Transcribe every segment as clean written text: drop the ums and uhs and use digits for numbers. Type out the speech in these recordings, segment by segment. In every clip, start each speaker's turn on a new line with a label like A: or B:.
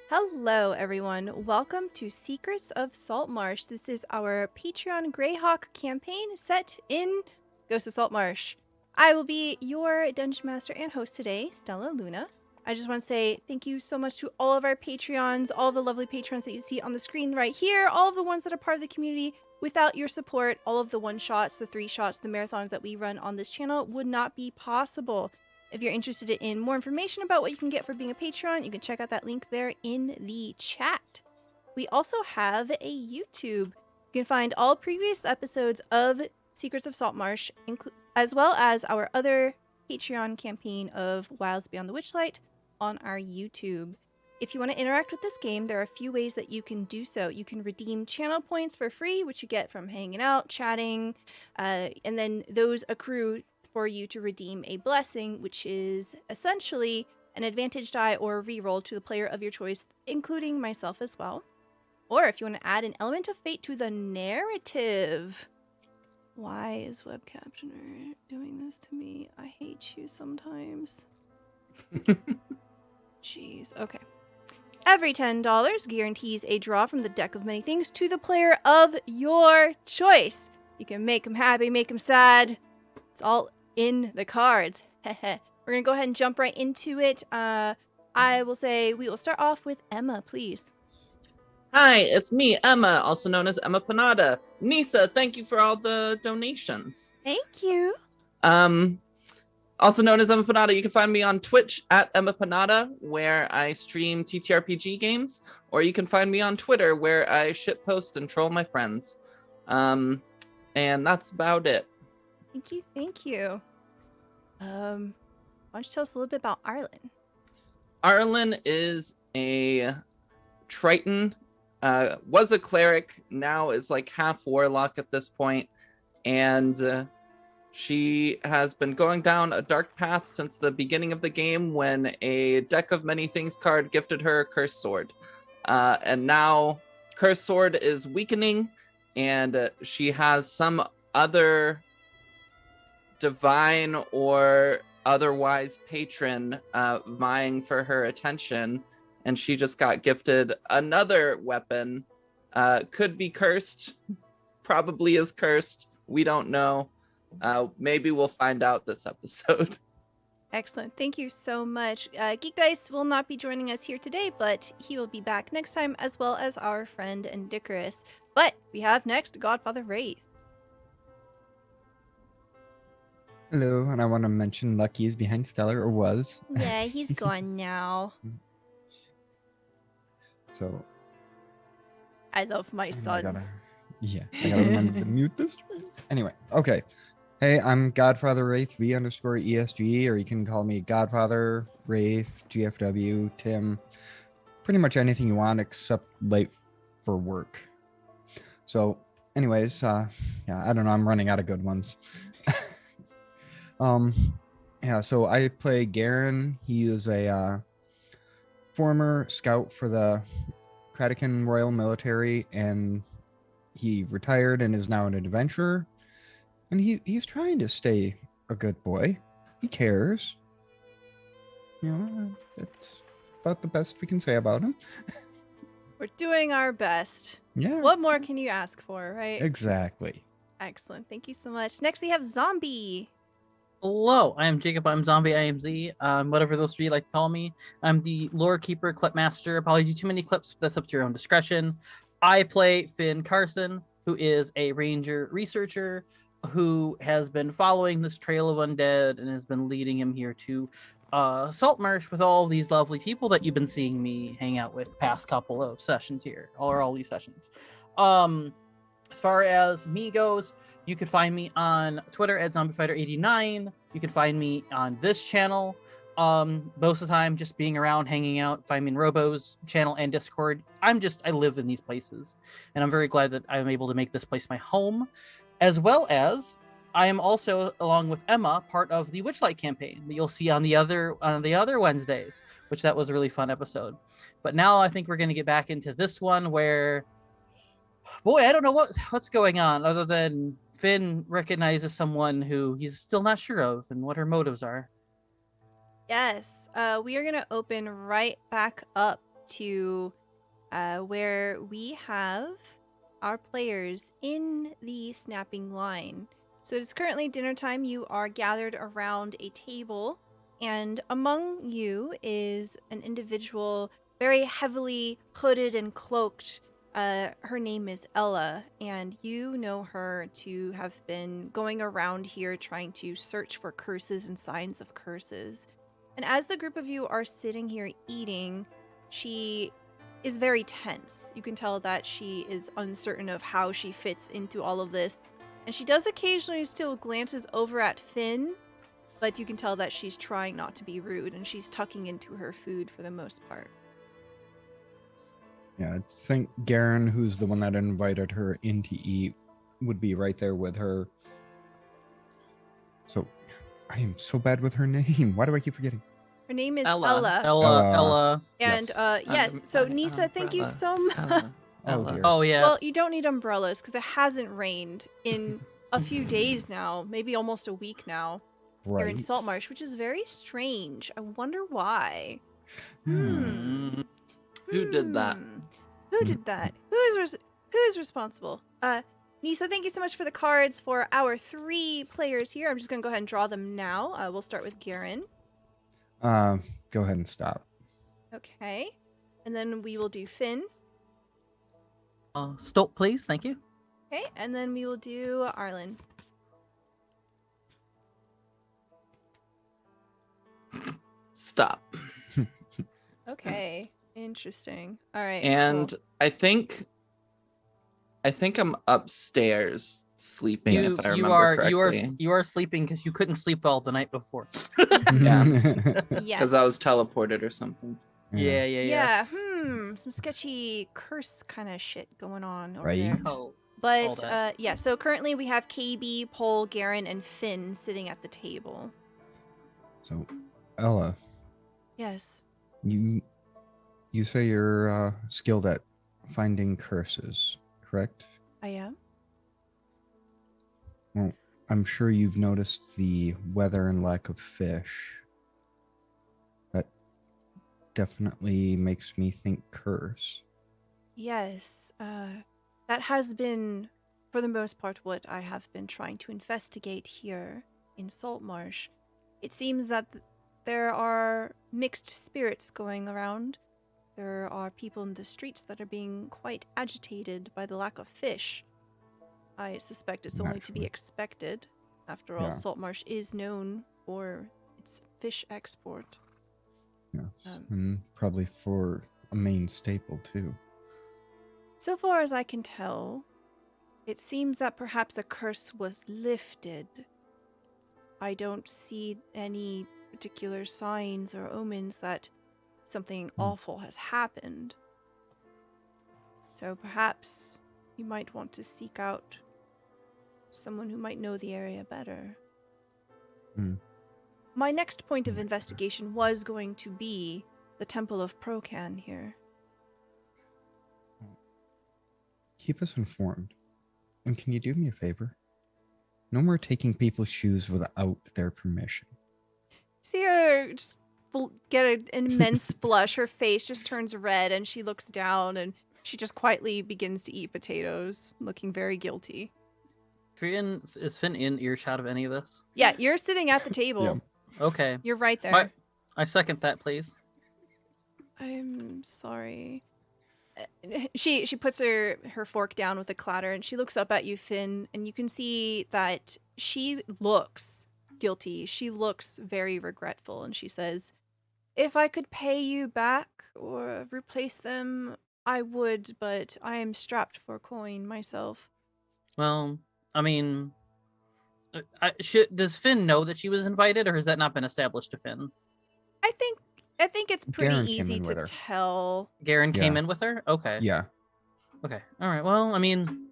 A: Hello, everyone. Welcome to Secrets of Saltmarsh. This is our Patreon Greyhawk campaign set in Ghosts of Saltmarsh. I will be your Dungeon Master and host today, Stella Luna. I just want to say thank you so much to all of our Patreons, all the lovely patrons that you see on the screen right here, all of the ones that are part of the community. Without your support, all of the one-shots, the three-shots, the marathons that we run on this channel would not be possible. If you're interested in more information about what you can get for being a patron, you can check out that link there in the chat. We also have a YouTube. You can find all previous episodes of Secrets of Saltmarsh, as well as our other Patreon campaign of Wilds Beyond the Witchlight on our YouTube. If you want to interact with this game, there are a few ways that you can do so. You can redeem channel points for free, which you get from hanging out, chatting, and then those accrue for you to redeem a blessing, which is essentially an advantage die or a reroll to the player of your choice, including myself as well. Or if you want to add an element of fate to the narrative. Why is Web Captioner doing this to me? I hate you sometimes. Jeez, okay. Every $10 guarantees a draw from the deck of many things to the player of your choice. You can make them happy, make them sad. It's all in the cards. We're gonna go ahead and jump right into it. I will say we will start off with Emma, please.
B: Hi, it's me, Emma, also known as Emma Panada. Nisa, thank you for all the donations.
A: Thank you.
B: Also known as Emma Panada, you can find me on Twitch at Emma Panada, where I stream TTRPG games, or you can find me on Twitter, where I shitpost and troll my friends. And that's about it.
A: Thank you. Why don't you tell us a little bit about Arlen?
B: Arlen is a Triton, was a cleric, now is like half warlock at this point, and she has been going down a dark path since the beginning of the game when a Deck of Many Things card gifted her a Cursed Sword. And now Cursed Sword is weakening, and she has some other divine or otherwise patron vying for her attention, and she just got gifted another weapon. Could be cursed, probably is cursed, we don't know. Maybe we'll find out this episode.
A: Excellent. Thank you so much. GeekDice will not be joining us here today, but he will be back next time, as well as our friend Indicarus. But we have next Godfather Wraith.
C: Hello, and I want to mention Lucky is behind Stellar, or was.
A: Yeah, he's gone now.
C: So
A: I love my sons.
C: I gotta remember to mute this. Anyway, okay. Hey, I'm Godfather Wraith V_ESG, or you can call me Godfather Wraith, GFW, Tim. Pretty much anything you want except late for work. So, anyways, yeah, I don't know. I'm running out of good ones. Yeah, so I play Garen. He is a former scout for the Kratikan Royal Military, and he retired and is now an adventurer. And he's trying to stay a good boy. He cares. You know, that's about the best we can say about him.
A: We're doing our best.
C: Yeah.
A: What more can you ask for, right?
C: Exactly.
A: Excellent. Thank you so much. Next, we have Zombie.
D: Hello, I am Jacob. I'm Zombie IMZ. Whatever those three like to call me. I'm the lore keeper, clip master. Probably do too many clips, but that's up to your own discretion. I play Finn Carson, who is a ranger researcher who has been following this trail of undead and has been leading him here to Saltmarsh with all these lovely people that you've been seeing me hang out with past couple of sessions here, or all these sessions. As far as me goes, you can find me on Twitter at ZombieFighter89. You can find me on this channel. Most of the time, just being around, hanging out. Find me in Robo's channel and Discord. I live in these places, and I'm very glad that I'm able to make this place my home. As well as, I am also, along with Emma, part of the Witchlight campaign that you'll see on the other Wednesdays, which that was a really fun episode. But now I think we're going to get back into this one where, boy, I don't know what's going on other than Finn recognizes someone who he's still not sure of and what her motives are.
A: Yes, we are going to open right back up to where we have our players in the snapping line. So it's currently dinner time. You are gathered around a table, and among you is an individual very heavily hooded and cloaked. Her name is Ella, and you know her to have been going around here trying to search for curses and signs of curses. And as the group of you are sitting here eating, she is very tense. You can tell that she is uncertain of how she fits into all of this. And she does occasionally still glances over at Finn, but you can tell that she's trying not to be rude, and she's tucking into her food for the most part.
C: Yeah, I think Garen, who's the one that invited her in to eat, would be right there with her. So, I am so bad with her name. Why do I keep forgetting?
A: Her name is
B: Ella.
D: Ella.
A: And yes, so Nisa, thank you so much.
B: Ella.
C: Oh, dear.
D: Oh, yes.
A: Well, you don't need umbrellas because it hasn't rained in a few days now, maybe almost a week now. Here in
C: Right.
A: Saltmarsh, which is very strange. I wonder why.
B: Who did that?
A: Who did that? Who's responsible? Nisa, thank you so much for the cards for our 3 players here. I'm just gonna go ahead and draw them now. We'll start with Garen.
C: Go ahead and stop.
A: Okay, and then we will do Finn.
D: Stop, please. Thank you.
A: Okay, and then we will do Arlen.
B: Stop.
A: Okay, interesting. All right,
B: And
A: cool.
B: I think I'm upstairs sleeping, if I remember correctly.
D: You are sleeping because you couldn't sleep well the night before.
A: Yes.
B: Because I was teleported or something.
D: Yeah.
A: Some sketchy curse kind of shit going on over
C: Right.
A: there.
D: Oh,
A: But
D: that.
A: yeah, so currently we have KayBee, Pole, Garen, and Finn sitting at the table.
C: So, Ella,
A: Yes.
C: you say you're skilled at finding curses, correct?
A: I am.
C: Well, I'm sure you've noticed the weather and lack of fish. That definitely makes me think curse.
A: Yes. That has been, for the most part, what I have been trying to investigate here in Saltmarsh. It seems that there are mixed spirits going around. There are people in the streets that are being quite agitated by the lack of fish. I suspect it's only to be
C: Naturally.
A: expected. After all,
C: Yeah.
A: Saltmarsh is known for its fish export.
C: Yes, and probably for a main staple too.
A: So far as I can tell, it seems that perhaps a curse was lifted. I don't see any particular signs or omens that something awful has happened. So perhaps you might want to seek out someone who might know the area better. My next point of investigation was going to be the Temple of Procan here.
C: Keep us informed. And can you do me a favor? No more taking people's shoes without their permission.
A: See her just get an immense flush. Her face just turns red and she looks down and she just quietly begins to eat potatoes, looking very guilty.
D: Is Finn in earshot of any of this?
A: Yeah, you're sitting at the table.
C: Yeah.
D: Okay.
A: You're right there.
D: I second that, please.
A: I'm sorry. She puts her fork down with a clatter and she looks up at you, Finn, and you can see that she looks guilty. She looks very regretful, and she says, "If I could pay you back or replace them, I would, but I am strapped for coin myself."
D: Well, I mean, does Finn know that she was invited, or has that not been established to Finn?
A: I think it's pretty
C: Garen came
A: easy
C: in
A: to
C: with her.
A: tell.
D: Garen came
C: Yeah.
D: in with her? Okay.
C: Yeah.
D: Okay. All right. Well, I mean,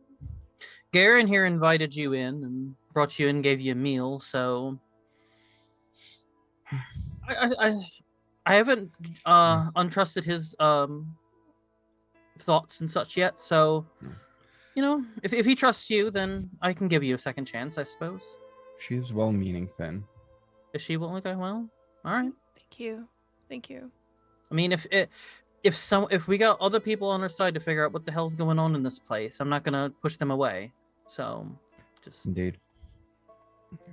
D: Garen here invited you in and brought you in, gave you a meal, so I haven't untrusted his thoughts and such yet, so you know, if he trusts you, then I can give you a second chance, I suppose.
C: She is well-meaning, Finn.
D: Is she willing? Okay, well, all right.
A: Thank you. Thank you.
D: I mean, if we got other people on our side to figure out what the hell's going on in this place, I'm not gonna push them away. So, just
C: Indeed.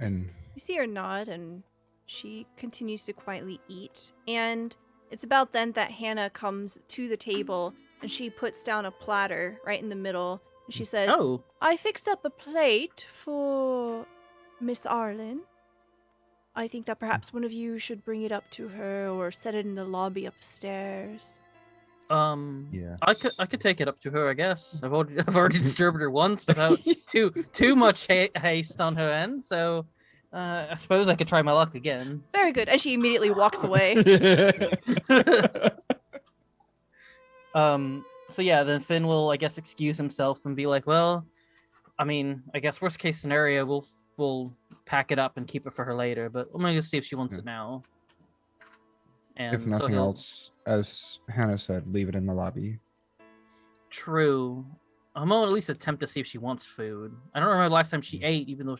C: And
A: You see her nod, and she continues to quietly eat. And it's about then that Hannah comes to the table, and she puts down a platter right in the middle. And she says,
D: oh,
A: I fixed up a plate for Miss Arlen. I think that perhaps one of you should bring it up to her or set it in the lobby upstairs.
C: yeah.
D: I could take it up to her, I guess. I've already disturbed her once without too much haste on her end, so I suppose I could try my luck again.
A: Very good. And she immediately walks away.
D: So yeah, then Finn will, I guess, excuse himself and be like, well, I mean, I guess worst case scenario, we'll pack it up and keep it for her later, but I'm gonna see if she wants it now. And
C: If nothing else, as Hannah said, leave it in the lobby.
D: True. I'm gonna at least attempt to see if she wants food. I don't remember the last time she ate, even though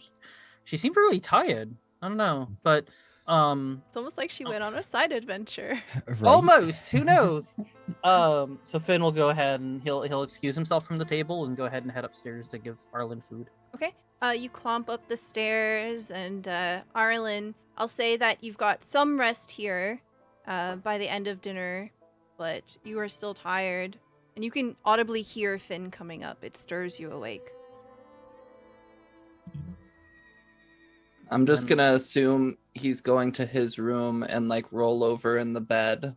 D: she seemed really tired. I don't know, but
A: It's almost like she went on a side adventure.
C: Right?
D: almost. Who knows? So Finn will go ahead and he'll excuse himself from the table and go ahead and head upstairs to give Arlen food.
A: Okay. You clomp up the stairs, and Arlen, I'll say that you've got some rest here by the end of dinner, but you are still tired. And you can audibly hear Finn coming up. It stirs you awake.
B: I'm just gonna assume he's going to his room and like roll over in the bed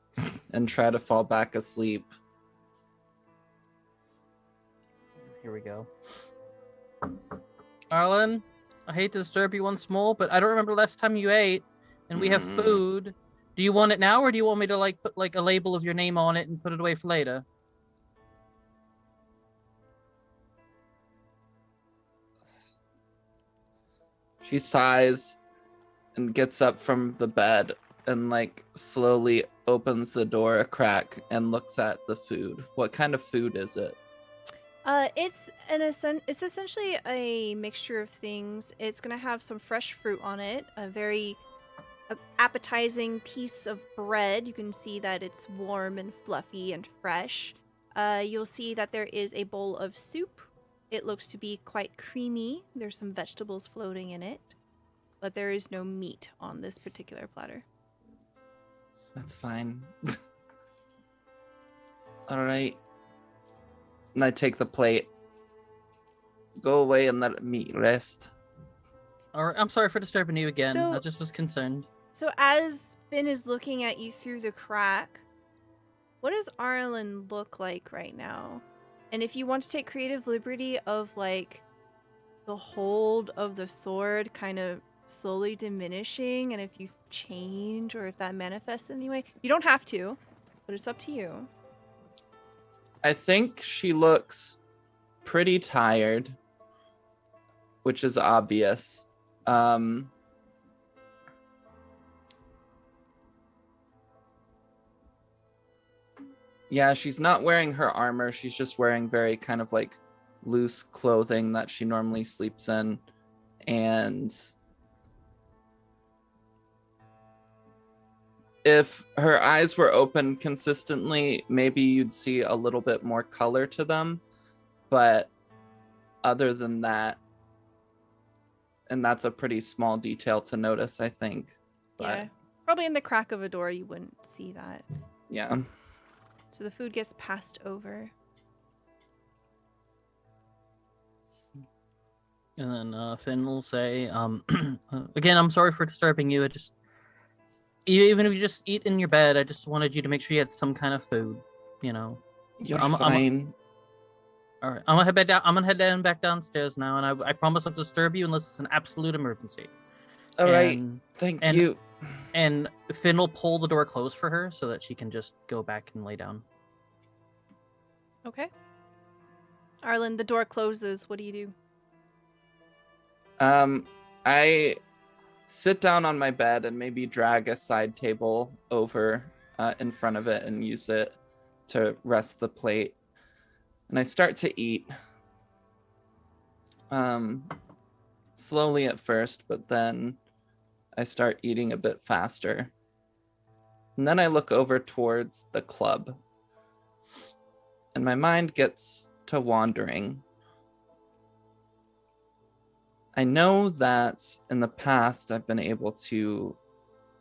B: and try to fall back asleep.
D: Here we go. Arlen, I hate to disturb you once more, but I don't remember the last time you ate, and we have food. Do you want it now, or do you want me to like put like a label of your name on it and put it away for later?
B: She sighs and gets up from the bed and like slowly opens the door a crack and looks at the food. What kind of food is it?
A: It's essentially a mixture of things. It's gonna have some fresh fruit on it, a very appetizing piece of bread. You can see that it's warm and fluffy and fresh. You'll see that there is a bowl of soup. It looks to be quite creamy. There's some vegetables floating in it, but there is no meat on this particular platter.
B: That's fine. All right. And I take the plate. Go away and let me rest.
D: All right, I'm sorry for disturbing you again.
A: So-
D: I just was concerned.
A: So as Finn is looking at you through the crack, what does Arlen look like right now? And if you want to take creative liberty of like the hold of the sword kind of slowly diminishing, and if you change or if that manifests in any way, you don't have to, but it's up to you.
B: I think she looks pretty tired, which is obvious. Yeah, she's not wearing her armor. She's just wearing very kind of like loose clothing that she normally sleeps in. And if her eyes were open consistently, maybe you'd see a little bit more color to them. But other than that, and that's a pretty small detail to notice, I think. But
A: Yeah. Probably in the crack of a door you wouldn't see that.
B: yeah.
A: So the food gets passed over.
D: And then Finn will say, again, I'm sorry for disturbing you. Even if you just eat in your bed, I just wanted you to make sure you had some kind of food, you know.
B: You're
D: I'm
B: fine.
D: All right, I'm gonna head down back downstairs now, and I promise not to disturb you unless it's an absolute emergency.
B: All right.
D: And-
B: Thank
D: and-
B: you.
D: And Finn will pull the door closed for her so that she can just go back and lay down.
A: Okay. Arlen, the door closes. What do you do?
B: I sit down on my bed and maybe drag a side table over in front of it and use it to rest the plate. And I start to eat. Slowly at first, but then I start eating a bit faster. And then I look over towards the club. And my mind gets to wandering. I know that in the past I've been able to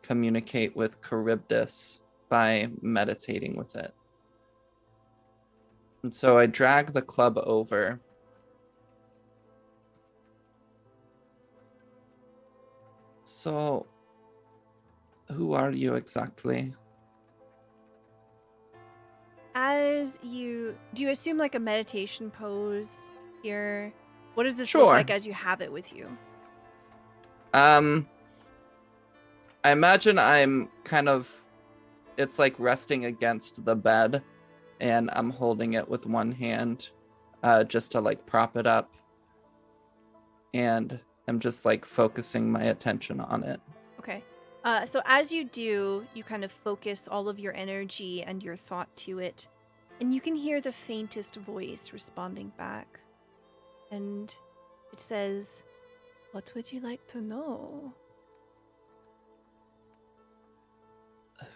B: communicate with Charybdis by meditating with it. And so I drag the club over. So, who are you exactly?
A: Do you assume like a meditation pose here? What does this look
B: Sure.
A: like as you have it with you?
B: I imagine I'm kind of, it's like resting against the bed, and I'm holding it with one hand, just to like prop it up. And I'm just like focusing my attention on it.
A: Okay. So as you do, you kind of focus all of your energy and your thought to it, and you can hear the faintest voice responding back. And it says, "What would you like to know?"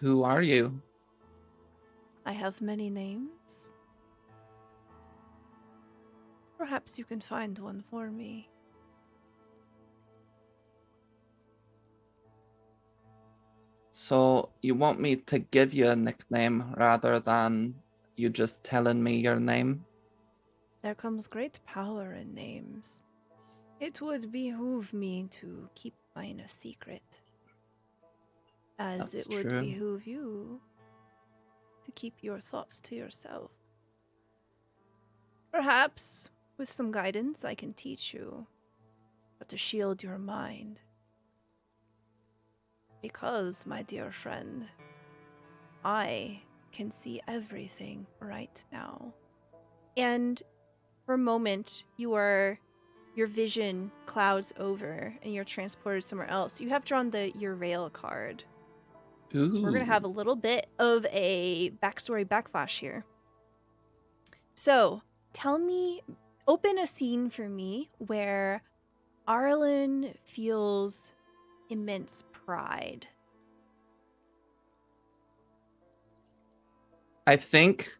B: Who are you?
A: I have many names. Perhaps you can find one for me.
B: So you want me to give you a nickname rather than you just telling me your name?
A: There comes great power in names. It would behoove me to keep mine a secret, as
B: That's
A: it would
B: true.
A: behoove you to keep your thoughts to yourself. Perhaps, with some guidance, I can teach you how to shield your mind. Because, my dear friend, I can see everything right now. And for a moment, your vision clouds over and you're transported somewhere else. You have drawn your rail card.
B: Ooh.
A: So we're going to have a little bit of a backstory backflash here. So tell me, open a scene for me where Arlen feels immense pride.
B: I think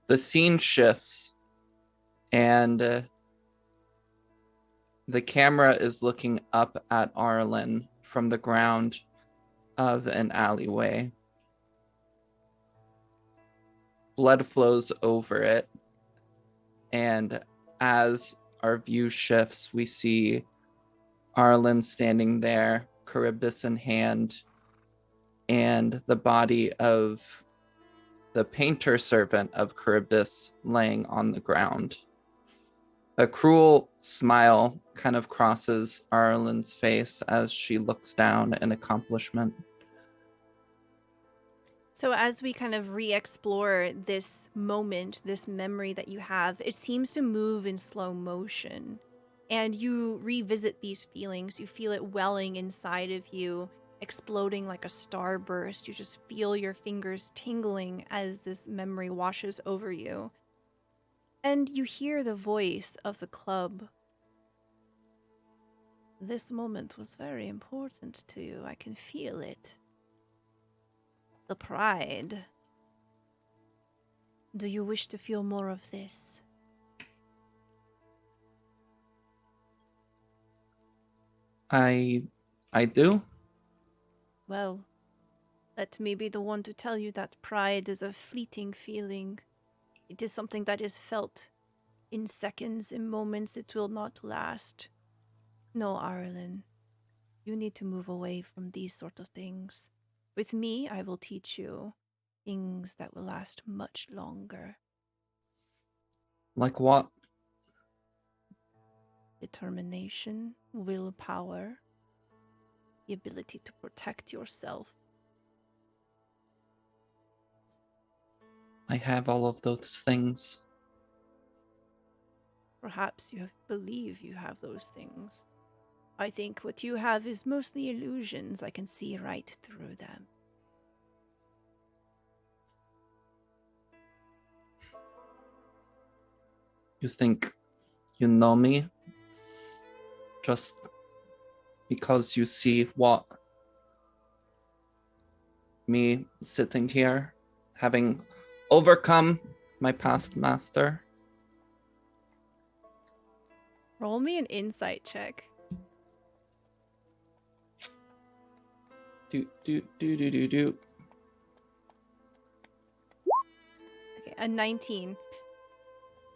B: the scene shifts and the camera is looking up at Arlen from the ground of an alleyway. Blood flows over it, and as our view shifts, we see Arlen standing there, Charybdis in hand, and the body of the painter servant of Charybdis laying on the ground. A cruel smile kind of crosses Arlen's face as she looks down in accomplishment.
A: So as we kind of re-explore this moment, this memory that you have, it seems to move in slow motion. And you revisit these feelings. You feel it welling inside of you, exploding like a starburst. You just feel your fingers tingling as this memory washes over you. And you hear the voice of the club. This moment was very important to you. I can feel it. The pride. Do you wish to feel more of this?
B: I do.
A: Well, let me be the one to tell you that pride is a fleeting feeling. It is something that is felt in seconds, in moments. It will not last. No, Arlen. You need to move away from these sort of things. With me, I will teach you things that will last much longer.
B: Like what?
A: Determination, willpower, the ability to protect yourself.
B: I have all of those things.
A: Perhaps you believe you have those things. I think what you have is mostly illusions. I can see right through them.
B: You think you know me just because you see what? Me sitting here having overcome my past master.
A: Roll me an insight check.
B: Do, do, do, do, do, do.
A: Okay, a 19.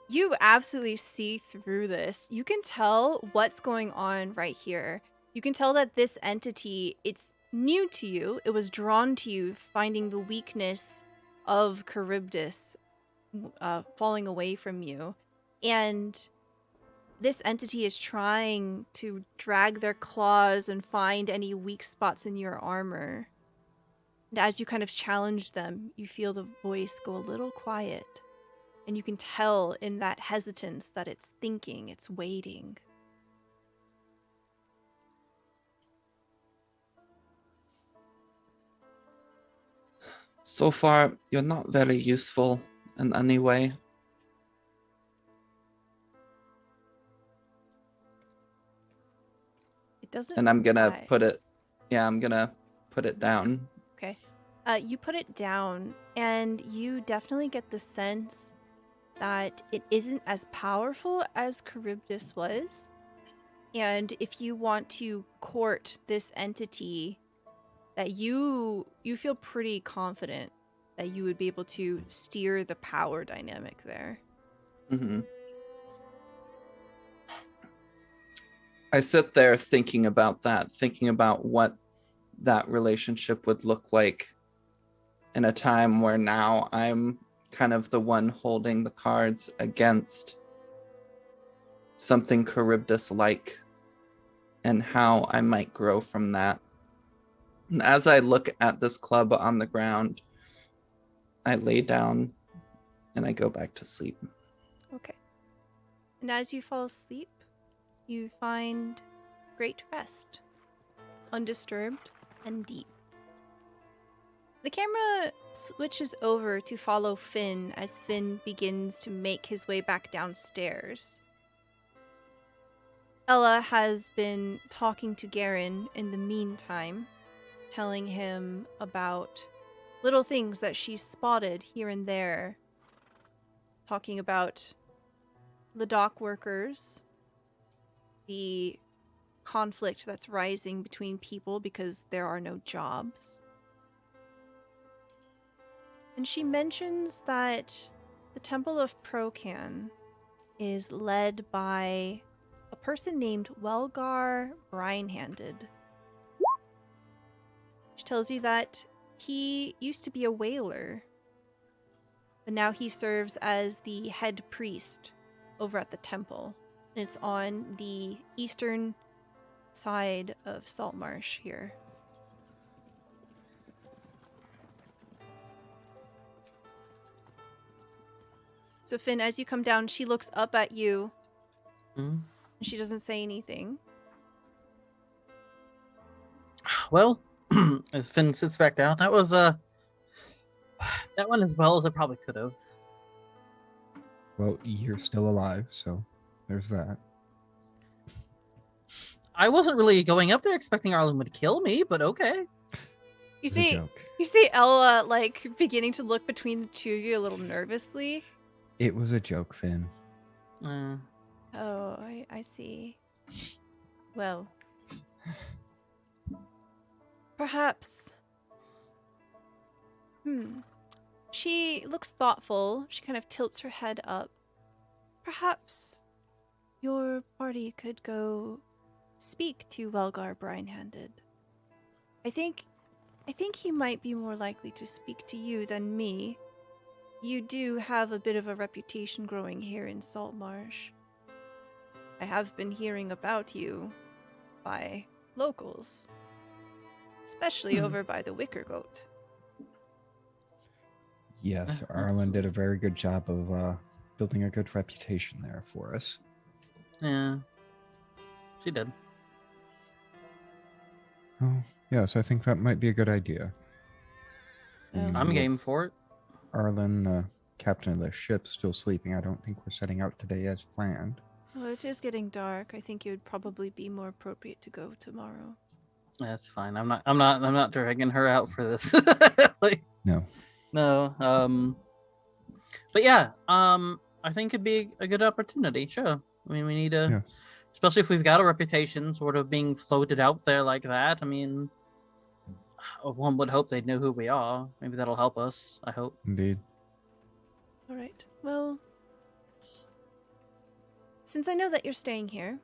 A: You absolutely see through this. You can tell what's going on right here. You can tell that this entity, it's new to you. It was drawn to you, finding the weakness of Charybdis falling away from you. And this entity is trying to drag their claws and find any weak spots in your armor. And as you kind of challenge them, you feel the voice go a little quiet. And you can tell in that hesitance that it's thinking, it's waiting.
B: So far, you're not very useful in any way.
A: It doesn't.
B: And I'm gonna
A: reply.
B: put it. Yeah, I'm gonna put it down.
A: Okay. You put it down, and you definitely get the sense that it isn't as powerful as Charybdis was. And if you want to court this entity, that you feel pretty confident that you would be able to steer the power dynamic there.
B: Mm-hmm. I sit there thinking about that, thinking about what that relationship would look like in a time where now I'm kind of the one holding the cards against something Charybdis-like, and how I might grow from that. And as I look at this club on the ground, I lay down and I go back to sleep.
A: Okay. And as you fall asleep, you find great rest, undisturbed and deep. The camera switches over to follow Finn as Finn begins to make his way back downstairs. Ella has been talking to Garen in the meantime, telling him about little things that she's spotted here and there, talking about the dock workers, the conflict that's rising between people because there are no jobs. And she mentions that the Temple of Procan is led by a person named Welgar Brinehanded. She tells you that he used to be a whaler, but now he serves as the head priest over at the temple. And it's on the eastern side of Saltmarsh here. So Finn, as you come down, she looks up at you.
D: Mm.
A: She doesn't say anything.
D: Well, as Finn sits back down, that was that went as well as it probably could have.
C: Well, you're still alive, so there's that.
D: I wasn't really going up there expecting Arlen would kill me, but okay.
A: You
C: It's a
A: see,
C: joke.
A: you see Ella like beginning to look between the two of you a little nervously.
C: It was a joke, Finn.
A: Oh, I see. Well, perhaps. She looks thoughtful. She kind of tilts her head up. Perhaps your party could go speak to Welgar Brinehanded. I think he might be more likely to speak to you than me. You do have a bit of a reputation growing here in Saltmarsh. I have been hearing about you by locals, especially over by the Wicker Goat.
C: Yes, Arlen did a very good job of building a good reputation there for us.
D: Yeah, she did.
C: Oh, yes, I think that might be a good idea.
D: I'm
C: With
D: game for it.
C: Arlen, captain of the ship, still sleeping. I don't think we're setting out today as planned.
A: Well, it is getting dark. I think it would probably be more appropriate to go tomorrow.
D: That's fine. I'm not dragging her out for this. Like,
C: No.
D: No. But yeah, I think it'd be a good opportunity. Sure. I mean, we need to,
C: Yes,
D: especially if we've got a reputation sort of being floated out there like that. I mean, one would hope they'd know who we are. Maybe that'll help us. I hope.
C: indeed.
A: All right. Well, since I know that you're staying here,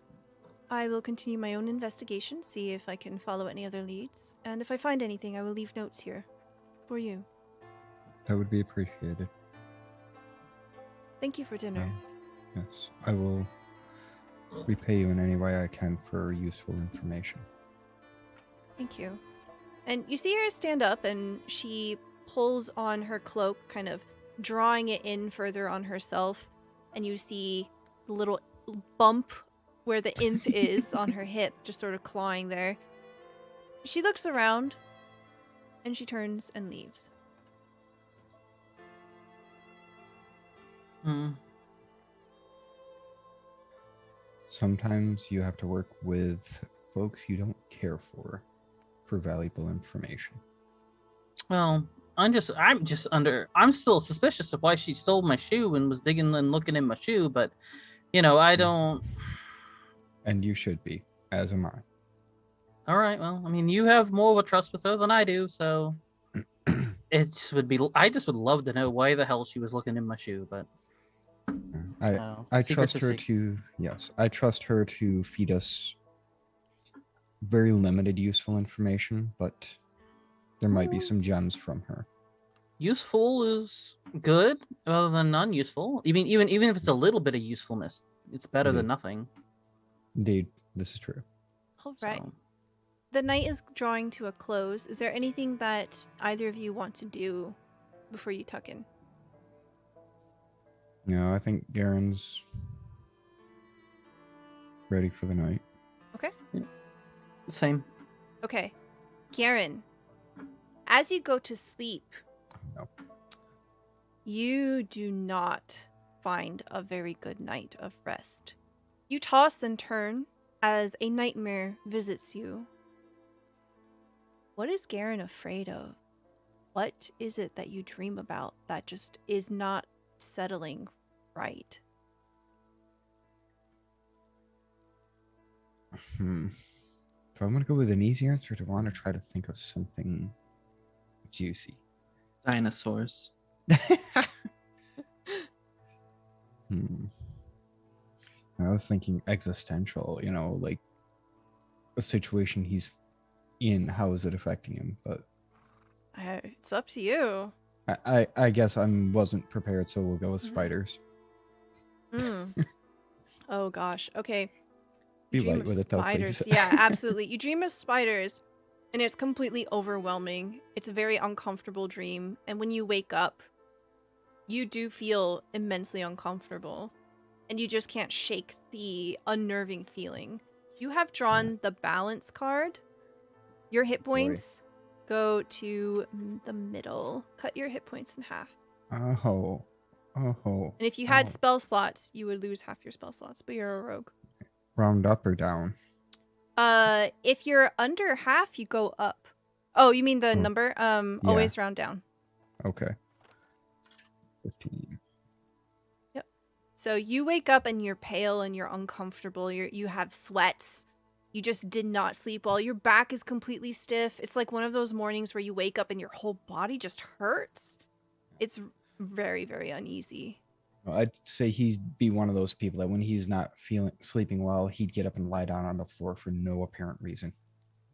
A: I will continue my own investigation, see if I can follow any other leads, and if I find anything, I will leave notes here for you.
C: That would be appreciated.
A: Thank you for dinner.
C: Yes, I will repay you in any way I can for useful information.
A: Thank you. And you see her stand up, and she pulls on her cloak, kind of drawing it in further on herself, and you see the little bump where the imp is on her hip, just sort of clawing there. She looks around, and she turns and leaves.
C: Sometimes you have to work with folks you don't care for valuable information.
D: Well, I'm still suspicious of why she stole my shoe and was digging and looking in my shoe, but I don't.
C: And you should be, as am I.
D: All right, well, I mean, you have more of a trust with her than I do, so I just would love to know why the hell she was looking in my shoe, but
C: I trust her to, yes, I trust her to feed us very limited useful information, but there might be some gems from her.
D: Useful is good rather than non-useful. Even if it's a little bit of usefulness, it's better than nothing.
C: Indeed, this is true.
A: All right.
D: So.
A: The night is drawing to a close. Is there anything that either of you want to do before you tuck in?
C: I think Garen's ready for the night.
A: Okay.
D: Same.
A: Okay. Garen, as you go to sleep,
C: No.
A: you do not find a very good night of rest. You toss and turn as a nightmare visits you. What is Garen afraid of? What is it that you dream about that just is not settling right?
C: Do I want to go with an easy answer, or do I want to try to think of something juicy?
B: Dinosaurs.
C: I was thinking existential, like a situation he's in, how is it affecting him? But
A: It's up to you.
C: I guess I wasn't prepared, so we'll go with spiders.
A: Oh gosh. Okay.
C: Be
A: You dream
C: light
A: of
C: with it though,
A: spiders.
C: please.
A: Yeah, absolutely. You dream of spiders, and it's completely overwhelming. It's a very uncomfortable dream, and when you wake up, you do feel immensely uncomfortable, and you just can't shake the unnerving feeling. You have drawn the balance card. Your hit points go to the middle. Cut your hit points in half.
C: Oh.
A: And if you had spell slots, you would lose half your spell slots, but you're a rogue.
C: Round up or down?
A: If you're under half, you go up. Oh, you mean the number? Always round down.
C: Okay. 15.
A: Yep. So you wake up and you're pale and you're uncomfortable. You have sweats. You just did not sleep well. Your back is completely stiff. It's like one of those mornings where you wake up and your whole body just hurts. It's very, very uneasy.
C: Well, I'd say he'd be one of those people that when he's not sleeping well, he'd get up and lie down on the floor for no apparent reason.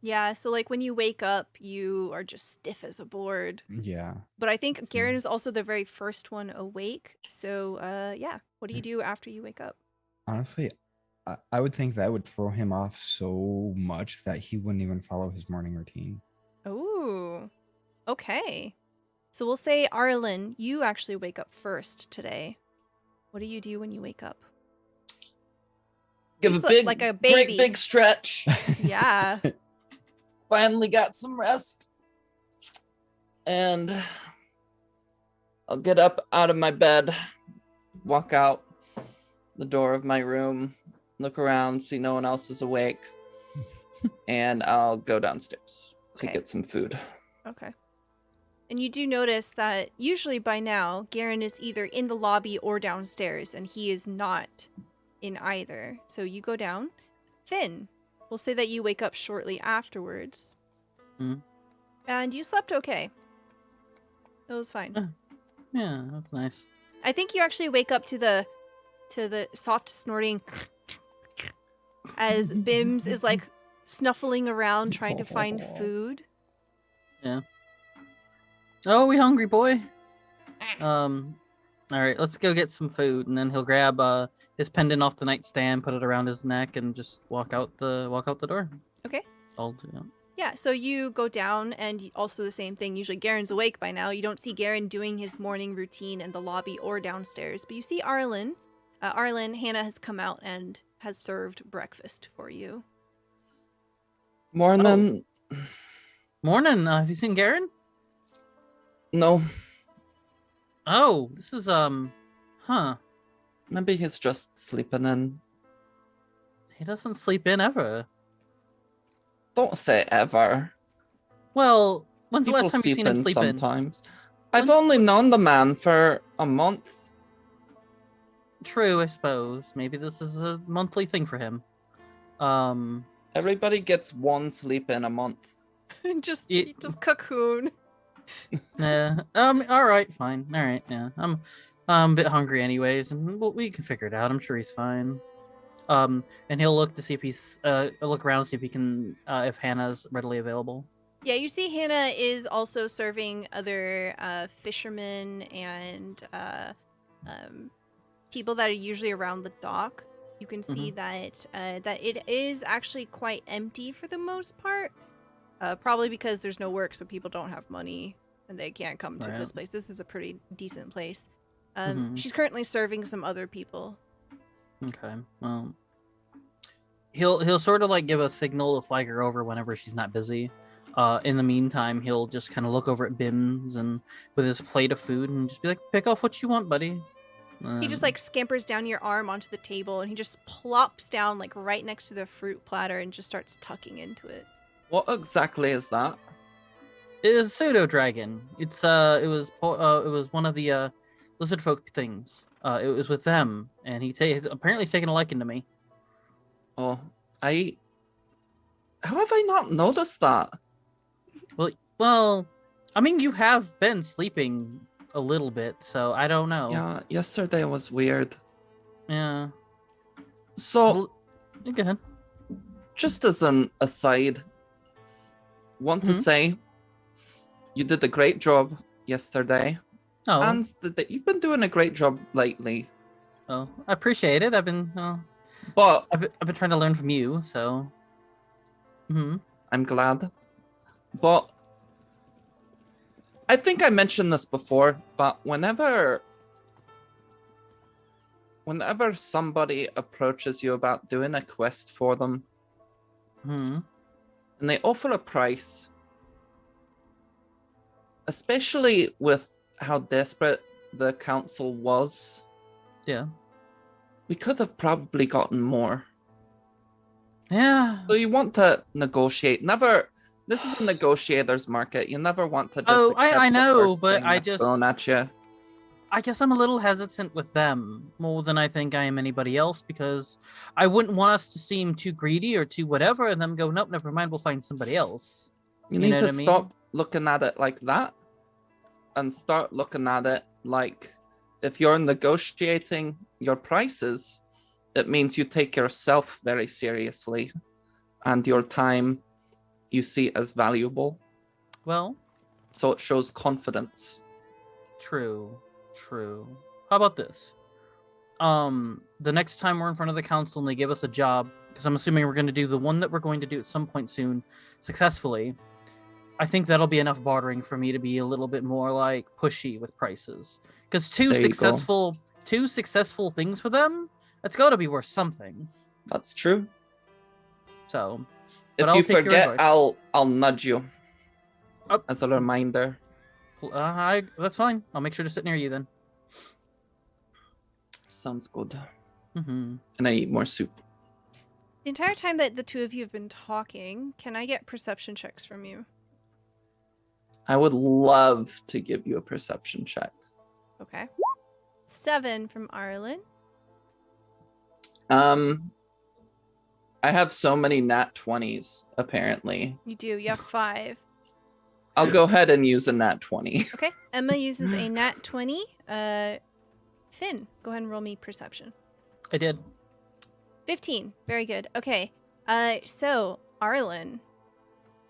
A: Yeah, so like when you wake up, you are just stiff as a board.
C: Yeah.
A: But I think Garen is also the very first one awake. So, yeah. What do you do after you wake up?
C: Honestly, I would think that would throw him off so much that he wouldn't even follow his morning routine.
A: Ooh. Okay. So we'll say, Arlen, you actually wake up first today. What do you do when you wake up?
B: Give
A: You
B: a
A: slept
B: big,
A: like a baby.
B: great big stretch.
A: Yeah.
B: Finally got some rest. And I'll get up out of my bed, walk out the door of my room, look around, see no one else is awake, and I'll go downstairs to
A: Okay.
B: get some food.
A: Okay. And you do notice that usually by now, Garen is either in the lobby or downstairs, and he is not in either. So you go down. Finn, we'll say that you wake up shortly afterwards.
D: Mhm.
A: And you slept okay. It was fine.
D: Yeah, that's nice.
A: I think you actually wake up to the soft snorting as Bims is like snuffling around trying to find food.
D: Yeah. Oh, we hungry, boy. All right, let's go get some food, and then he'll grab his pendant off the nightstand, put it around his neck, and just walk out the door.
A: Okay.
D: I'll do that.
A: Yeah, so you go down, and also the same thing. Usually Garen's awake by now. You don't see Garen doing his morning routine in the lobby or downstairs, but you see Arlen. Arlen, Hannah has come out and has served breakfast for you.
B: Morning.
D: Morning. Have you seen Garen?
B: No,
D: Oh, this is huh.
B: maybe he's just sleeping in.
D: He doesn't sleep in ever.
B: Don't say ever.
D: Well, when's the
B: People
D: last time you've
B: sleep
D: seen him
B: in
D: sleep in?
B: sometimes. I've only known the man for a month.
D: True, I suppose. Maybe this is a monthly thing for him.
B: Everybody gets one sleep in a month.
A: just cocoon.
D: Yeah. All right, fine. All right, yeah. I'm a bit hungry anyways, and we can figure it out. I'm sure he's fine. And he'll look to see if he's look around, see if he can if Hannah's readily available.
A: Yeah, you see Hannah is also serving other fishermen and people that are usually around the dock. You can see that it is actually quite empty for the most part. Probably because there's no work, so people don't have money and they can't come to this place. This is a pretty decent place. She's currently serving some other people.
D: Okay. Well, he'll sort of like give a signal to flag her over whenever she's not busy. In the meantime, he'll just kind of look over at Bims and with his plate of food and just be like, "Pick off what you want, buddy."
A: He just like scampers down your arm onto the table and he just plops down like right next to the fruit platter and just starts tucking into it.
B: What exactly is that?
D: It is a pseudo dragon. It was one of the lizard folk things. It was with them, and apparently he's taken a liking to me.
B: Oh, how have I not noticed that?
D: Well, I mean, you have been sleeping a little bit, so I don't know.
B: Yeah, yesterday was weird.
D: Yeah.
B: So,
D: Well, go ahead.
B: just as an aside, want to say you did a great job yesterday.
D: Oh.
B: And that you've been doing a great job lately.
D: Oh, I appreciate it. I've been trying to learn from you, so.
B: I'm glad. But I think I mentioned this before, but whenever somebody approaches you about doing a quest for them, and they offer a price, especially with how desperate the council was, we could have probably gotten more.
D: Yeah.
B: So you want to negotiate. This is a negotiator's market. You never want to just.
D: Oh, I know, but
B: thrown at you.
D: I guess I'm a little hesitant with them more than I think I am anybody else, because I wouldn't want us to seem too greedy or too whatever, and them go, nope, never mind, we'll find somebody else.
B: You need to stop looking at it like that, and start looking at it like, if you're negotiating your prices, it means you take yourself very seriously, and your time you see as valuable.
D: Well,
B: so it shows confidence.
D: True. How about this? The next time we're in front of the council and they give us a job, because I'm assuming we're going to do the one that we're going to do at some point soon successfully, I think that'll be enough bartering for me to be a little bit more like pushy with prices. Because two successful things for them, that's got to be worth something.
B: That's true.
D: So,
B: if you forget, I'll nudge you as a reminder.
D: That's fine. I'll make sure to sit near you then.
B: Sounds good. And I eat more soup.
A: The entire time that the two of you have been talking, can I get perception checks from you?
B: I would love to give you a perception check.
A: Okay. 7 from Arlen.
B: I have so many nat 20s, apparently.
A: You do. You have 5.
B: I'll go ahead and use a nat 20.
A: Okay. Emma uses a nat 20. Finn, go ahead and roll me perception.
D: I did.
A: 15. Very good. Okay. So, Arlen,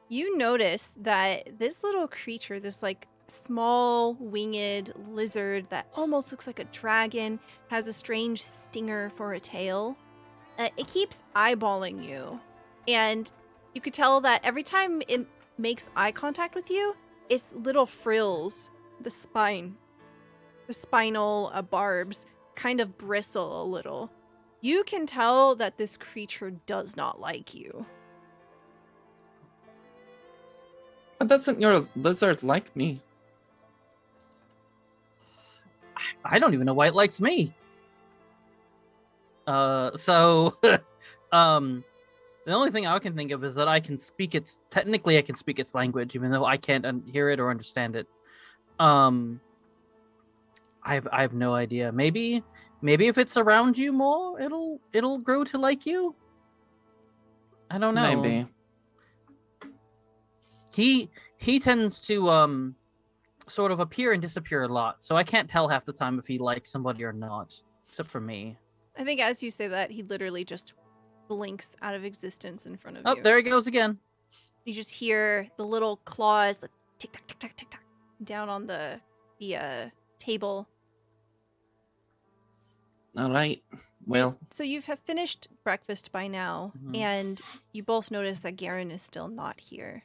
A: you notice that this little creature, this like small winged lizard that almost looks like a dragon, has a strange stinger for a tail. It keeps eyeballing you. And you could tell that every time it makes eye contact with you, its little frills, the spinal barbs, kind of bristle a little. You can tell that this creature does not like you.
B: But doesn't your lizard like me?
D: I don't even know why it likes me. So, the only thing I can think of is that I can speak its language, even though I can't hear it or understand it. I have no idea. Maybe if it's around you more, it'll grow to like you. I don't know.
B: Maybe.
D: He tends to sort of appear and disappear a lot, so I can't tell half the time if he likes somebody or not, except for me.
A: I think as you say that, he literally just blinks out of existence in front of
D: Oh,
A: you.
D: there he goes again.
A: You just hear the little claws like, tick tock tick tock tick tock down on the table.
B: All right. Well,
A: So you've have finished breakfast by now,
D: Mhm.
A: and you both notice that Garen is still not here.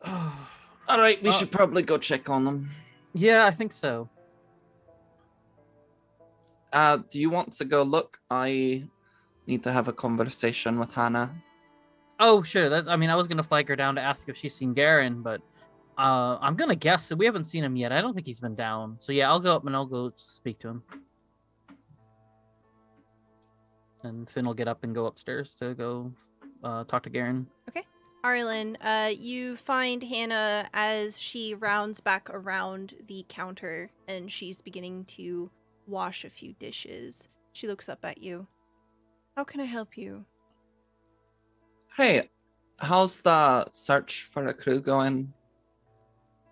B: all right. We should probably go check on them.
D: Yeah, I think so.
B: Do you want to go look? I need to have a conversation with Hannah.
D: Oh, sure. I was gonna flag her down to ask if she's seen Garen, but I'm gonna guess that we haven't seen him yet. I don't think he's been down. So yeah, I'll go up and I'll go speak to him. And Finn will get up and go upstairs to go talk to Garen.
A: Arlen, you find Hannah as she rounds back around the counter, and she's beginning to wash a few dishes. She looks up at you. How can I help you?
B: Hey, how's the search for a crew going?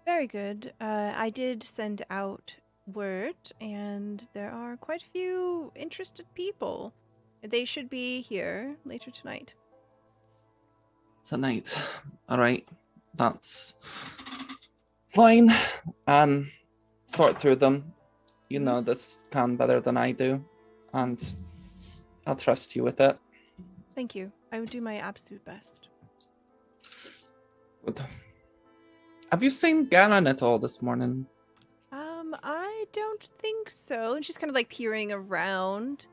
A: Very good. I did send out word, and there are quite a few interested people. They should be here later tonight.
B: Tonight. All right. That's fine. Sort through them. You know this town better than I do, and I'll trust you with it.
A: Thank you. I would do my absolute best.
B: Good. Have you seen Garen at all this morning?
A: I don't think so. And she's kind of like peering around.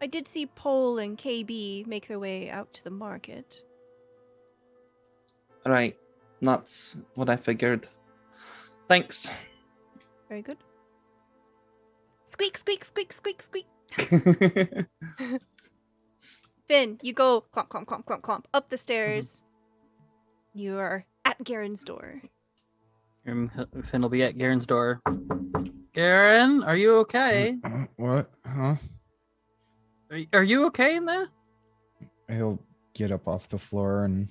A: I did see Pole and KayBee make their way out to the market.
B: All right. That's what I figured. Thanks.
A: Very good. Squeak, squeak, squeak, squeak, squeak. Finn, you go clomp, clomp, clomp, clomp, clomp up the stairs. You are at Garen's door.
D: Finn will be at Garen's door. Garen, are you okay?
C: What? Huh?
D: Are you okay in there?
C: He'll get up off the floor and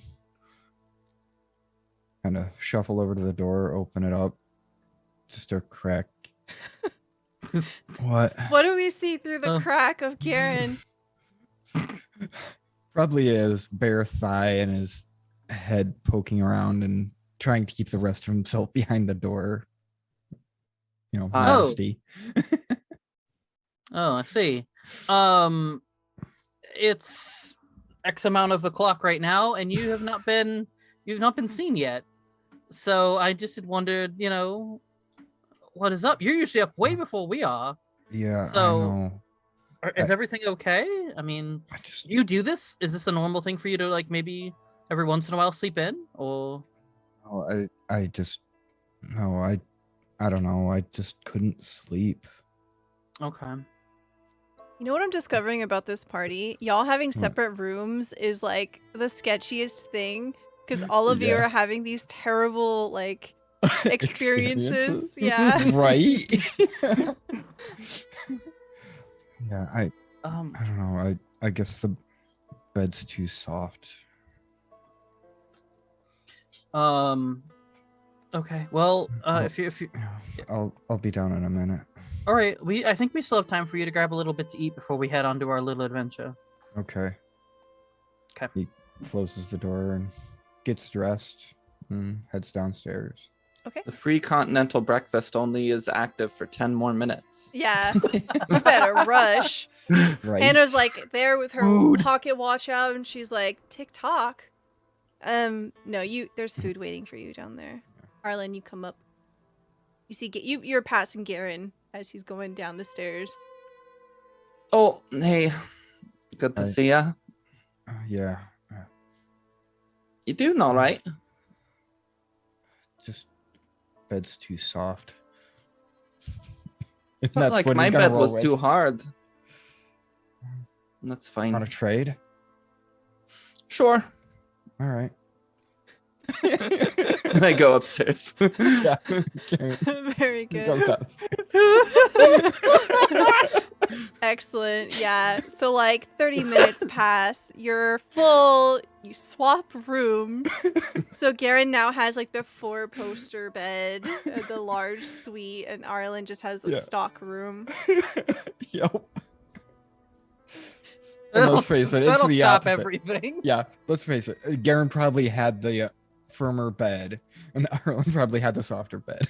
C: kind of shuffle over to the door, open it up. Just a crack. What?
A: What do we see through the crack of Garen?
C: Probably his bare thigh and his head poking around and trying to keep the rest of himself behind the door. You know, modesty.
D: Oh, I see. It's X amount of o'clock right now, and you've not been seen yet. So I just had wondered, what is up? You're usually up way before we are.
C: Yeah,
D: So,
C: I know.
D: Is everything okay? I mean, do you do this? Is this a normal thing for you to like maybe every once in a while sleep in, or?
C: Oh, I don't know. I just couldn't sleep.
D: Okay.
A: You know what I'm discovering about this party? Y'all having separate rooms is like the sketchiest thing, because all of you
C: Yeah.
A: are having these terrible like experiences. Yeah.
C: Right. Yeah, I
D: Um,
C: don't know. I guess the bed's too soft.
D: Okay. Well, if you,
C: Yeah, I'll be down in a minute.
D: all right, I think we still have time for you to grab a little bit to eat before we head on to our little adventure.
C: Okay.
D: Okay.
C: He closes the door and gets dressed and heads downstairs.
A: Okay.
B: The free continental breakfast only is active for 10 more minutes.
A: Yeah. You better rush.
C: Right.
A: Hannah's like there with her
D: Food.
A: pocket watch out, and she's like, "TikTok." No, there's food waiting for you down there. Arlen, you come up. You see, you're passing Garen as he's going down the stairs.
B: Oh, hey. Good to
C: Hi.
B: see ya.
C: Yeah.
B: You doing all right?
C: Just bed's too soft. If
B: Felt
C: that's
B: like
C: what
B: my
C: he's gonna
B: bed
C: roll
B: was
C: with.
B: too hard. That's fine.
C: Want to trade?
B: Sure.
C: All right.
B: And I go upstairs.
C: Yeah. Okay.
A: Very
C: He
A: good.
C: goes downstairs.
A: Excellent. Yeah. So like 30 minutes pass. You're full. You swap rooms. So Garen now has like the 4-poster bed, the large suite, and Arlen just has the
C: Yeah.
A: stock room.
C: Yep. And let's face it, it's
D: that'll
C: the
D: stop
C: opposite.
D: everything.
C: Yeah, let's face it. Garen probably had the firmer bed, and Arlen probably had the softer bed.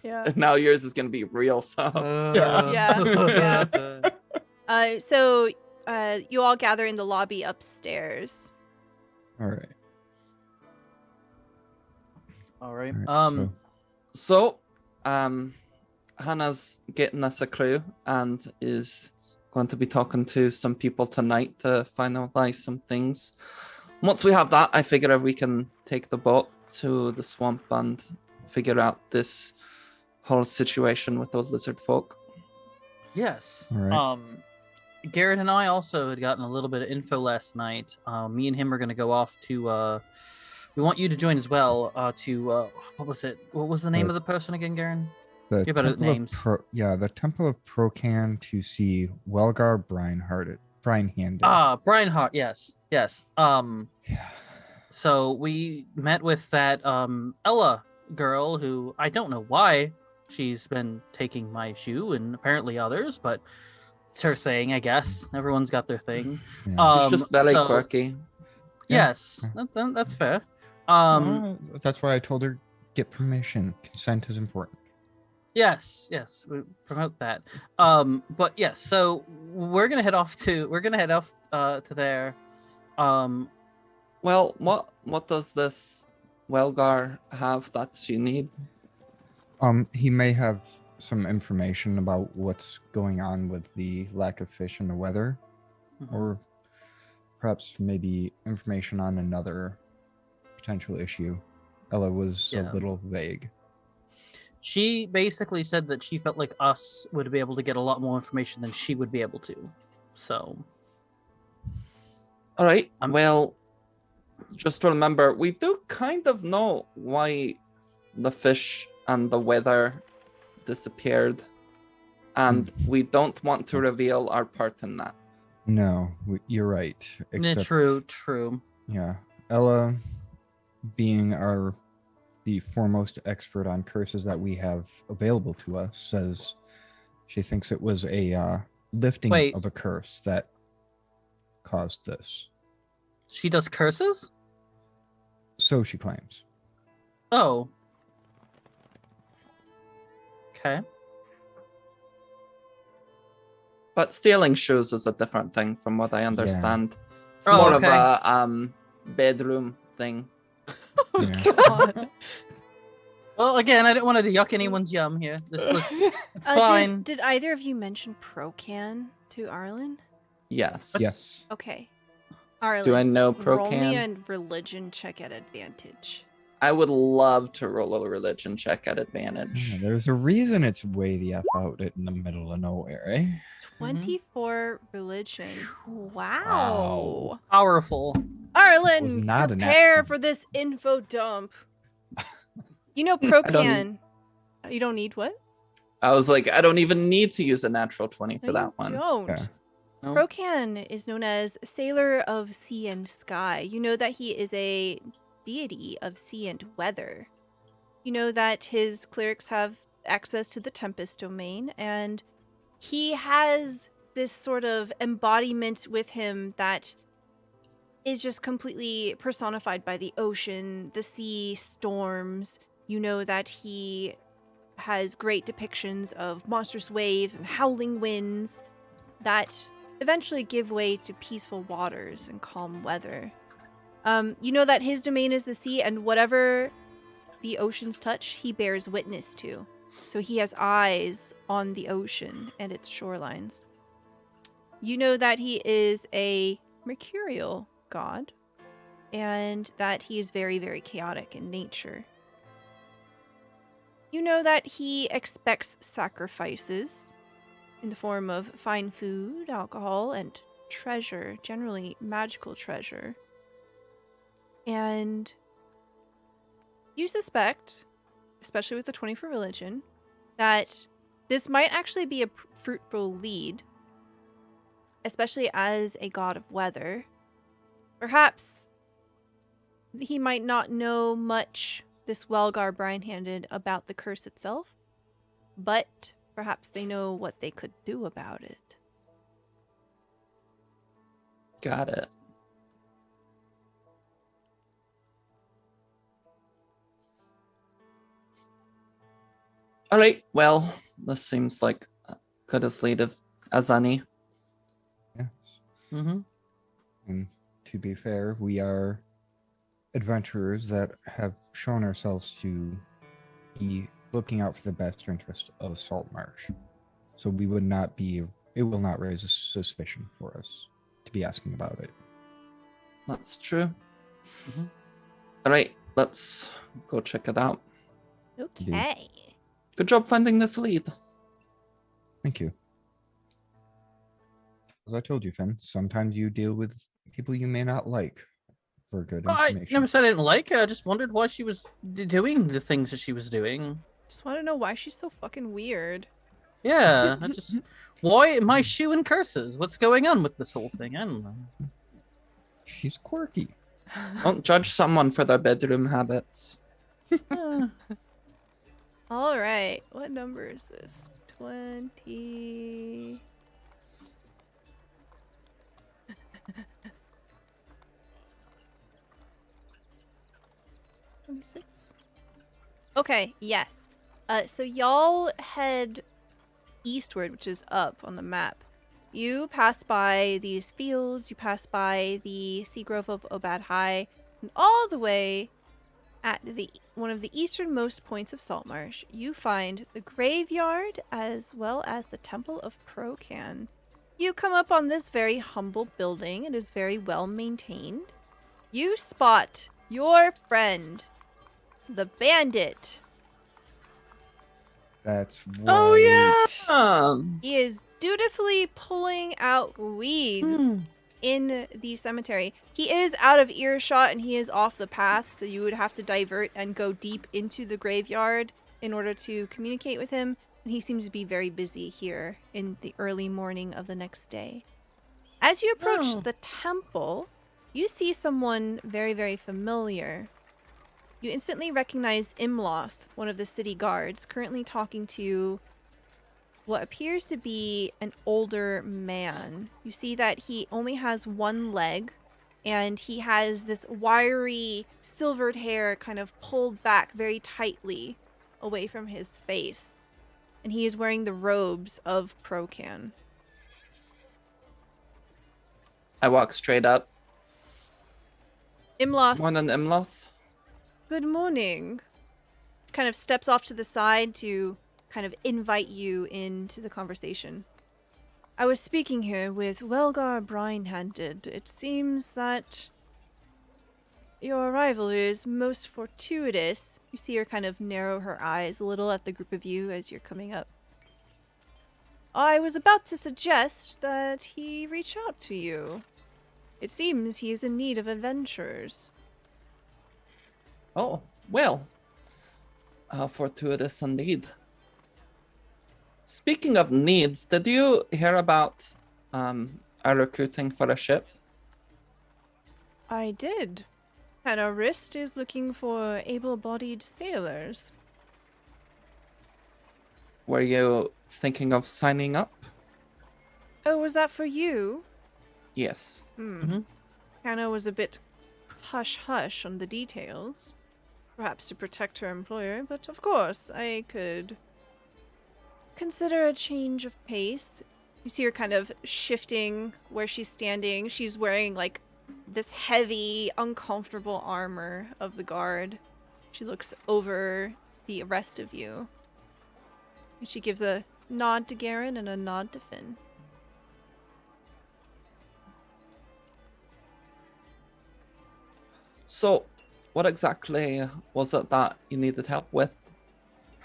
A: Yeah.
B: And now yours is going to be real soft.
A: Yeah. So you all gather in the lobby upstairs.
C: All right.
D: All right.
C: All right,
B: So, Hannah's getting us a crew and is going to be talking to some people tonight to finalize some things. Once we have that, I figure we can take the boat to the swamp and figure out this whole situation with those lizard folk.
D: Yes.
C: All right.
D: Garrett and I also had gotten a little bit of info last night. Me and him are going to go off to. We want you to join as well. What was it? What was the name of the person again, Garen?
C: The
D: You're better at
C: Temple of
D: names.
C: the Temple of Procan to see Welgar Brinehanded.
D: Brian Hart. Yes.
C: Yeah.
D: So we met with that Ella girl who I don't know why she's been taking my shoe and apparently others, but it's her thing, I guess. Everyone's got their thing.
C: Yeah.
B: It's just very
D: so-
B: quirky.
C: Yeah.
D: Yes, that's fair.
C: That's why I told her get permission. Consent is important.
D: Yes, we promote that. But yes, so we're gonna head off to there.
B: Well, what does this Welgar have that you need?
C: He may have some information about what's going on with the lack of fish and the weather, or perhaps maybe information on another potential issue. Ella was
D: Yeah.
C: a little vague.
D: She basically said that she felt like us would be able to get a lot more information than she would be able to. So,
B: All right.
D: I'm-
B: Well, just remember, we do kind of know why the fish and the weather disappeared, and we don't want to reveal our part in that.
C: No, you're right. Except,
D: true.
C: yeah, Ella, being the foremost expert on curses that we have available to us, says she thinks it was a lifting
D: Wait.
C: of a curse that caused this.
D: She does curses?
C: So she claims.
D: Oh. Okay.
B: But stealing shoes is a different thing, from what I understand. It's
D: Oh,
B: more
D: okay.
B: of a bedroom thing.
C: Yeah.
A: God.
D: Well, again, I didn't want to yuck anyone's yum here. It's fine.
A: Did either of you mention Procan to Arlen?
B: Yes.
C: Yes.
A: Okay. Arlen,
B: Do I know
A: roll me
B: Procan?
A: a religion check at advantage.
B: I would love to roll a religion check at
C: Yeah,
B: advantage.
C: there's a reason it's way the F out in the middle of nowhere, eh?
A: 24 religion. Wow.
C: Wow.
D: Powerful.
C: Was
A: Arlen,
C: not a nat
A: prepare
C: 20.
A: for this info dump. You know,
B: I don't-
A: Procan. You don't need what?
B: I was like, I don't even need to use a natural 20 for
A: No,
B: that
A: you
B: one.
A: don't.
C: Yeah.
D: No.
A: Procan is known as Sailor of Sea and Sky. You know that he is a deity of sea and weather. You know that his clerics have access to the Tempest domain, and he has this sort of embodiment with him that is just completely personified by the ocean, the sea, storms. You know that he has great depictions of monstrous waves and howling winds that eventually give way to peaceful waters and calm weather. You know that his domain is the sea, and whatever the oceans touch, he bears witness to. So he has eyes on the ocean and its shorelines. You know that he is a mercurial god, and that he is very, very chaotic in nature. You know that he expects sacrifices in the form of fine food, alcohol, and treasure, generally magical treasure. And you suspect, especially with the 20 for religion, that this might actually be a fruitful lead, especially as a god of weather. Perhaps he might not know much, this Welgar Brine-handed, about the curse itself, but perhaps they know what they could do about it.
B: Got it. All right. Well, this seems like good as lead as any.
C: Yes.
D: Mm-hmm.
C: And to be fair, we are adventurers that have shown ourselves to be looking out for the best interest of Saltmarsh. So we would not be, it will not raise a suspicion for us to be asking about it.
B: That's true.
D: Mhm.
B: All right. Let's go check it out.
A: Okay.
B: Good job finding this lead.
C: Thank you. As I told you, Finn, sometimes you deal with people you may not like for good
D: I
C: information.
D: never said I didn't like her. I just wondered why she was doing the things that she was doing.
A: Just want to know why she's so fucking weird.
D: Yeah, I just why am I shooing curses? What's going on with this whole thing? I don't know.
C: She's quirky.
B: Don't judge someone for their bedroom habits.
A: All right. What number is this? 20. $26. Okay, yes. So y'all head eastward, which is up on the map. You pass by these fields, you pass by the Sea Grove of Obad High, and all the way at one of the easternmost points of Saltmarsh, you find the graveyard as well as the Temple of Procan. You come up on this very humble building. It is very well maintained. You spot your friend, the bandit.
C: That's right.
B: Oh yeah.
A: He is dutifully pulling out weeds in the cemetery. He is out of earshot and he is off the path, so you would have to divert and go deep into the graveyard in order to communicate with him. And he seems to be very busy here in the early morning of the next day. As you approach the temple, you see someone very, very familiar. You instantly recognize Imloth, one of the city guards, currently talking to what appears to be an older man. You see that he only has one leg, and he has this wiry, silvered hair kind of pulled back very tightly away from his face. And he is wearing the robes of Procan.
B: I walk straight up.
A: Imloth,
B: Morning, Imloth.
A: good morning. Kind of steps off to the side to kind of invite you into the conversation. I was speaking here with Welgar Brine-handed. It seems that your arrival here is most fortuitous. You see her kind of narrow her eyes a little at the group of you as you're coming up. I was about to suggest that he reach out to you. It seems he is in need of adventures.
B: Oh, well. Fortuitous indeed. Speaking of needs, did you hear about our recruiting for a ship?
A: I did. And our wrist is looking for able-bodied sailors.
B: Were you thinking of signing up?
A: Oh, was that for you?
B: Yes.
A: Hannah was a bit hush-hush on the details. Perhaps to protect her employer, but of course, I could consider a change of pace. You see her kind of shifting where she's standing. She's wearing, like, this heavy, uncomfortable armor of the guard. She looks over the rest of you. And she gives a nod to Garen and a nod to Finn.
B: So, what exactly was it that you needed help with?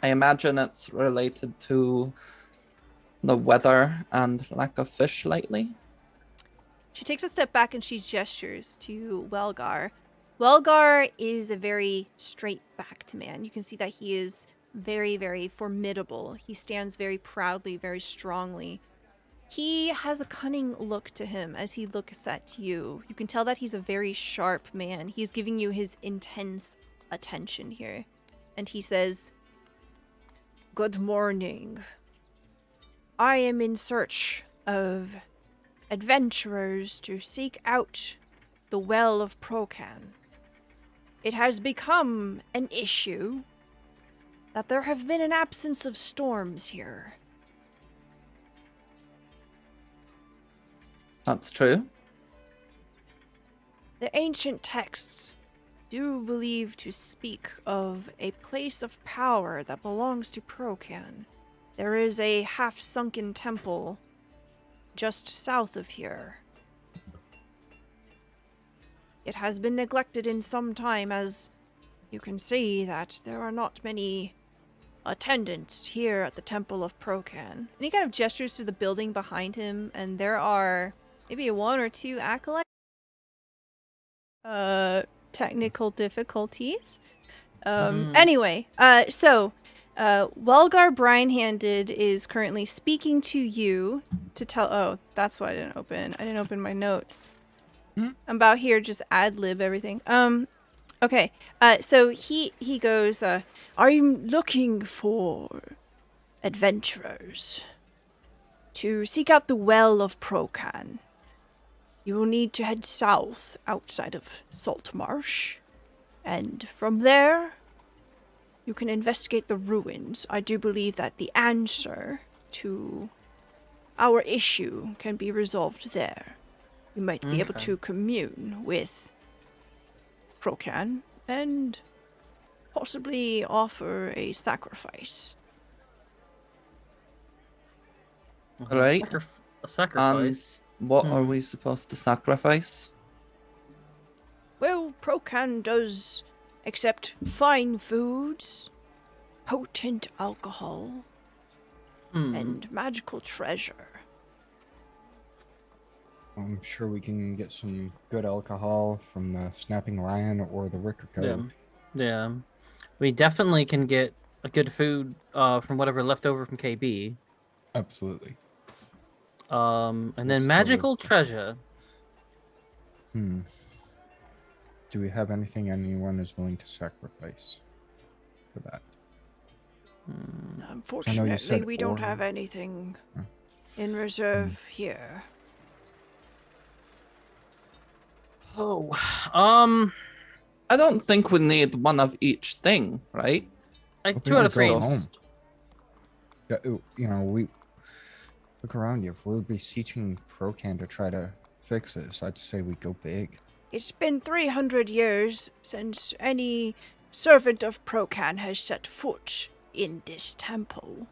B: I imagine it's related to the weather and lack of fish lately.
A: She takes a step back and she gestures to Welgar. Welgar is a very straight-backed man. You can see that he is very, very formidable. He stands very proudly, very strongly. He has a cunning look to him as he looks at you. You can tell that he's a very sharp man. He's giving you his intense attention here. And he says, "Good morning. I am in search of adventurers to seek out the Well of Procan. It has become an issue that there have been an absence of storms here.
B: That's true.
A: The ancient texts do believe to speak of a place of power that belongs to Procan. There is a half-sunken temple just south of here. It has been neglected in some time, as you can see that there are not many attendants here at the Temple of Procan." And he kind of gestures to the building behind him, and there are maybe one or two acolytes. Technical difficulties. Anyway, so Welgar Brinehanded is currently speaking to you to tell. Oh, that's why I didn't open. I didn't open my notes. I'm about here just ad lib everything. Okay. So he goes. Are you looking for adventurers to seek out the Well of Procan? You will need to head south outside of Saltmarsh, and from there, you can investigate the ruins. I do believe that the answer to our issue can be resolved there. You might be able to commune with Procan and possibly offer a sacrifice.
B: Right.
D: A sacrifice.
B: What are we supposed to sacrifice?
A: Well, Procan does accept fine foods, potent alcohol, and magical treasure.
C: I'm sure we can get some good alcohol from the Snapping Lion or the Wicker Coat.
D: Yeah. We definitely can get a good food from whatever left over from KayBee.
C: Absolutely.
D: And then
C: Let's
D: magical treasure.
C: Do we have anything anyone is willing to sacrifice for that?
A: Unfortunately, we don't
C: ore.
A: have anything in reserve here.
D: Oh,
B: I don't think we need one of each thing, right?
D: like
C: we
D: 2 out of
C: just go
D: 3.
C: home. Yeah, we look around you. If we're beseeching Procan to try to fix this, I'd say we go big.
A: It's been 300 years since any servant of Procan has set foot in this temple.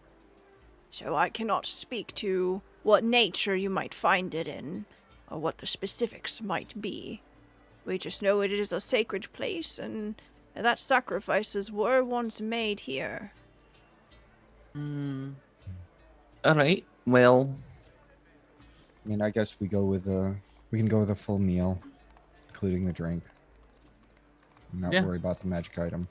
A: So I cannot speak to what nature you might find it in, or what the specifics might be. We just know it is a sacred place, and that sacrifices were once made here.
B: Alright, well,
C: I mean, I guess we can go with a full meal, including the drink. And not worry about the magic item.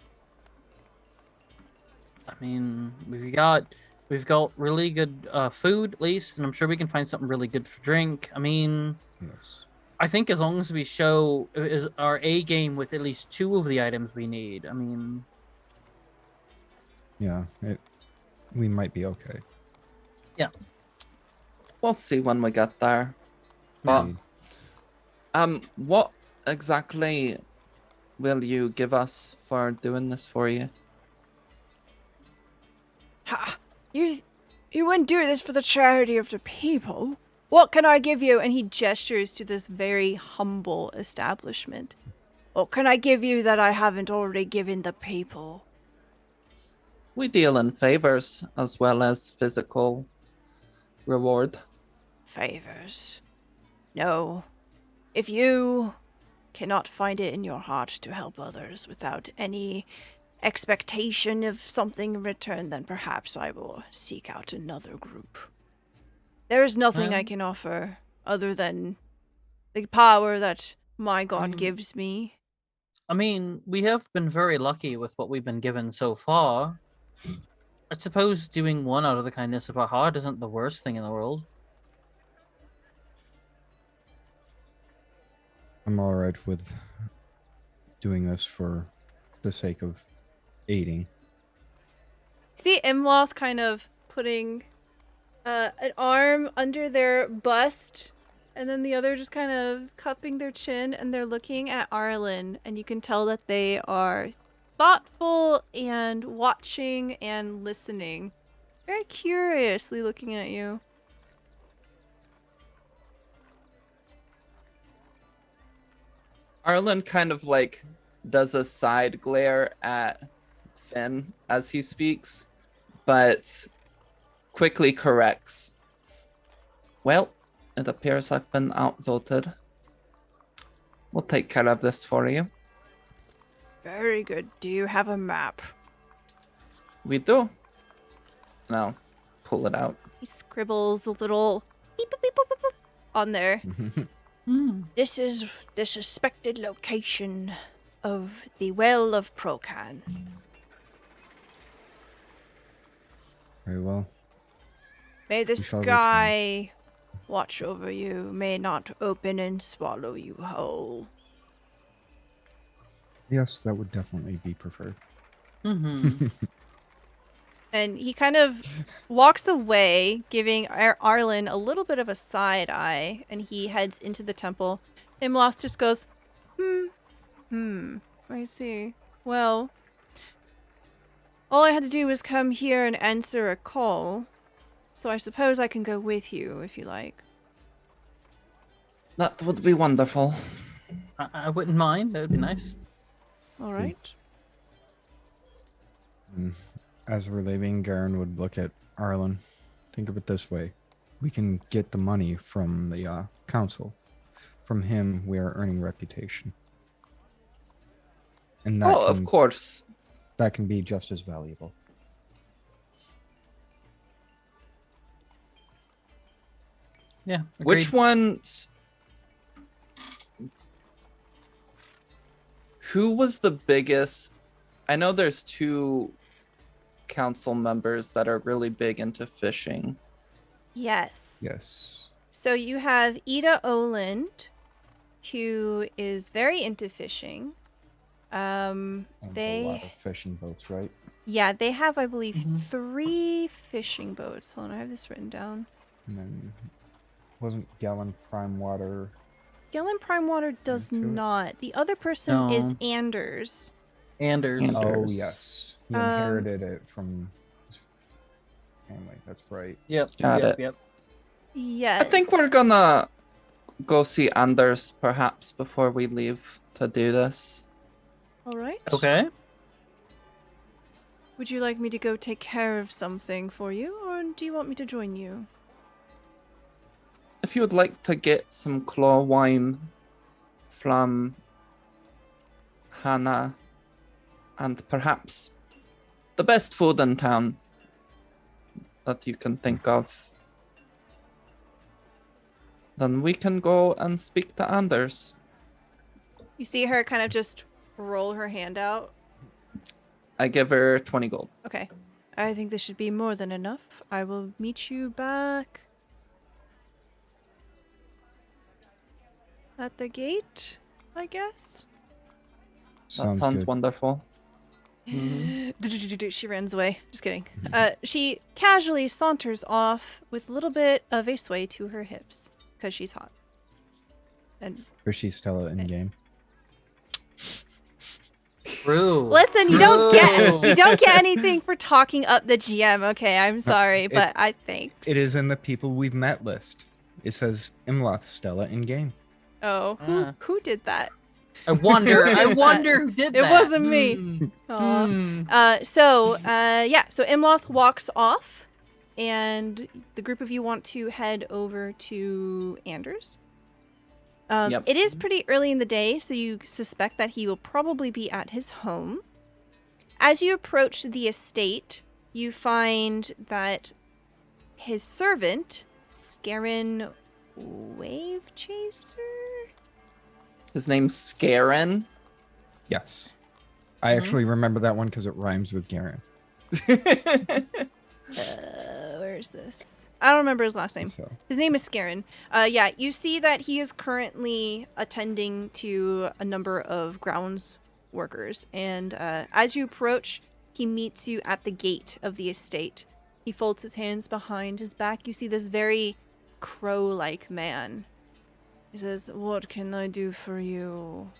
D: I mean, we've got really good food at least, and I'm sure we can find something really good for drink. I mean,
C: Yes.
D: I think as long as we show our A game with at least 2 of the items we need, I mean,
C: Yeah. We might be okay.
B: We'll see when we get there. But
C: Indeed.
B: what exactly will you give us for doing this for you?
A: Ha! You wouldn't do this for the charity of the people. What can I give you? And he gestures to this very humble establishment. What can I give you that I haven't already given the people?
B: We deal in favors as well as physical reward.
A: Favors. No. If you cannot find it in your heart to help others without any expectation of something in return, then perhaps I will seek out another group. There is nothing I can offer other than the power that my god gives me.
D: I mean, we have been very lucky with what we've been given so far. I suppose doing one out of the kindness of our heart isn't the worst thing in the world.
C: I'm all right with doing this for the sake of aiding.
A: See Imloth kind of putting an arm under their bust, and then the other just kind of cupping their chin, and they're looking at Arlen, and you can tell that they are thoughtful and watching and listening. Very curiously looking at you.
B: Arlen kind of like does a side glare at Finn as he speaks, but quickly corrects. Well, it appears I've been outvoted. We'll take care of this for you.
A: Very good. Do you have a map?
B: We do. Now, pull it out.
A: He scribbles a little beep, beep, beep, beep, beep, beep on there. This is the suspected location of the Well of Procan.
C: Very well.
A: May the
C: We shall
A: sky watch over you, may not open and swallow you whole.
C: Yes, that would definitely be preferred.
D: Mm-hmm.
A: And he kind of walks away, giving Arlen a little bit of a side eye, and he heads into the temple. Imloth just goes, I see. Well, all I had to do was come here and answer a call, so I suppose I can go with you if you like.
B: That would be wonderful.
D: I wouldn't mind. That would be nice.
A: All right.
C: As we're leaving, Garen would look at Arlen. Think of it this way. We can get the money from the council. From him, we are earning reputation. And that
B: Of course.
C: that can be just as valuable.
D: Yeah.
B: Which
D: agreed.
B: ones? Who was the biggest? I know there's 2 council members that are really big into fishing.
A: Yes.
C: Yes.
A: So you have Ida Oland, who is very into fishing.
C: And
A: They-
C: a lot of fishing boats, right?
A: Yeah, they have, I believe, 3 fishing boats. Hold on, I have this written down.
C: And then wasn't Gallon Prime Water?
A: Galen Primewater does
C: Into it?
A: not. The other person is
D: No.
A: Anders.
D: Anders.
B: And-
C: Oh
B: Anders.
C: yes, he
A: Um,
C: inherited it from his family. That's right.
D: Yep.
B: Got
D: yep,
B: it.
D: Yep.
A: Yes.
B: I think we're gonna go see Anders perhaps before we leave to do this.
A: All right.
D: Okay.
A: Would you like me to go take care of something for you, or do you want me to join you?
B: If you would like to get some claw wine from Hannah and perhaps the best food in town that you can think of, then we can go and speak to Anders.
A: You see her kind of just roll her hand out.
B: I give her 20 gold.
A: Okay. I think this should be more than enough. I will meet you back at the gate, I guess.
B: That sounds
C: good.
B: wonderful.
A: She runs away. Just kidding. She casually saunters off with a little bit of a sway to her hips because she's hot. And
C: Or she's Stella in game.
D: True.
A: listen, you don't get anything for talking up the GM. Okay, I'm sorry, but I think
C: It is in the people we've met list. It says Imloth Stella in game.
A: Oh, who did that?
D: I wonder who did that.
A: It wasn't me. Aw. So Imloth walks off, and the group of you want to head over to Anders.
B: Yep.
A: It is pretty early in the day, so you suspect that he will probably be at his home. As you approach the estate, you find that his servant, Garen Wave Chaser?
B: His name's Garen.
C: Yes. I actually remember that one because it rhymes with Garen.
A: Where is this? I don't remember his last name.
C: So.
A: His name is Garen. You see that he is currently attending to a number of grounds workers, and as you approach, he meets you at the gate of the estate. He folds his hands behind his back. You see this very crow-like man. He says, "What can I do for you?"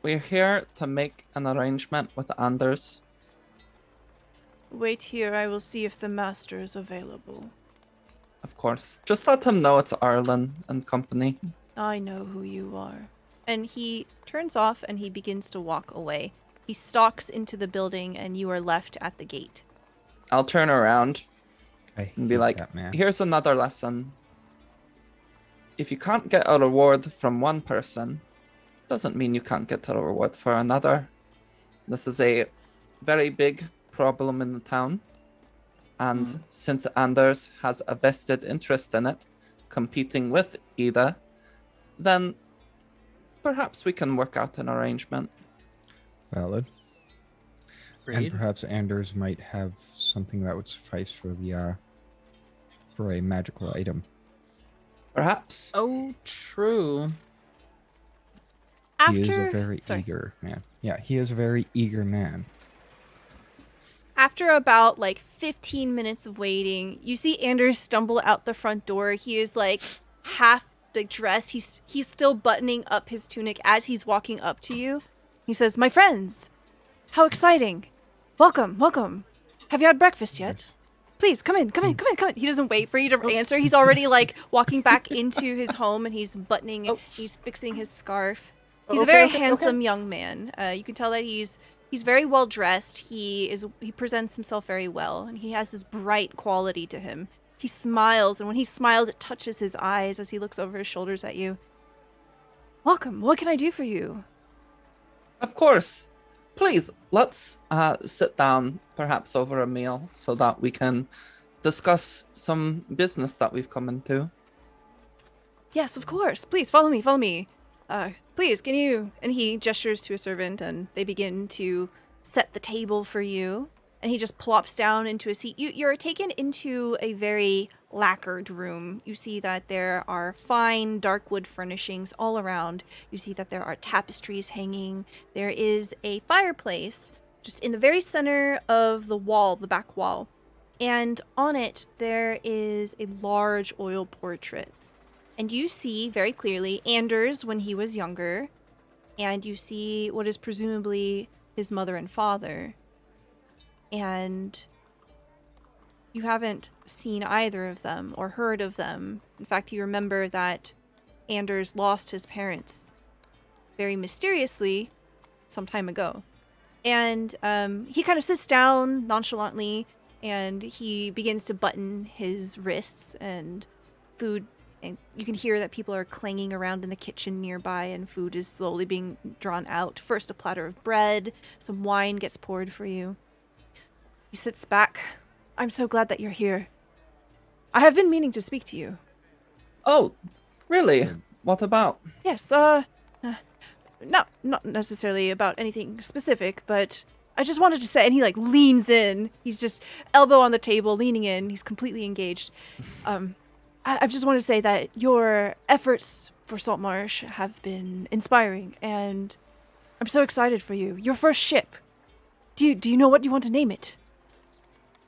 B: We're here to make an arrangement with Anders.
A: Wait here, I will see if the master is available.
B: Of course. Just let him know it's Arlen and company.
A: I know who you are. And he turns off and he begins to walk away. He stalks into the building and you are left at the gate.
B: I'll turn around
C: I
B: and be
C: hate
B: like,
C: that man.
B: here's another lesson. If you can't get a reward from one person, doesn't mean you can't get a reward for another. This is a very big problem in the town. And since Anders has a vested interest in it, competing with Ida, then perhaps we can work out an arrangement.
C: Valid. And
D: Agreed.
C: perhaps Anders might have something that would suffice for the for a magical item.
B: Perhaps.
D: Oh, true.
C: He is a very
A: Sorry.
C: eager man. Yeah, he is a very eager man.
A: After about 15 minutes of waiting, you see Anders stumble out the front door. He is half dressed. He's still buttoning up his tunic as he's walking up to you. He says, "My friends, how exciting. Welcome, welcome. Have you had breakfast yet?
C: Yes.
A: Please, come in. He doesn't wait for you to answer. He's already walking back into his home and he's buttoning, he's fixing his scarf. He's a very handsome young man. You can tell that he's very well dressed. He presents himself very well, and he has this bright quality to him. He smiles, and when he smiles, it touches his eyes as he looks over his shoulders at you. Welcome. What can I do for you?
B: Of course. Please, let's sit down, perhaps over a meal, so that we can discuss some business that we've come into.
A: Yes, of course. Please follow me. Please, can you? And he gestures to a servant, and they begin to set the table for you. And he just plops down into a seat. You're taken into a very lacquered room. You see that there are fine dark wood furnishings all around. You see that there are tapestries hanging. There is a fireplace just in the very center of the wall, the back wall. And on it, there is a large oil portrait. And you see very clearly Anders when he was younger, and you see what is presumably his mother and father. And you haven't seen either of them or heard of them. In fact, you remember that Anders lost his parents very mysteriously some time ago. And he kind of sits down nonchalantly, and he begins to button his wrists, and food. And you can hear that people are clanging around in the kitchen nearby, and food is slowly being drawn out. First, a platter of bread, some wine gets poured for you. He sits back. "I'm so glad that you're here. I have been meaning to speak to you."
B: Oh, really? What about?
A: "Yes, not necessarily about anything specific, but I just wanted to say, and he like leans in. He's just elbow on the table, leaning in. He's completely engaged. I just want to say that your efforts for Saltmarsh have been inspiring, and I'm so excited for you. Your first ship. Do you know what you want to name it?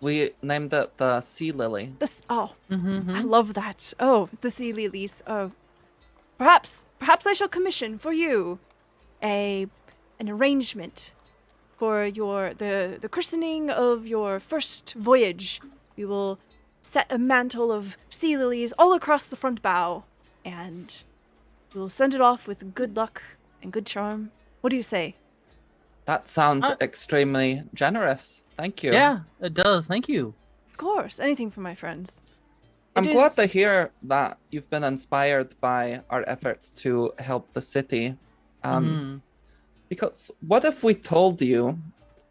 B: We named it the Sea Lily.
A: I love that. Oh, the sea lilies. Oh, perhaps I shall commission for you an arrangement for the christening of your first voyage. We will set a mantle of sea lilies all across the front bow, and we will send it off with good luck and good charm. What do you say?
B: That sounds extremely generous. Thank you.
D: Yeah, it does. Thank you.
A: Of course, anything for my friends.
B: I'm glad to hear that you've been inspired by our efforts to help the city. Because what if we told you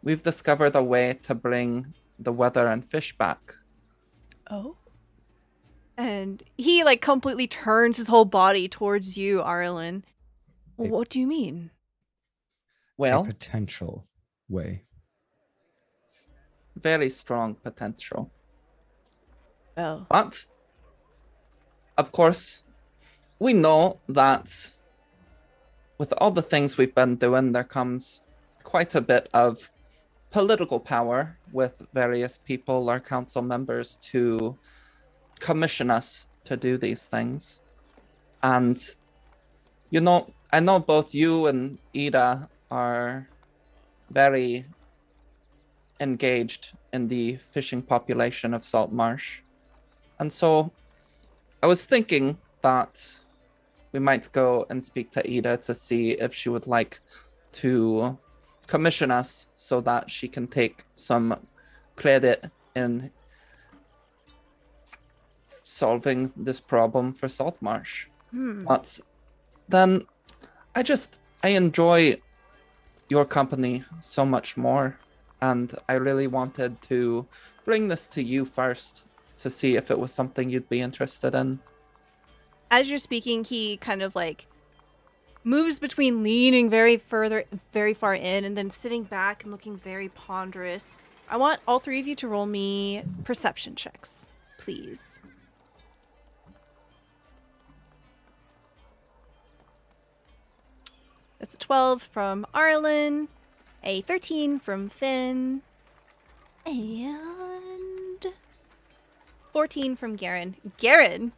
B: we've discovered a way to bring the weather and fish back?
A: Oh? And he like completely turns his whole body towards you, Arlen. What do you mean?
B: Well,
C: a potential way.
B: Very strong potential.
A: Well,
B: But, of course, we know that with all the things we've been doing, there comes quite a bit of political power with various people, our council members, to commission us to do these things. And, you know, I know both you and Ida are very engaged in the fishing population of Saltmarsh. And so I was thinking that we might go and speak to Ida to see if she would like to commission us so that she can take some credit in solving this problem for Saltmarsh. But then I enjoy your company so much more, and I really wanted to bring this to you first to see if it was something you'd be interested in.
A: As you're speaking, he kind of like moves between leaning very far in and then sitting back and looking very ponderous. I want all three of you to roll me perception checks, please. That's a 12 from Arlen, a 13 from Finn, and 14 from Garen. Garen,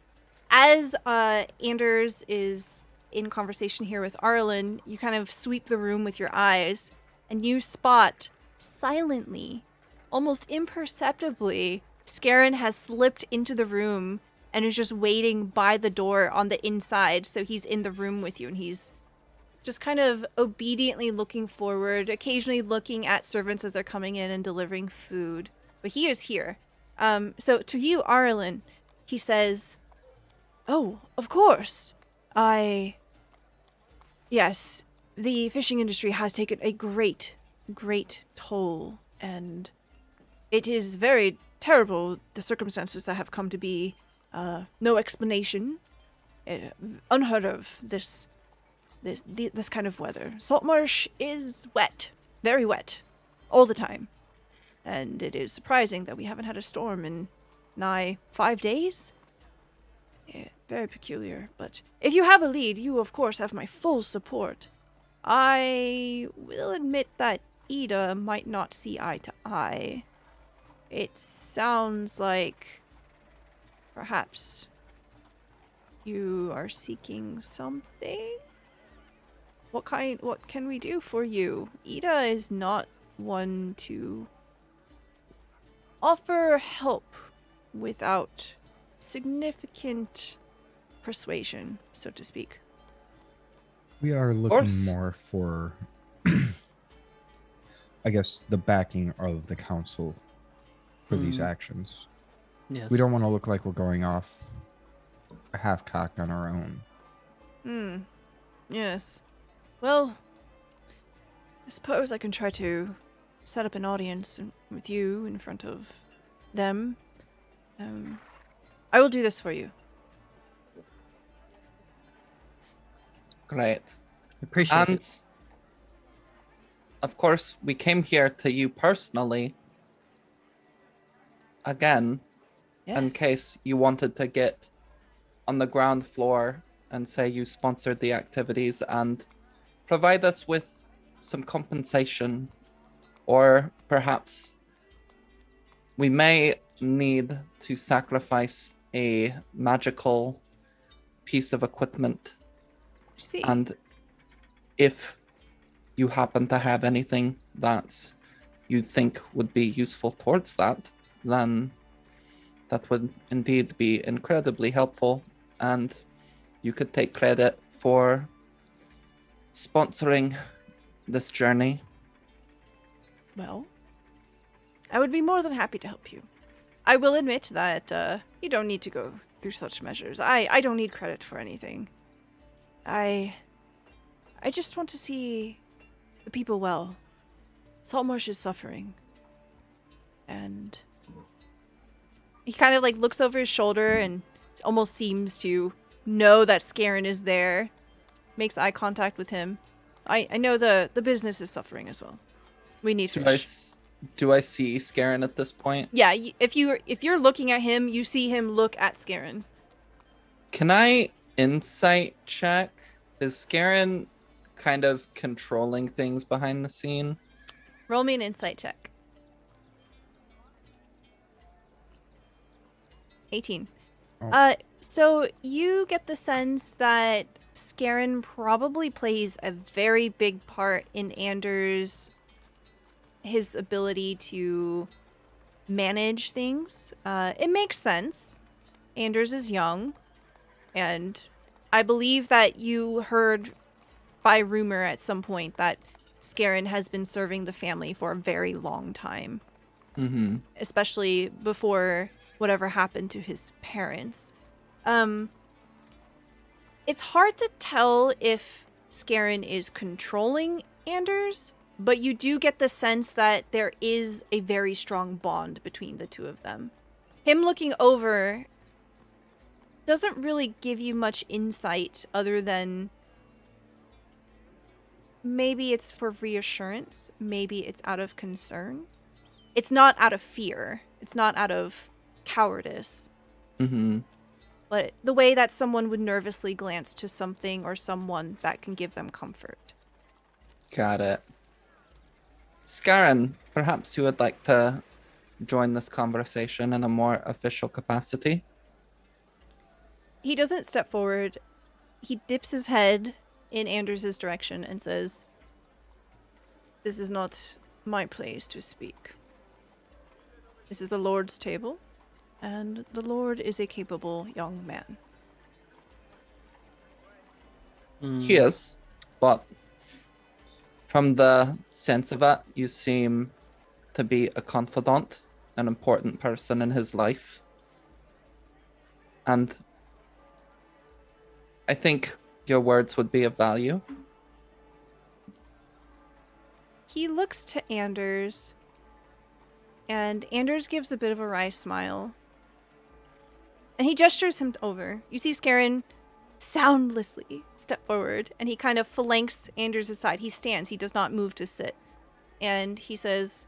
A: as Anders is in conversation here with Arlen, you kind of sweep the room with your eyes, and you spot silently, almost imperceptibly, Garen has slipped into the room and is just waiting by the door on the inside, so he's in the room with you, and he's just kind of obediently looking forward, occasionally looking at servants as they're coming in and delivering food. But he is here. So to you, Arlen, he says, "Oh, of course. Yes, the fishing industry has taken a great toll, and it is very terrible, the circumstances that have come to be. No explanation. Unheard of, this kind of weather. Saltmarsh is wet, very wet, all the time. And it is surprising that we haven't had a storm in nigh 5 days. Yeah, very peculiar, but if you have a lead, you of course have my full support. I will admit that Ida might not see eye to eye. It sounds like perhaps you are seeking something? What can we do for you? Ida is not one to offer help without significant persuasion, so to speak.
C: We are looking more for, I guess, the backing of the council for these actions.
D: Yes.
C: We don't want to look like we're going off half-cocked on our own.
A: Yes. Well, I suppose I can try to set up an audience with you in front of them. I will do this for you.
B: Great.
D: Appreciate it.
B: of course, we came here to you personally. Again, in
A: Yes.
B: case you wanted to get on the ground floor and say you sponsored the activities and provide us with some compensation, or perhaps we may need to sacrifice a magical piece of equipment.
A: See.
B: And if you happen to have anything that you think would be useful towards that, then that would indeed be incredibly helpful, and you could take credit for sponsoring this journey.
A: Well, I would be more than happy to help you. I will admit that you don't need to go through such measures. I don't need credit for anything. I just want to see the people well. Saltmarsh is suffering. And he kind of like looks over his shoulder and almost seems to know that Garen is there. Makes eye contact with him. I know the business is suffering as well. We need fish.
B: Do I see Garen at this point?
A: Yeah, if you're looking at him, you see him look at Garen.
B: Can I insight check? Is Garen kind of controlling things behind the scene?
A: Roll me an insight check. 18.
C: Oh.
A: So you get the sense that Garen probably plays a very big part in his ability to manage things. It makes sense. Anders is young, and I believe that you heard by rumor at some point that Garen has been serving the family for a very long time.
B: Mm-hmm.
A: Especially before whatever happened to his parents. It's hard to tell if Garen is controlling Anders, but you do get the sense that there is a very strong bond between the two of them. Him looking over doesn't really give you much insight other than maybe it's for reassurance, maybe it's out of concern. It's not out of fear. It's not out of cowardice.
B: Mm-hmm.
A: But the way that someone would nervously glance to something or someone that can give them comfort.
B: Got it. Garen, perhaps you would like to join this conversation in a more official capacity?
A: He doesn't step forward. He dips his head in Anders' direction and says, "This is not my place to speak. This is the Lord's table, and the Lord is a capable young man."
B: He is, but from the sense of it, you seem to be a confidant, an important person in his life. And I think your words would be of value.
A: He looks to Anders, and Anders gives a bit of a wry smile. And he gestures him over. You see Garen soundlessly step forward, and he kind of flanks Anders' side. He stands. He does not move to sit. And he says,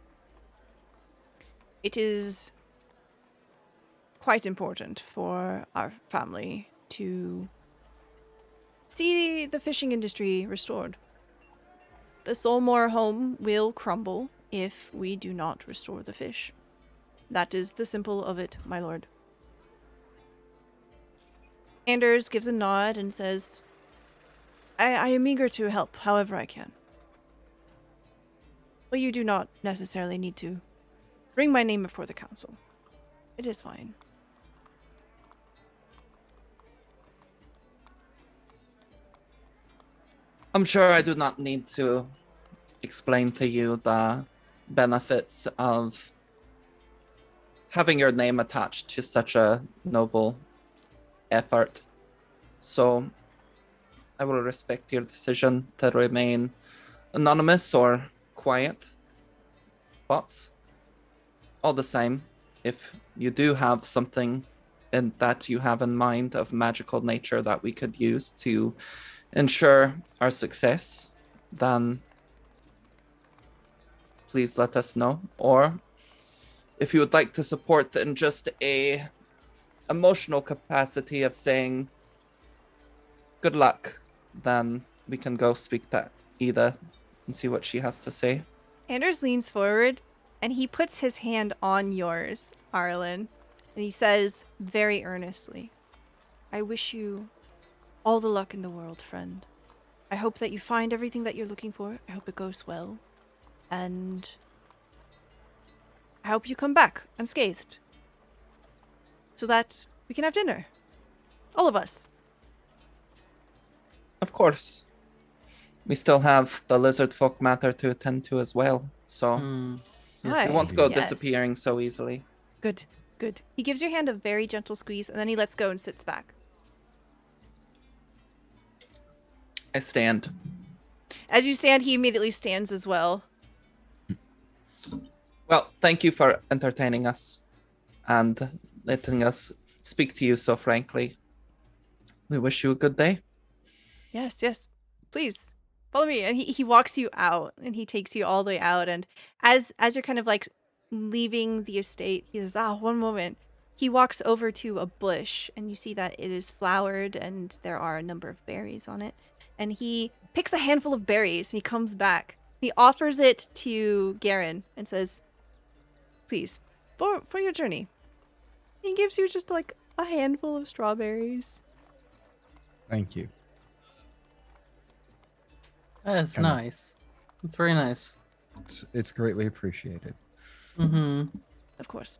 A: "It is quite important for our family to see the fishing industry restored. The Saltmarsh home will crumble if we do not restore the fish. That is the simple of it, my lord." Anders gives a nod and says, I am eager to help however I can. But you do not necessarily need to bring my name before the council. It is fine."
B: I'm sure I do not need to explain to you the benefits of having your name attached to such a noble effort. So I will respect your decision to remain anonymous or quiet. But all the same, if you do have something that you have in mind of magical nature that we could use to ensure our success, then please let us know. Or if you would like to support in just a emotional capacity of saying good luck, then we can go speak to Ida and see what she has to say.
A: Anders leans forward and he puts his hand on yours, Arlen, and he says very earnestly, I wish you all the luck in the world, friend. I hope that you find everything that you're looking for. I hope it goes well. And I hope you come back unscathed so that we can have dinner. All of us.
B: Of course. We still have the lizard folk matter to attend to as well, so
A: Aye,
B: we won't go
A: yes.
B: disappearing so easily.
A: Good, good. He gives your hand a very gentle squeeze, and then he lets go and sits back.
B: I stand.
A: As you stand, he immediately stands as well.
B: Well, thank you for entertaining us and letting us speak to you so frankly. We wish you a good day.
A: Yes, yes. Please, follow me. And he walks you out, and he takes you all the way out. And as you're kind of like leaving the estate, he says, one moment. He walks over to a bush, and you see that it is flowered, and there are a number of berries on it. And he picks a handful of berries, and he comes back. He offers it to Garen and says, please, for your journey. He gives you just like a handful of strawberries.
C: Thank you.
D: That's
C: Kinda-
D: nice. It's very nice.
C: It's greatly appreciated.
D: Mm-hmm.
A: Of course.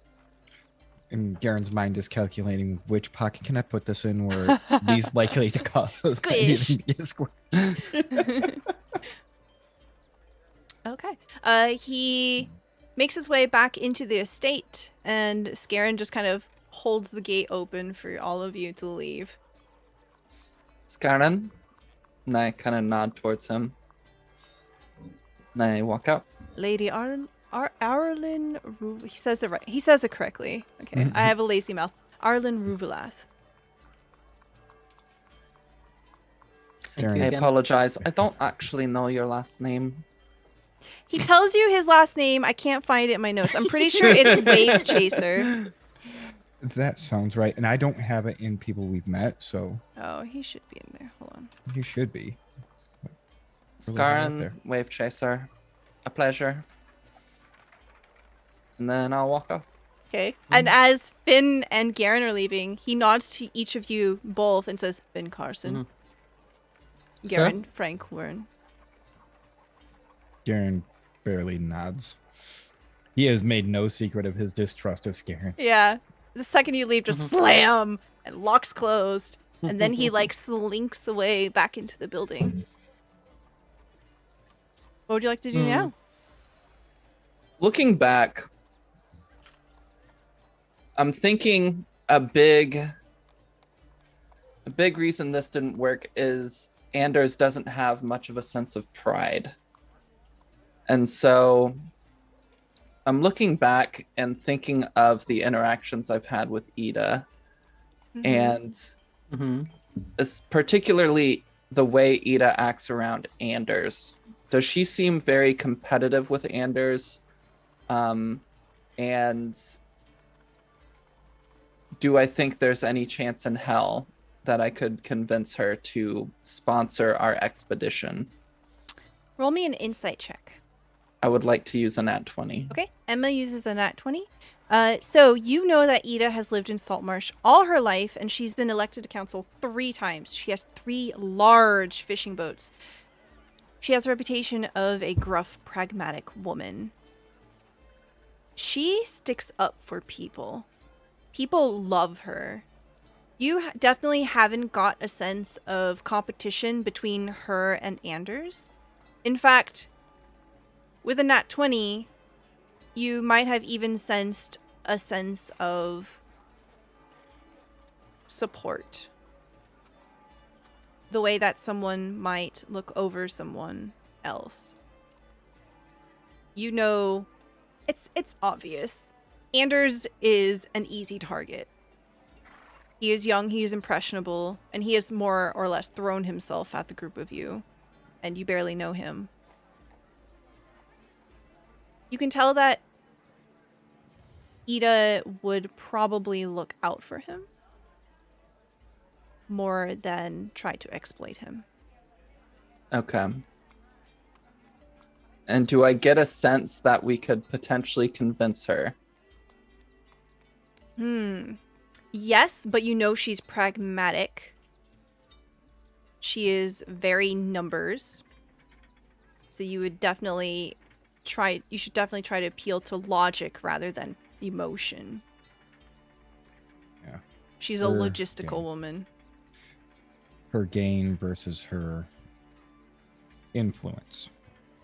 C: And Garen's mind is calculating which pocket can I put this in where it's least likely to cause
A: Squish.
C: anything to get squished.
A: Okay. He makes his way back into the estate, and Garen just kind of holds the gate open for all of you to leave.
B: Garen? And I kind of nod towards him. And I walk out.
A: Lady Arlen Ruv. He says it right. He says it correctly. Okay. I have a lazy mouth. Arlen Ruvelath.
D: Thank
C: Garen.
D: you
B: I
D: again.
B: apologize. I don't actually know your last name.
A: He tells you his last name. I can't find it in my notes. I'm pretty sure it's Wave Chaser.
C: That sounds right. And I don't have it in people we've met, so
A: Oh, he should be in there. Hold on.
C: you should be. Really hard out
B: Garen,
C: there.
B: Wave Chaser. A pleasure. And then I'll walk off.
A: Okay. And as Finn and Garen are leaving, he nods to each of you both and says, Finn Carson. Garen, Frank Wern.
C: Garen barely nods. He has made no secret of his distrust of Garen.
A: Yeah. The second you leave, just slam and locks closed. And then he like slinks away back into the building. What would you like to do now?
B: Looking back, I'm thinking a big reason this didn't work is Anders doesn't have much of a sense of pride. And so I'm looking back and thinking of the interactions I've had with Ida, and particularly the way Ida acts around Anders. Does she seem very competitive with Anders? And do I think there's any chance in hell that I could convince her to sponsor our expedition?
A: Roll me an insight check.
B: I would like to use a nat 20.
A: Okay. Emma uses a nat 20. So you know that Ida has lived in Saltmarsh all her life, and she's been elected to council 3 times. She has 3 large fishing boats. She has a reputation of a gruff, pragmatic woman. She sticks up for people. People love her. You definitely haven't got a sense of competition between her and Anders. In fact, with a nat 20, you might have even sensed a sense of support. The way that someone might look over someone else. You know, it's obvious. Anders is an easy target. He is young, he is impressionable, and he has more or less thrown himself at the group of you, and you barely know him. You can tell that Ida would probably look out for him more than try to exploit him.
B: Okay. And do I get a sense that we could potentially convince her?
A: Yes, but you know she's pragmatic. She is very numbers. So you should definitely try to appeal to logic rather than emotion.
C: Yeah.
A: She's a
C: Her
A: logistical
C: gain.
A: woman.
C: Her gain versus her influence.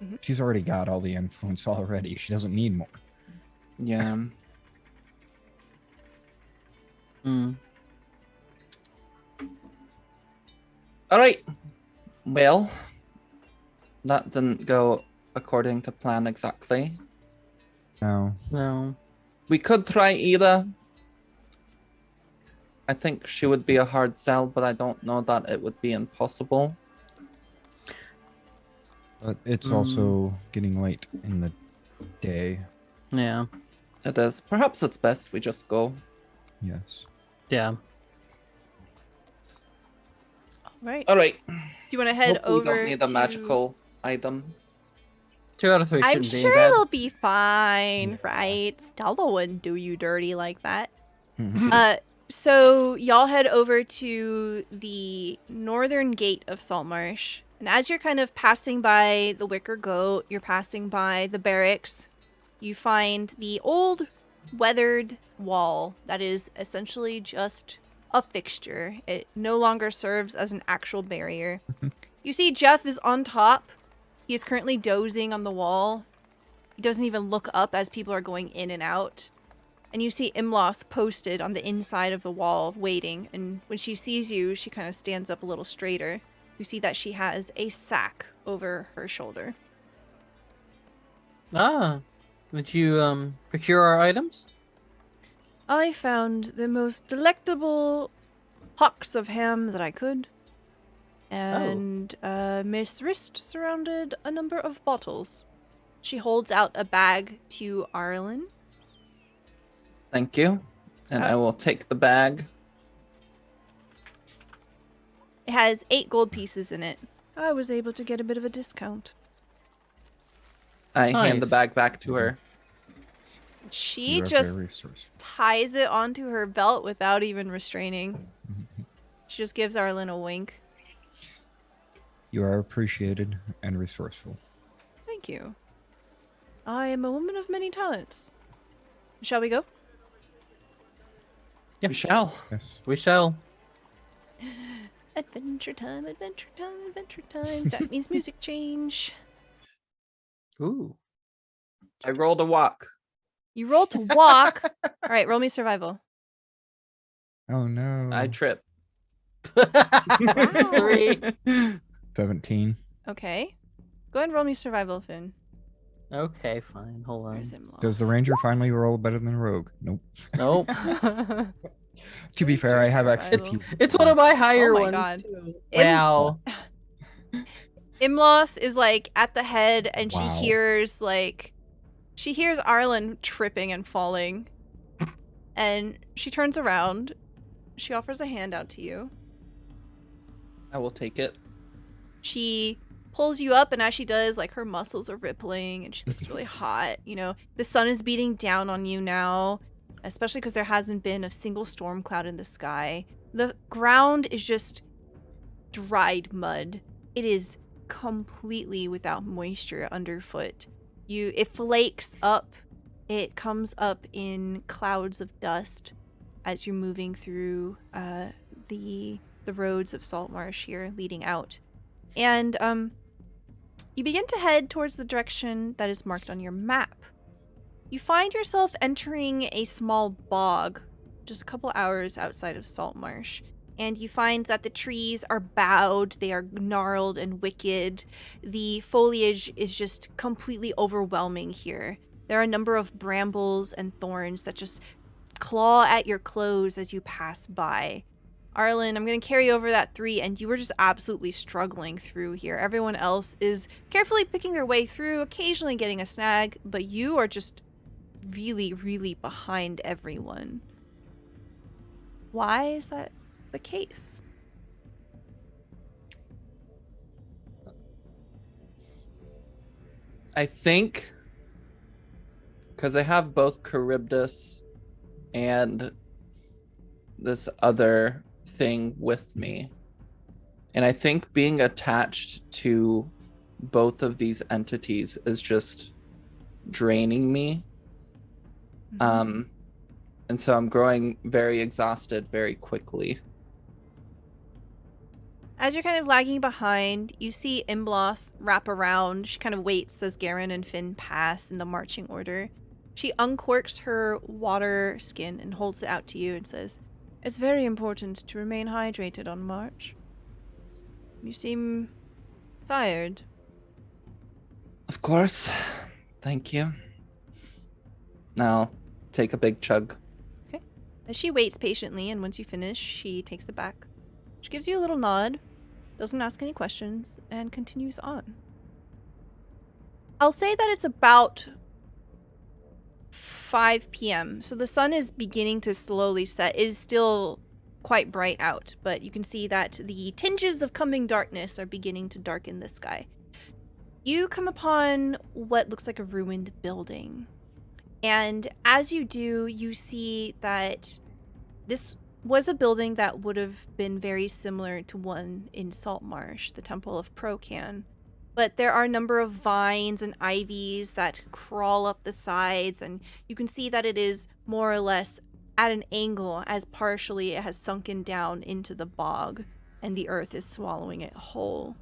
A: Mhm.
C: She's already got all the influence already. She doesn't need more.
B: Yeah. All right. Well, that didn't go according to plan exactly.
C: No.
B: We could try Ida. I think she would be a hard sell, but I don't know that it would be impossible.
C: But it's also getting late in the day.
D: Yeah.
B: It is. Perhaps it's best we just go.
C: Yes.
D: Yeah.
A: Right.
B: All right.
A: Do you want to head
B: Hopefully we
A: over
B: don't need
A: to...
B: a magical item.
D: 2 out of 3
A: I'm
D: shouldn't be
A: sure
D: bad.
A: it'll be fine, right? Stella wouldn't do you dirty like that. So y'all head over to the northern gate of Saltmarsh. And as you're kind of passing by the Wicker Goat, you're passing by the barracks, you find the old weathered wall that is essentially just a fixture. It no longer serves as an actual barrier. You see Jeff is on top. He is currently dozing on the wall. He doesn't even look up as people are going in and out. And you see Imloth posted on the inside of the wall, waiting. And when she sees you, she kind of stands up a little straighter. You see that she has a sack over her shoulder.
D: Ah. Did you procure our items?
A: I found the most delectable hocks of ham that I could. And Miss Wrist surrounded a number of bottles. She holds out a bag to Arlen.
B: Thank you. And I will take the bag.
A: It has 8 gold pieces in it. I was able to get a bit of a discount.
B: I hand the
D: Nice.
B: bag back to her.
A: She
C: You are
A: just
C: very resourceful.
A: ties it onto her belt without even restraining. She just gives Arlen a wink.
C: You are appreciated and resourceful.
A: Thank you. I am a woman of many talents. Shall we go?
D: Yeah.
B: We shall.
C: Yes.
D: We shall.
A: Adventure time, adventure time, adventure time. That means music change.
D: Ooh.
B: I rolled a walk.
A: You roll to walk. All right, roll me survival.
C: Oh no.
B: I trip.
D: 3.
C: 17.
A: Okay. Go ahead and roll me survival, Finn.
D: Okay, fine. Hold on.
A: Where's Imloth?
C: Does the ranger finally roll better than the rogue? Nope.
D: Nope.
C: To be
A: Where's
C: fair,
A: your
C: I have
A: survival?
C: actually.
D: It's one of my higher
A: Oh my
D: ones
A: God.
D: too.
A: Im-
D: Wow.
A: Imloth is like at the head and
C: Wow.
A: she hears Arlen tripping and falling. And she turns around. She offers a hand out to you.
B: I will take it.
A: She pulls you up, and as she does, like, her muscles are rippling and she looks really hot. You know, the sun is beating down on you now, especially because there hasn't been a single storm cloud in the sky. The ground is just dried mud. It is completely without moisture underfoot. It flakes up. It comes up in clouds of dust as you're moving through the roads of Saltmarsh here, leading out. And you begin to head towards the direction that is marked on your map. You find yourself entering a small bog just a couple hours outside of Saltmarsh. And you find that the trees are bowed, they are gnarled and wicked. The foliage is just completely overwhelming here. There are a number of brambles and thorns that just claw at your clothes as you pass by. Arlen, I'm going to carry over that 3, and you were just absolutely struggling through here. Everyone else is carefully picking their way through, occasionally getting a snag, but you are just really, really behind everyone. Why is that the case?
B: I think because I have both Charybdis and this other thing with me. And I think being attached to both of these entities is just draining me. And so I'm growing very exhausted very quickly.
A: As you're kind of lagging behind, you see Imloth wrap around. She kind of waits as Garen and Finn pass in the marching order. She uncorks her water skin and holds it out to you and says, "It's very important to remain hydrated on march. You seem tired."
B: Of course. Thank you. Now, take a big chug.
A: Okay. As she waits patiently, and once you finish, she takes it back. She gives you a little nod, doesn't ask any questions, and continues on. I'll say that it's about 5 p.m. So the sun is beginning to slowly set. It is still quite bright out, but you can see that the tinges of coming darkness are beginning to darken the sky. You come upon what looks like a ruined building. And as you do, you see that this was a building that would have been very similar to one in Saltmarsh, the Temple of Procan. But there are a number of vines and ivies that crawl up the sides, and you can see that it is more or less at an angle, as partially it has sunken down into the bog, and the earth is swallowing it whole.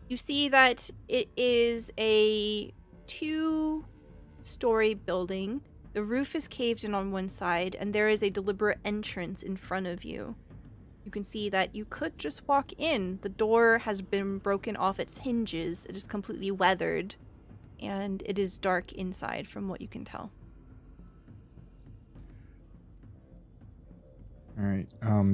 A: You see that it is a 2-story building. The roof is caved in on one side, and there is a deliberate entrance in front of you. You can see that you could just walk in. The door has been broken off its hinges. It is completely weathered, and it is dark inside from what you can tell.
C: All right.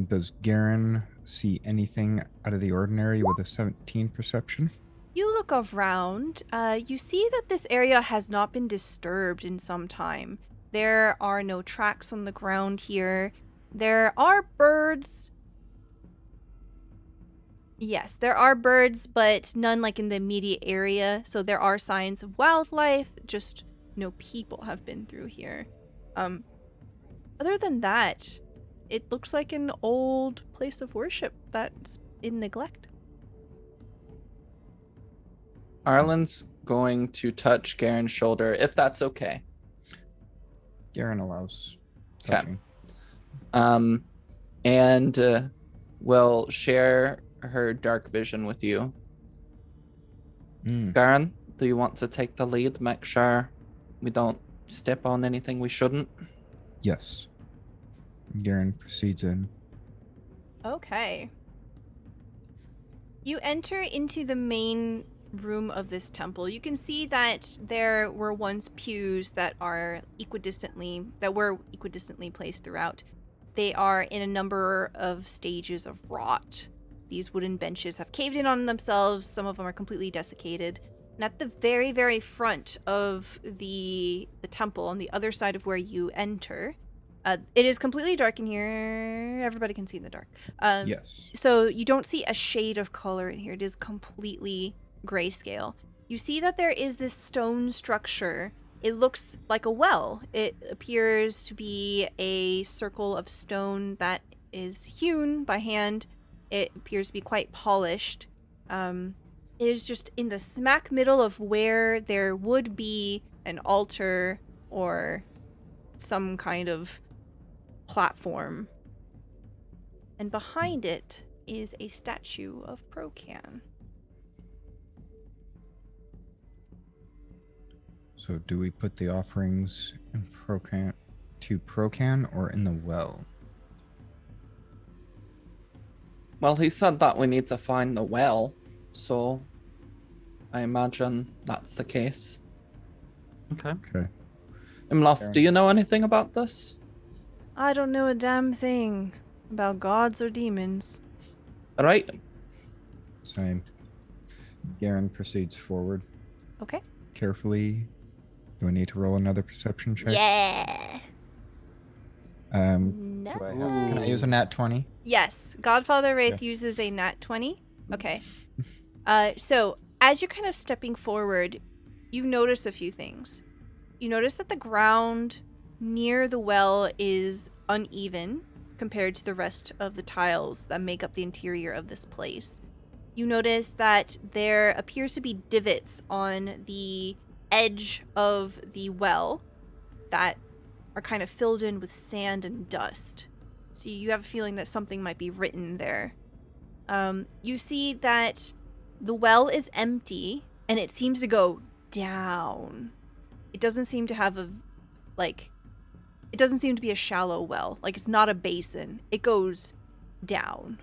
C: Does Garen see anything out of the ordinary with a 17 perception?
A: You look around. You see that this area has not been disturbed in some time. There are no tracks on the ground here. There are birds. Yes, there are birds, but none like in the immediate area. So there are signs of wildlife, just no people have been through here. Other than that, it looks like an old place of worship that's in neglect.
B: Arlen's going to touch Garen's shoulder, if that's okay.
C: Garen allows
B: Okay.
C: touching.
B: And will share her dark vision with you. Garen, do you want to take the lead? Make sure we don't step on anything we shouldn't.
C: Yes. Garen proceeds in.
A: Okay. You enter into the main room of this temple. You can see that there were once pews that were equidistantly placed throughout. They are in a number of stages of rot. These wooden benches have caved in on themselves. Some of them are completely desiccated. And at the very, very front of the temple, on the other side of where you enter, it is completely dark in here. Everybody can see in the dark.
C: Yes.
A: So you don't see a shade of color in here. It is completely grayscale. You see that there is this stone structure. It looks like a well. It appears to be a circle of stone that is hewn by hand. It appears to be quite polished. It is just in the smack middle of where there would be an altar or some kind of platform. And behind it is a statue of Procan.
C: So do we put the offerings in Procan or in the well?
B: Well, he said that we need to find the well, so I imagine that's the case.
D: Okay.
C: Okay.
B: Imloth, do you know anything about this?
A: I don't know a damn thing. About gods or demons.
B: All right.
C: Same. Garen proceeds forward
A: Okay.
C: carefully. Do I need to roll another perception check?
A: Yeah. No.
C: Do I have, can I use a nat 20?
A: Yes. Godfather Wraith
C: Yeah.
A: uses a nat 20. Okay. So as you're kind of stepping forward, you notice a few things. You notice that the ground near the well is uneven compared to the rest of the tiles that make up the interior of this place. You notice that there appears to be divots on the edge of the well that are kind of filled in with sand and dust. So you have a feeling that something might be written there. You see that the well is empty and it seems to go down. It doesn't seem to have it doesn't seem to be a shallow well. Like, it's not a basin. It goes down.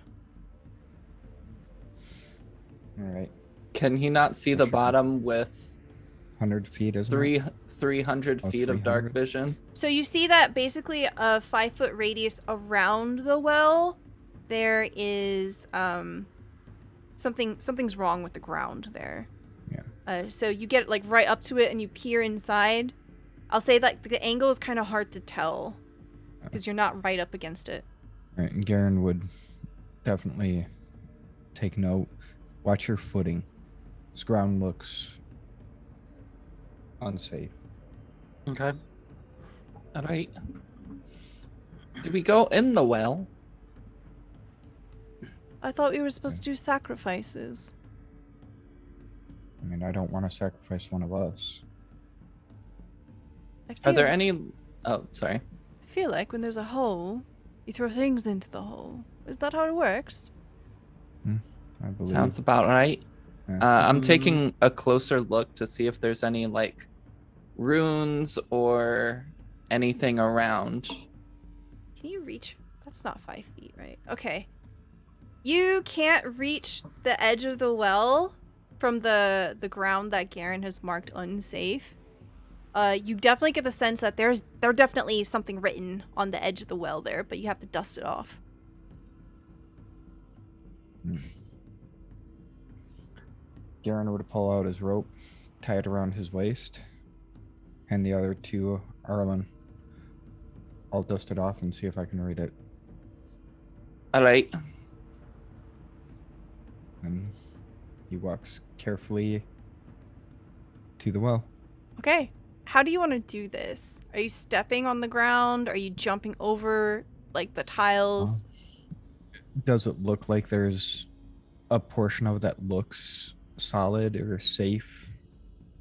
C: All right.
B: Can he not see the bottom with
C: 100 feet, isn't it?
B: 300
C: Oh,
B: feet of dark
C: 300?
B: vision?
A: So you see that basically a 5-foot radius around the well, there is something's wrong with the ground there.
C: Yeah.
A: So you get like right up to it and you peer inside. I'll say that the angle is kind of hard to tell because you're not right up against it.
C: All right, and Garen would definitely take note. Watch your footing. This ground looks unsafe.
D: Okay.
B: All right. Did we go in the well?
A: I thought we were supposed to do sacrifices.
C: I mean, I don't want to sacrifice one of us.
B: Are there any... Oh, sorry.
A: I feel like when there's a hole, you throw things into the hole. Is that how it works?
C: I believe.
B: Sounds about right.
C: Yeah.
B: I'm taking a closer look to see if there's any, like, runes or anything around.
A: Can you reach? That's not 5 feet, right? Okay. You can't reach the edge of the well from the ground that Garen has marked unsafe. You definitely get the sense that there's definitely something written on the edge of the well there, but you have to dust it off.
C: Garen would pull out his rope, tie it around his waist, and the other two Arlen. I'll dust it off and see if I can read it.
B: All right.
C: And he walks carefully to the well.
A: Okay. How do you want to do this? Are you stepping on the ground? Are you jumping over like the tiles?
C: Does it look like there's a portion of that looks solid or safe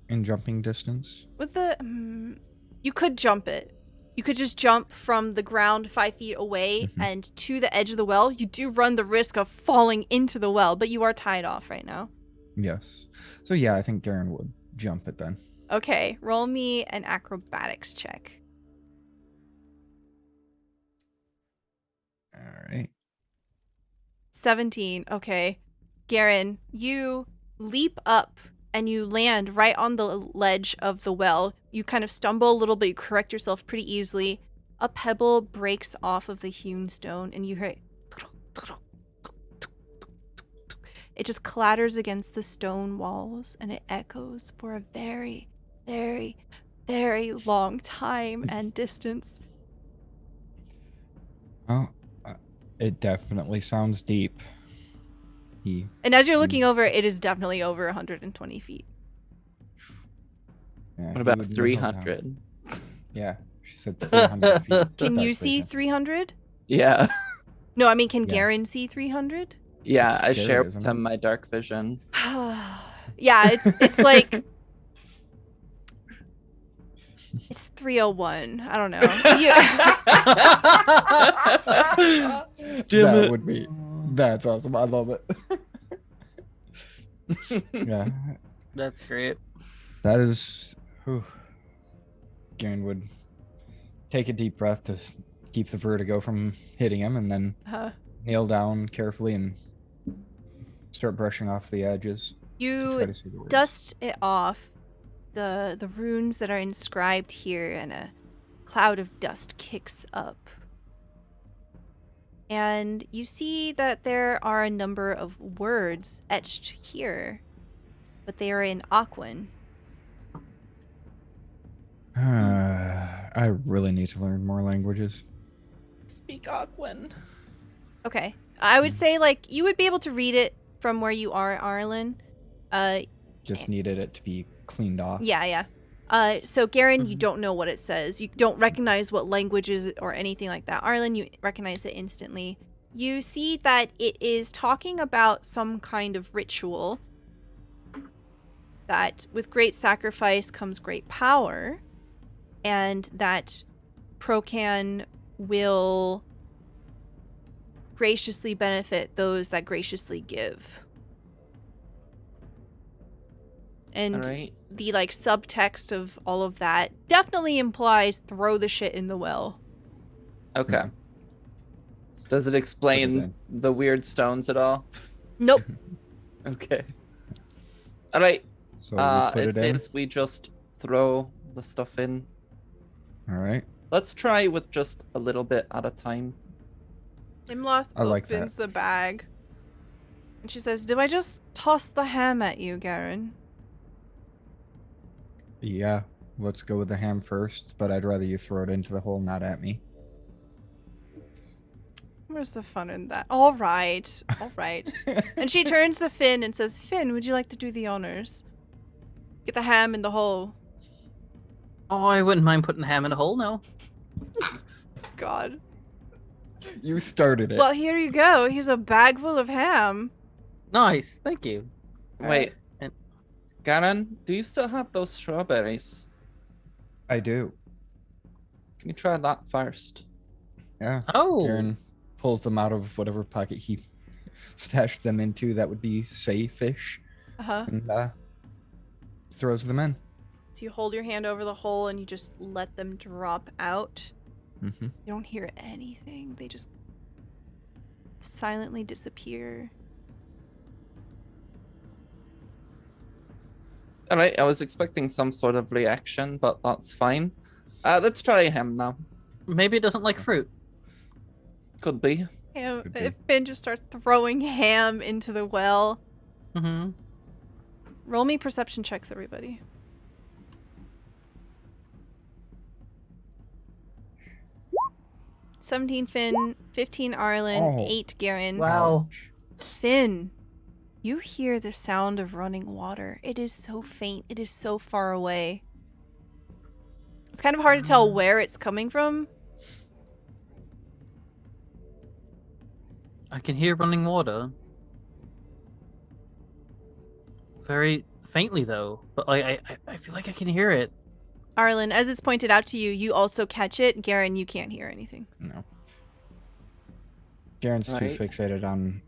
C: in jumping distance?
A: With the you could jump it. You could just jump from the ground 5 feet away and to the edge of the well. You do run the risk of falling into the well, but you are tied off right now.
C: Yes. So yeah, I think Garen would jump it then.
A: Okay, roll me an acrobatics check.
C: All right.
A: 17. Okay. Garen, you leap up and you land right on the ledge of the well. You kind of stumble a little, but you correct yourself pretty easily. A pebble breaks off of the hewn stone and you hear it just clatters against the stone walls and it echoes for a very, very, very long time and distance.
C: Oh, it definitely sounds deep.
A: And as you're looking over, it is definitely over 120 feet.
C: Yeah,
B: What
C: he
B: about
C: would kneel
B: 300?
C: down. Yeah, she said 300 feet.
A: Can you
C: Dark
A: see
C: vision.
A: 300?
B: Yeah.
A: No, I mean, can
C: Yeah.
A: Garen see 300?
B: Yeah, I
C: Scary,
B: share with
C: isn't
B: him
C: it?
B: my dark vision.
A: Yeah, it's like it's 301. I don't know.
B: Damn
C: That
B: it.
C: would be. That's awesome. I love it. Yeah,
D: That's great.
C: that is. Whew. Garen would take a deep breath to keep the vertigo from hitting him, and then kneel down carefully and start brushing off the edges. To try
A: You
C: to see the words.
A: dust it off, the runes that are inscribed here, and a cloud of dust kicks up. And you see that there are a number of words etched here, but they are in Aquan.
C: I really need to learn more languages.
B: Speak Aquan.
A: Okay. I would say, like, you would be able to read it from where you are, Arlen.
C: Just needed it to be cleaned off.
A: Yeah. So Garen, you
D: Mhm.
A: don't know what it says. You don't recognize what language is or anything like that. Arlen, you recognize it instantly. You see that it is talking about some kind of ritual, that with great sacrifice comes great power, and that Procan will graciously benefit those that graciously give. And
B: All right.
A: the like subtext of all of that definitely implies throw the shit in the well.
B: Okay.
C: Mhm.
B: Does it explain the weird stones at all?
A: Nope.
B: Okay. All right.
C: So we put
B: It
C: it in.
B: says we just throw the stuff in.
C: All right.
B: Let's try with just a little bit at a time.
A: Imloth
C: I like that.
A: opens the bag. And she says, "Do I just toss the ham at you, Garen?"
C: Yeah. Let's go with the ham first, but I'd rather you throw it into the hole, not at me.
A: Where's the fun in that? All right. And she turns to Finn and says, "Finn, would you like to do the honors? Get the ham in the hole."
D: Oh, I wouldn't mind putting ham in a hole, no.
A: God.
C: You started it.
A: Well, here you go. Here's a bag full of ham.
D: Nice, thank you.
B: Wait.
D: And-
B: Garen, do you still have those strawberries?
C: I do.
B: Can you try that first?
C: Yeah.
D: Oh,
C: Garen pulls them out of whatever pocket he stashed them into. That would be safe-ish,
A: Uh-huh.
C: and throws them in.
A: So you hold your hand over the hole and you just let them drop out.
C: Mm-hmm.
A: You don't hear anything. They just silently disappear.
B: All right. I was expecting some sort of reaction, but that's fine. Let's try him now.
D: maybe it doesn't like fruit.
B: Could be.
A: Ham,
C: Could be.
A: if Finn just starts throwing ham into the well.
D: Mm-hmm.
A: Roll me perception checks, everybody. 17 Finn, 15 Arlen,
C: Oh.
A: 8 Garen.
D: Wow.
A: Finn, you hear the sound of running water. It is so faint. It is so far away. It's kind of hard to tell where it's coming from.
D: I can hear running water. Very faintly though, but like I feel like I can hear it.
A: Arlen, as it's pointed out to you, you also catch it. Garen, you can't hear anything.
C: No. Garen's too
B: Right.
C: fixated on.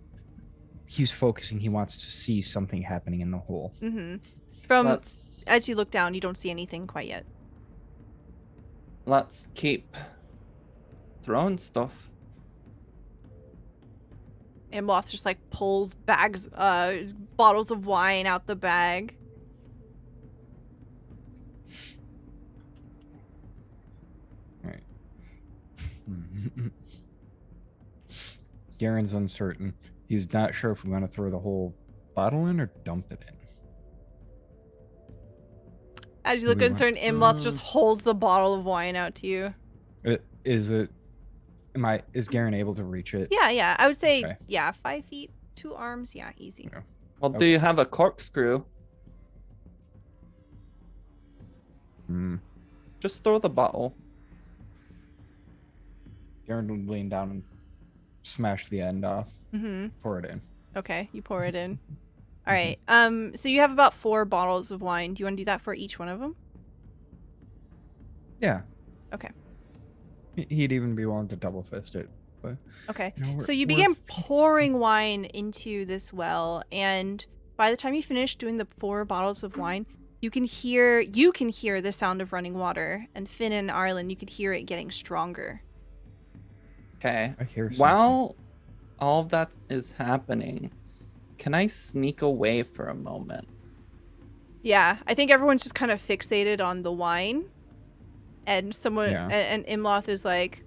C: He's focusing. He wants to see something happening in the hole.
A: From
B: Let's
A: as you look down, you don't see anything quite yet.
B: keep throwing stuff.
A: And Moth just like pulls bottles of wine out the bag.
C: Right. Garen's uncertain. He's not sure if we want to throw the whole bottle in or dump it in.
A: As you
C: Do
A: look
C: we want-
A: concerned, Imloth just holds the bottle of wine out to you.
C: Is Garen able to reach it?
A: Yeah. I would say,
C: Okay.
A: yeah, 5 feet, 2 arms. Yeah, easy.
C: Yeah.
B: Well, do
C: Okay.
B: you have a corkscrew?
C: Hmm.
B: Just throw the bottle.
C: Garen would lean down and smash the end off.
A: Mm-hmm.
C: Pour it in.
A: Okay, you pour it in. All right. So you have about 4 bottles of wine. Do you want to do that for each one of them?
C: Yeah.
A: Okay.
C: He'd even be willing to double fist it. But
A: Okay.
C: you know,
A: So you begin pouring wine into this well, and by the time you finish doing the 4 bottles of wine, you can hear the sound of running water. And Finn and Arlen, you can hear it getting stronger.
B: Okay.
C: I hear something.
B: While all of that is happening, can I sneak away for a moment?
A: Yeah, I think everyone's just kind of fixated on the wine, and someone
C: Yeah.
A: and Imloth is like,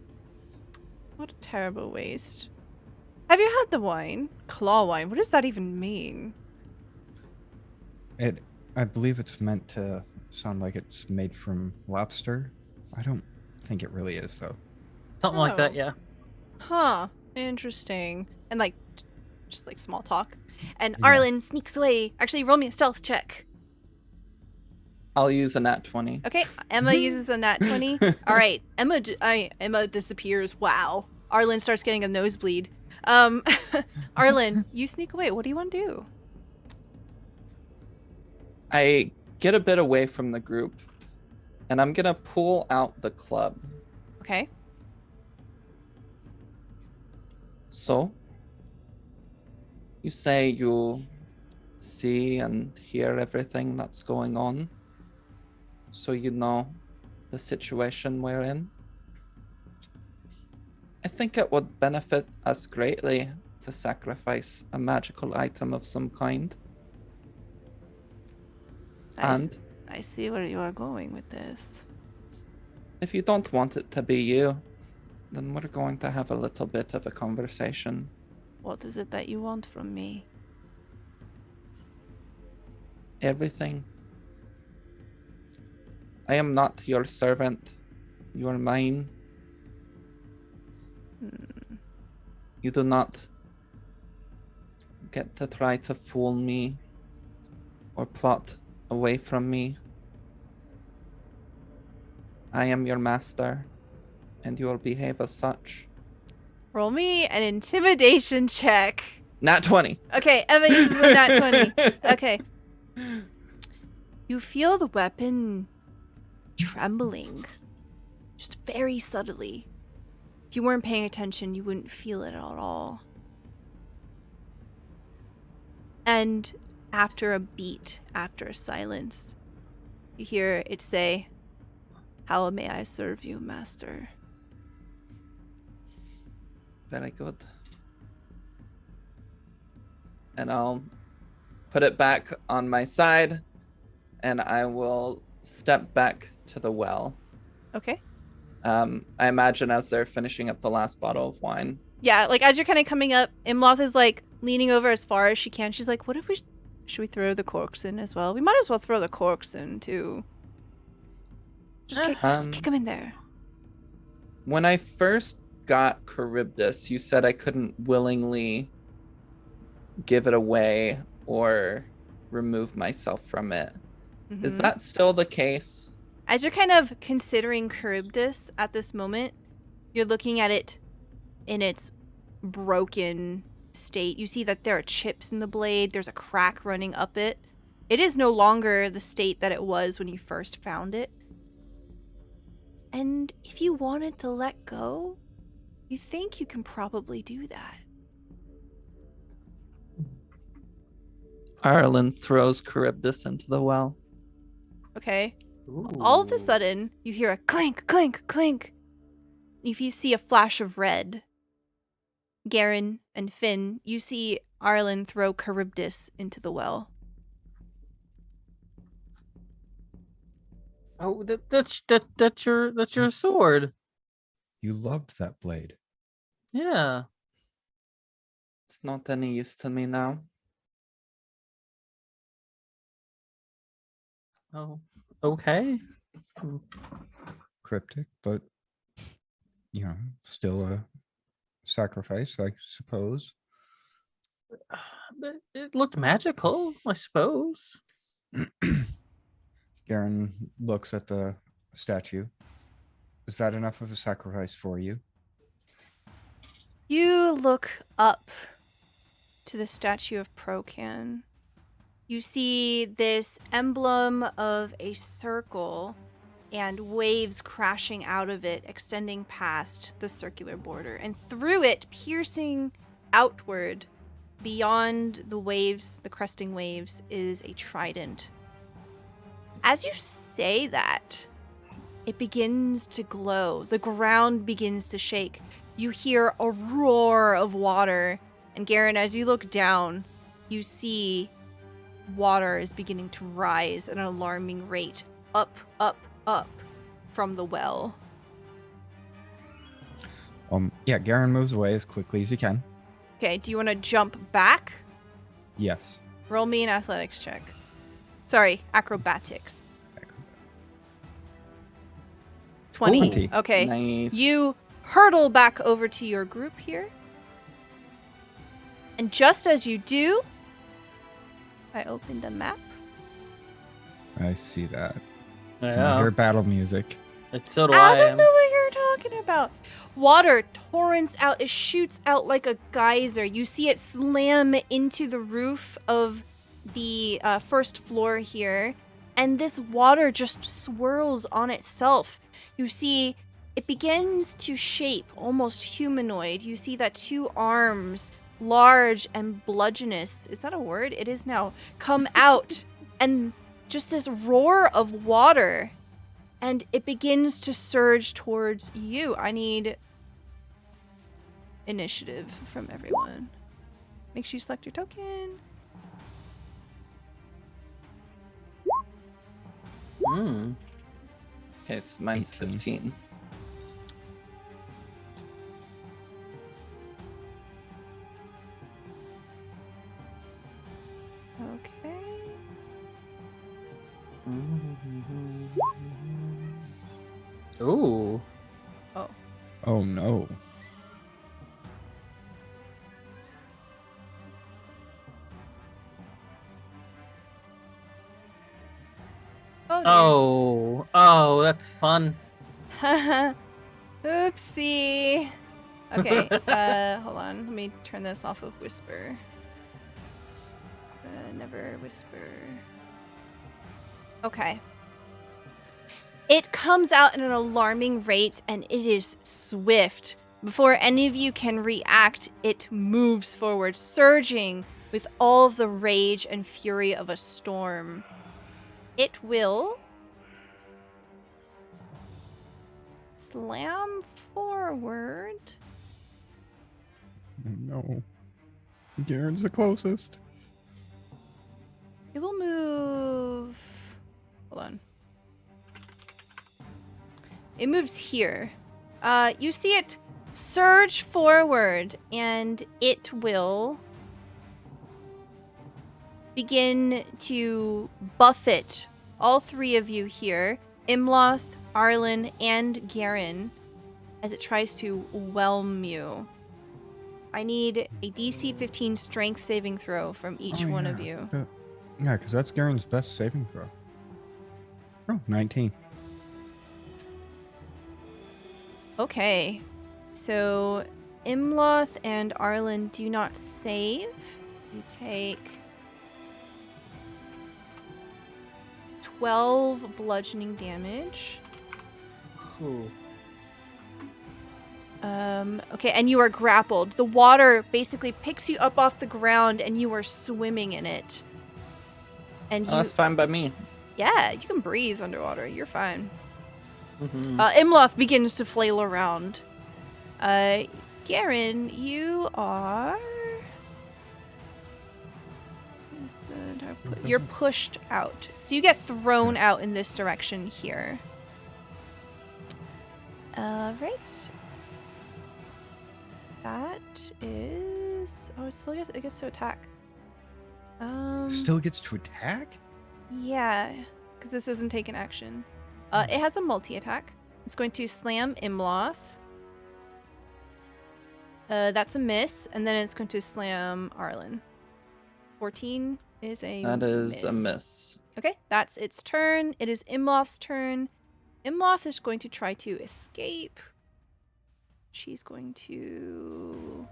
A: "What a terrible waste." Have you had the wine? Claw wine. What does that even mean?
C: I believe it's meant to sound like it's made from lobster. I don't think it really is, though.
D: Something like that,
A: Oh.
D: yeah.
A: Huh. Interesting. And like, just like small talk. And
C: Yeah.
A: Arlen sneaks away. Actually, roll me a stealth check.
B: I'll use a nat 20.
A: Okay, Emma uses a nat 20. All right, Emma disappears. Wow. Arlen starts getting a nosebleed. Arlen, you sneak away. What do you want to do?
B: I get a bit away from the group, and I'm gonna pull out the club.
A: Okay.
B: So, you say you see and hear everything that's going on, so you know the situation we're in. I think it would benefit us greatly to sacrifice a magical item of some kind.
A: I see where you are going with this.
B: If you don't want it to be you, then we're going to have a little bit of a conversation.
A: What is it that you want from me?
B: Everything. I am not your servant. You are mine. You do not get to try to fool me or plot away from me. I am your master, and you will behave as such.
A: Roll me an intimidation check.
B: Nat 20.
A: Okay, Emma uses a nat 20. Okay. You feel the weapon trembling, just very subtly. If you weren't paying attention, you wouldn't feel it at all. And after a beat, after a silence, you hear it say, "How may I serve you, master?"
B: Very good. And I'll put it back on my side, and I will step back to the well.
A: Okay.
B: I imagine as they're finishing up the last bottle of wine.
A: Yeah, like as you're kind of coming up, Imloth is like leaning over as far as she can. She's like, "What if should we throw the corks in as well? We might as well throw the corks in too. Just kick them in there."
B: When I first got Charybdis, you said I couldn't willingly give it away or remove myself from it. Is
A: Mhm.
B: that still the case?
A: As you're kind of considering Charybdis at this moment, you're looking at it in its broken state. You see that there are chips in the blade. There's a crack running up it. It is no longer the state that it was when you first found it. And if you wanted to let go, you think you can probably do that.
B: Arlen throws Charybdis into the well.
A: Okay. All of a
D: Ooh.
A: sudden, you hear a clink, clink, clink. If you see a flash of red, Garen and Finn, you see Arlen throw Charybdis into the well.
D: Oh, that's your sword.
C: You loved that blade.
D: Yeah.
B: It's not any use to me now.
D: Oh, okay.
C: Cryptic, but still a sacrifice, I suppose.
D: But it looked magical, I suppose.
C: Garen looks at the statue. Is that enough of a sacrifice for you?
A: You look up to the statue of Procan. You see this emblem of a circle and waves crashing out of it, extending past the circular border. And through it, piercing outward, beyond the waves, the cresting waves, is a trident. As you say that, it begins to glow. The ground begins to shake. You hear a roar of water. And Garen, as you look down, you see water is beginning to rise at an alarming rate. Up, up, up from the well.
C: Yeah, Garen moves away as quickly as he can.
A: Okay, do you want to jump back?
C: Yes.
A: Roll me an athletics check. Sorry, acrobatics. 20.
C: 20.
A: Okay.
B: Nice.
A: You hurtle back over to your group here. And just as you do, I open the map.
C: I see that. I
D: Yeah.
C: hear battle music.
D: So do
A: I
D: I.
A: don't know what you're talking about. Water torrents out. It shoots out like a geyser. You see it slam into the roof of the first floor here. And this water just swirls on itself. You see it begins to shape almost humanoid. You see that two arms, large and bludgeonous, is that a word? It is now, come out. And just this roar of water. And it begins to surge towards you. I need initiative from everyone. Make sure you select your token.
D: Hmm.
B: Okay, so mine's
C: 18.
B: 15.
A: Okay.
D: Ooh.
C: Oh no.
A: Oh,
D: Oh, that's fun.
A: dear. Oopsie. Okay, hold on. Let me turn this off of whisper. Never whisper. Okay. It comes out at an alarming rate, and it is swift. Before any of you can react, it moves forward, surging with all of the rage and fury of a storm. It will slam forward.
C: Oh, no. Garen's the closest.
A: It will move. Hold on. It moves here. You see it surge forward, and it will begin to buffet all three of you here, Imloth, Arlen, and Garen, as it tries to whelm you. I need a DC 15 strength saving throw from each one of you.
C: Yeah, because that's Garen's best saving throw. Oh, 19.
A: Okay, so Imloth and Arlen do not save. You take 12 bludgeoning damage.
D: Ooh.
A: Okay, and you are grappled. The water basically picks you up off the ground, and you are swimming in it. And you,
B: That's fine by me.
A: yeah, you can breathe underwater. You're fine.
D: Mm-hmm.
A: Imloth begins to flail around. Garen, you are... You're pushed out. So you get thrown out in this direction here. Right. That is... Oh, it still gets to attack.
C: Still gets to attack?
A: Yeah, because this isn't taken action. It has a multi-attack. It's going to slam Imloth. That's a miss, and then it's going to slam Arlen. 14 is a
B: That is a miss.
A: Okay, that's its turn. It is Imloth's turn. Imloth is going to try to escape. She's going to...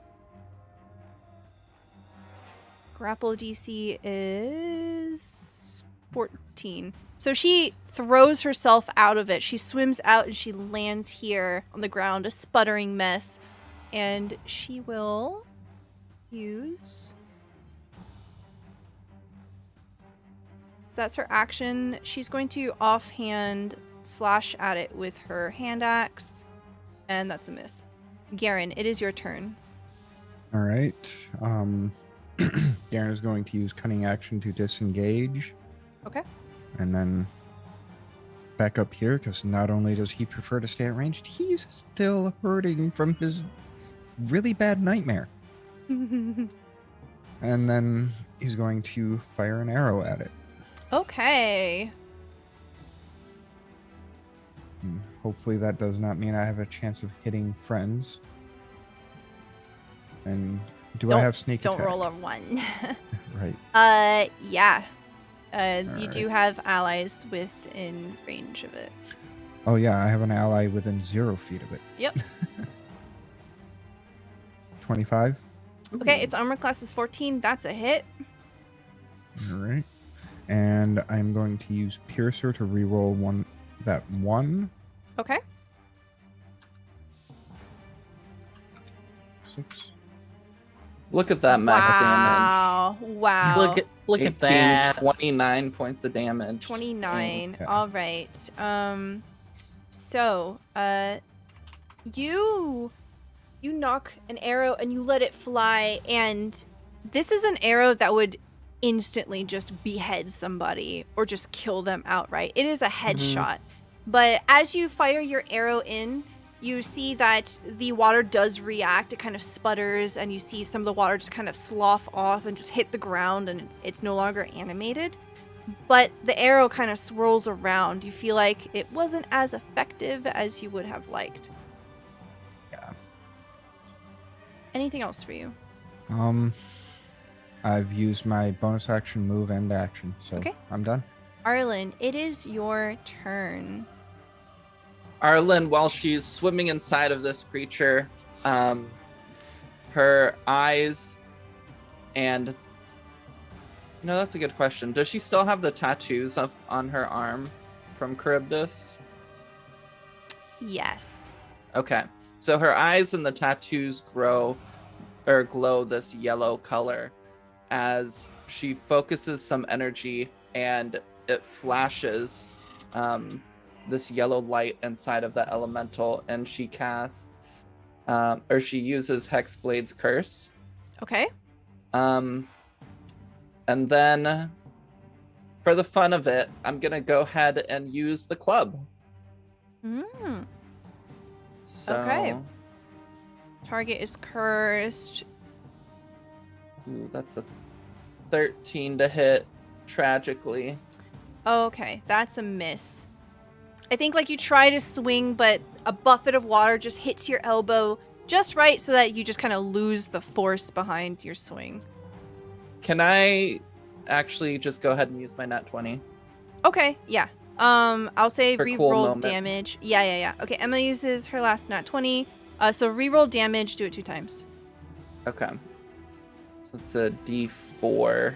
A: Grapple DC is 14. So she throws herself out of it. She swims out and she lands here on the ground, a sputtering mess. And she will use... So that's her action. She's going to offhand slash at it with her hand axe. And that's a miss. Garen, it is your turn.
C: All right. Garen is going to use cunning action to disengage.
A: Okay.
C: And then back up here, because not only does he prefer to stay at ranged, he's still hurting from his really bad nightmare. And then he's going to fire an arrow at it.
A: Okay.
C: Hopefully that does not mean I have a chance of hitting friends. And do I have sneak attack?
A: Don't roll a 1.
C: Right.
A: Yeah. You
C: Alright.
A: do have allies within range of it.
C: Oh yeah, I have an ally within 0 feet of it.
A: Yep.
C: 25.
A: Okay, its armor class is 14. That's a hit.
C: All right. And I'm going to use Piercer to reroll that one.
A: Okay.
C: 6.
B: Look at that max
A: Wow. Wow.
B: damage.
D: Look at that.
B: 29 points of damage.
A: 29.
C: Okay.
A: All right. So, you knock an arrow and you let it fly, and this is an arrow that would instantly just behead somebody or just kill them outright. It is a headshot. But as you fire your arrow in, you see that the water does react. It kind of sputters, and you see some of the water just kind of slough off and just hit the ground, and it's no longer animated. But the arrow kind of swirls around. You feel like it wasn't as effective as you would have liked.
C: Yeah.
A: Anything else for you?
C: I've used my bonus action, move, and action, so
A: Okay.
C: I'm done.
A: Arlen, it is your turn.
B: Arlen, while she's swimming inside of this creature, her eyes and... No, that's a good question. Does she still have the tattoos up on her arm from Charybdis?
A: Yes.
B: Okay. So her eyes and the tattoos glow this yellow color as she focuses some energy, and it flashes this yellow light inside of the elemental, and she casts she uses Hexblade's Curse.
A: Okay.
B: And then for the fun of it, I'm gonna go ahead and use the club. So,
A: Okay. Target is cursed.
B: Ooh, that's a 13 to hit, tragically.
A: Okay, that's a miss. I think like you try to swing, but a buffet of water just hits your elbow just right so that you just kind of lose the force behind your swing.
B: Can I actually just go ahead and use my nat 20?
A: Okay, yeah. I'll say
B: For
A: reroll
B: cool moment.
A: damage. Yeah. Okay, Emma uses her last nat 20. So reroll damage, do it 2 times.
B: Okay. So it's a d4.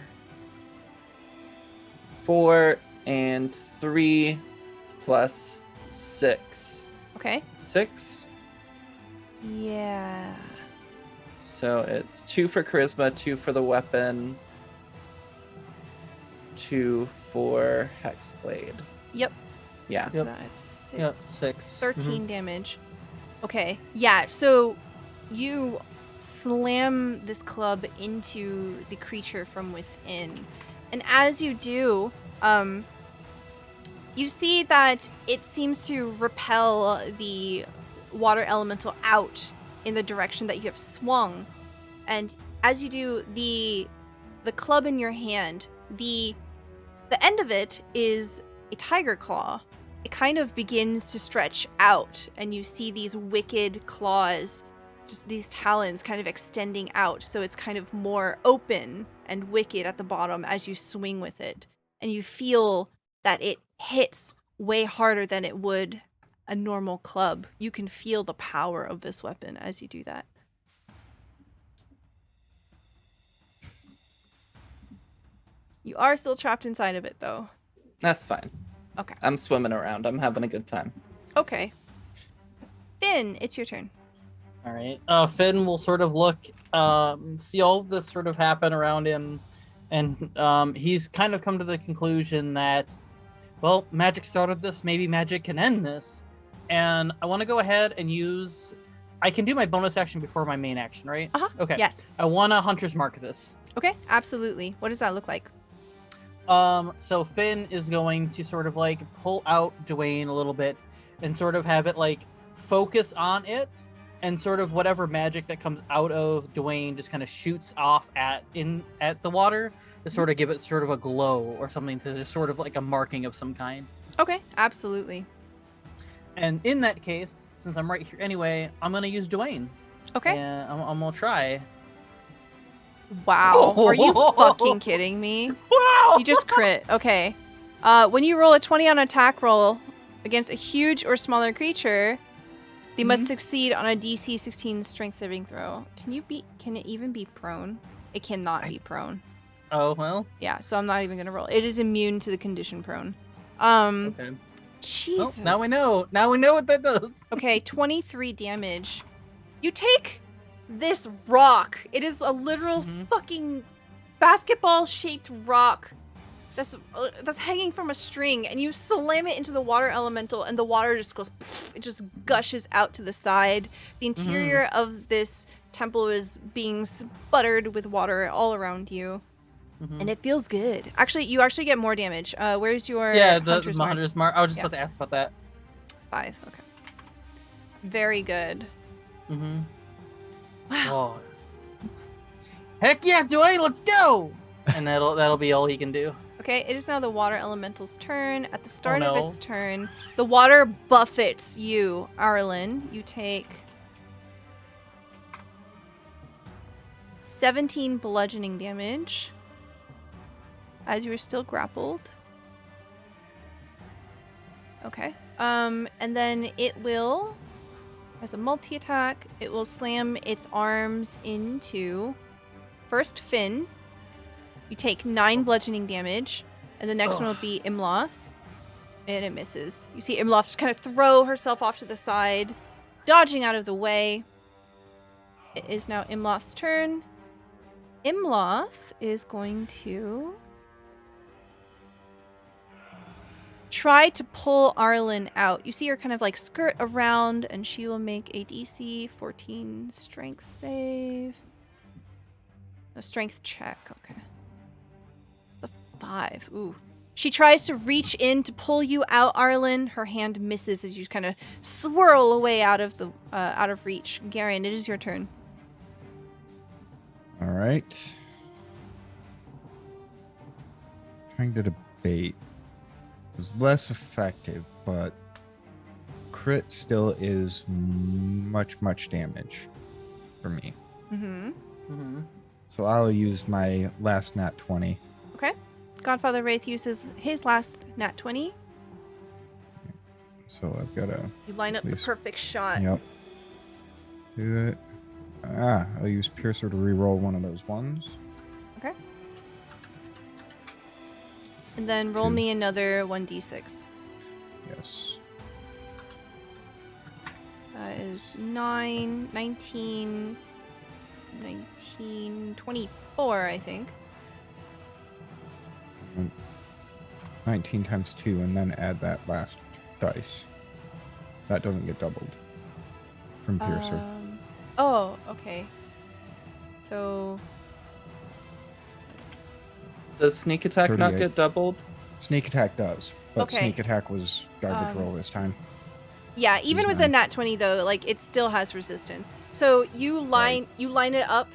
B: 4 and 3 plus 6.
A: Okay.
B: 6.
A: Yeah.
B: So it's 2 for charisma, 2 for the weapon, 2 for Hexblade.
A: Yep.
B: Yeah.
D: Yep.
A: That's 6.
D: Yep, 6.
A: 13 damage. Okay. Yeah, so you slam this club into the creature from within. And as you do, you see that it seems to repel the water elemental out in the direction that you have swung. And as you do, the club in your hand, the end of it is a tiger claw. It kind of begins to stretch out, and you see these wicked claws, just these talons kind of extending out, so it's kind of more open and wicked at the bottom as you swing with it. And you feel that it hits way harder than it would a normal club. You can feel the power of this weapon as you do that. You are still trapped inside of it, though.
B: That's fine.
A: Okay.
B: I'm swimming around. I'm having a good time.
A: Okay. Finn, it's your turn.
D: All right. Finn will sort of look, see all of this sort of happen around him, and he's kind of come to the conclusion that, well, magic started this. Maybe magic can end this. And I want to go ahead and use. I can do my bonus action before my main action, right?
A: Uh-huh.
D: Okay.
A: Yes.
D: I want to Hunter's Mark this.
A: Okay, absolutely. What does that look like?
D: So Finn is going to sort of like pull out Dwayne a little bit and sort of have it like focus on it and sort of whatever magic that comes out of Dwayne just kind of shoots off at the water to sort of give it sort of a glow or something, to sort of like a marking of some kind.
A: Okay, absolutely.
D: And in that case, since I'm right here anyway, I'm gonna use Dwayne.
A: Okay.
D: And I'm gonna try.
A: Wow. Are you fucking kidding me?
D: Wow!
A: You just crit. Okay. When you roll a 20 on attack roll against a huge or smaller creature, they must succeed on a DC 16 strength saving throw. Can it even be prone? It cannot be prone.
D: Oh, well.
A: Yeah, so I'm not even gonna roll. It is immune to the condition prone.
D: Okay.
A: Jesus.
D: Well, now we know. Now we know what that does.
A: Okay, 23 damage. You take this rock. It is a literal fucking basketball-shaped rock that's hanging from a string, and you slam it into the water elemental, and the water just goes, poof, it just gushes out to the side. The interior of this temple is being sputtered with water all around you, and it feels good. Actually, you actually get more damage. Where's your
D: Hunter's Mark? I was just about to ask about that.
A: 5. Okay. Very good.
D: Mm-hmm.
A: Wow.
D: Oh. Heck yeah, Dwayne, let's go! And that'll be all he can do.
A: Okay, it is now the water elemental's turn. At the start of its turn, the water buffets you, Arlen. You take 17 bludgeoning damage as you are still grappled. Okay. And then it will, as a multi-attack, it will slam its arms into first Finn. You take 9 bludgeoning damage, and the next one will be Imloth, and it misses. You see Imloth just kind of throw herself off to the side, dodging out of the way. It is now Imloth's turn. Imloth is going to try to pull Arlen out. You see her kind of like skirt around, and she will make a DC 14 strength save. A strength check, okay. 5. Ooh. She tries to reach in to pull you out, Arlen. Her hand misses as you kind of swirl away out of reach. Garen, it is your turn.
C: All right. Trying to debate. It was less effective, but crit still is much damage for me. So I'll use my last nat 20.
A: Okay. Godfather Wraith uses his last nat 20.
C: So I've got to...
A: You line up the perfect shot.
C: Yep. Do it. I'll use Piercer to reroll one of those ones.
A: Okay. And then roll me another 1d6.
C: Yes.
A: That is 9, 19, 24, I think.
C: 19 times 2, and then add that last dice. That doesn't get doubled from Piercer.
A: Oh, okay. So...
B: Does sneak attack not
C: 38.
B: get doubled?
C: Sneak attack does, but
A: Okay.
C: sneak attack was garbage roll this time.
A: Yeah, even with the nat 20 though, like it still has resistance. So you line it up,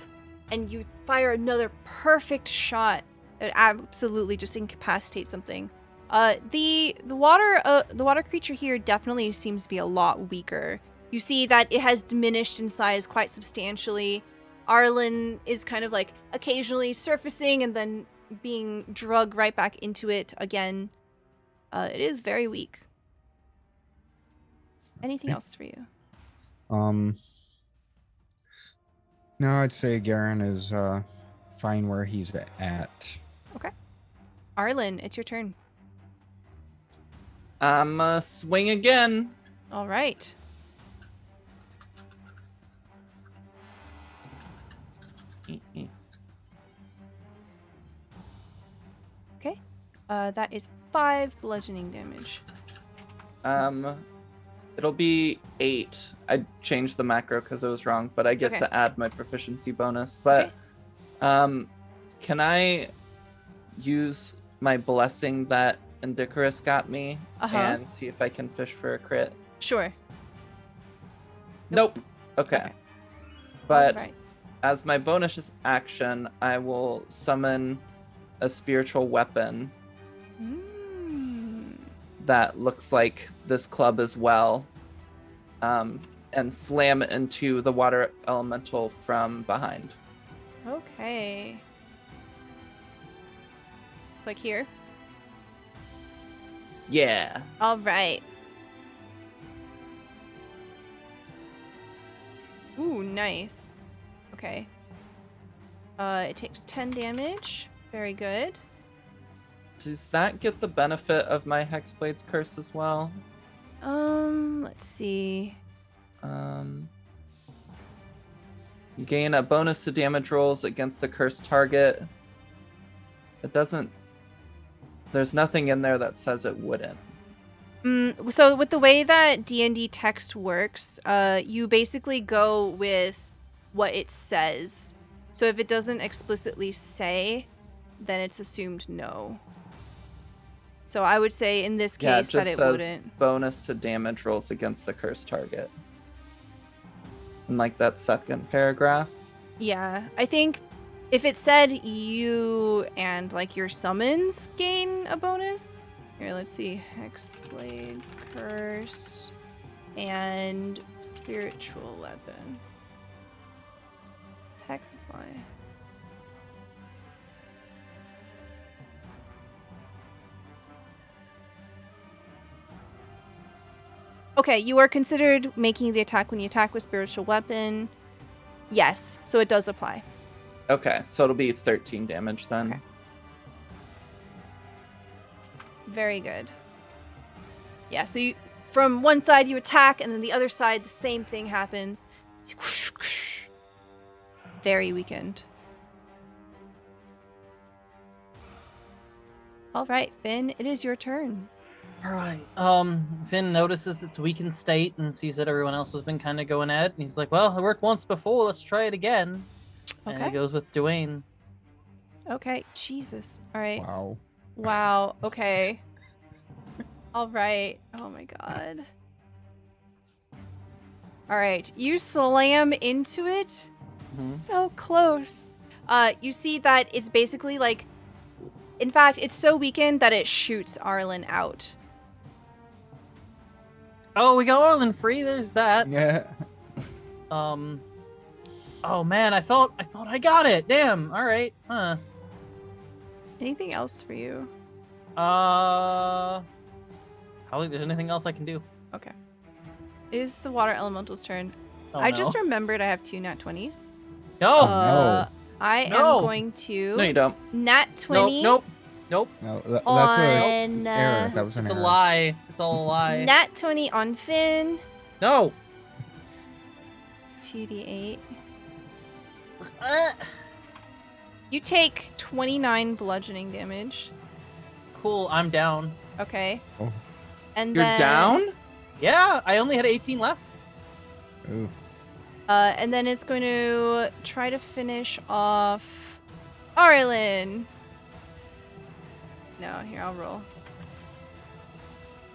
A: and you fire another perfect shot. It absolutely just incapacitates something. The water creature here definitely seems to be a lot weaker. You see that it has diminished in size quite substantially. Arlen is kind of like occasionally surfacing and then being drugged right back into it again. It is very weak. Anything else for you?
C: No, I'd say Garen is fine where he's at.
A: Okay. Arlen, it's your turn.
B: I'm swing again.
A: All right. Okay. That is 5 bludgeoning damage.
B: It'll be 8. I changed the macro because it was wrong, but I get to add my proficiency bonus. But can I use my blessing that Indicarus got me and see if I can fish for a crit?
A: Sure.
B: Nope. Okay.
A: Okay.
B: But
A: Alright.
B: as my bonus action, I will summon a spiritual weapon that looks like this club as well, and slam it into the water elemental from behind.
A: Okay. It's like here.
B: Yeah.
A: All right. Ooh, nice. Okay. It takes 10 damage. Very good.
B: Does that get the benefit of my Hexblade's curse as well?
A: Let's see.
B: You gain a bonus to damage rolls against the cursed target. It doesn't... There's nothing in there that says it wouldn't.
A: So with the way that D&D text works, you basically go with what it says. So if it doesn't explicitly say, then it's assumed no. So I would say in this
B: Yeah, it
A: case that
B: just
A: it
B: says
A: wouldn't.
B: bonus to damage rolls against the cursed target. In like that second paragraph.
A: Yeah, I think if it said you and like your summons gain a bonus. Here, let's see. Hexblade's curse and spiritual weapon. Hex apply. Okay, you are considered making the attack when you attack with spiritual weapon. Yes, so it does apply.
B: Okay, so it'll be 13 damage then.
A: Okay. Very good. Yeah, so you from one side you attack, and then the other side the same thing happens. Very weakened. All right, Finn, it is your turn.
D: All right. Finn notices its weakened state and sees that everyone else has been kind of going at it, and he's like, "Well, it worked once before. Let's try it again." And he
A: Okay.
D: goes with Dwayne.
A: Okay, Jesus. All right.
C: Wow.
A: Wow. Okay. All right. Oh my god. All right. You slam into it. So close. You see that it's basically like, in fact, it's so weakened that it shoots Arlen out.
D: Oh, we got Arlen free. There's that.
C: Yeah.
D: Oh man, I thought I got it. Damn. All right. Huh.
A: Anything else for you?
D: I don't think there's anything else I can do.
A: Okay. It is the water elemental's turn.
D: Oh,
A: I
D: no.
A: just remembered I have 2 nat 20s.
D: No.
C: no.
A: I
D: No.
A: am going to
B: No, you don't.
A: nat 20
D: Nope.
C: No, that's
A: on
C: an error. That was an
D: It's a
C: error.
D: lie. It's all a lie.
A: nat 20 on Finn.
D: No.
A: It's 2d8.
D: Ah.
A: You take 29 bludgeoning damage.
D: Cool. I'm down.
A: Okay.
C: Oh.
A: And
B: You're
A: then,
B: down?
D: Yeah, I only had 18 left.
C: Ooh.
A: And then it's going to try to finish off Arlen. No, here, I'll roll.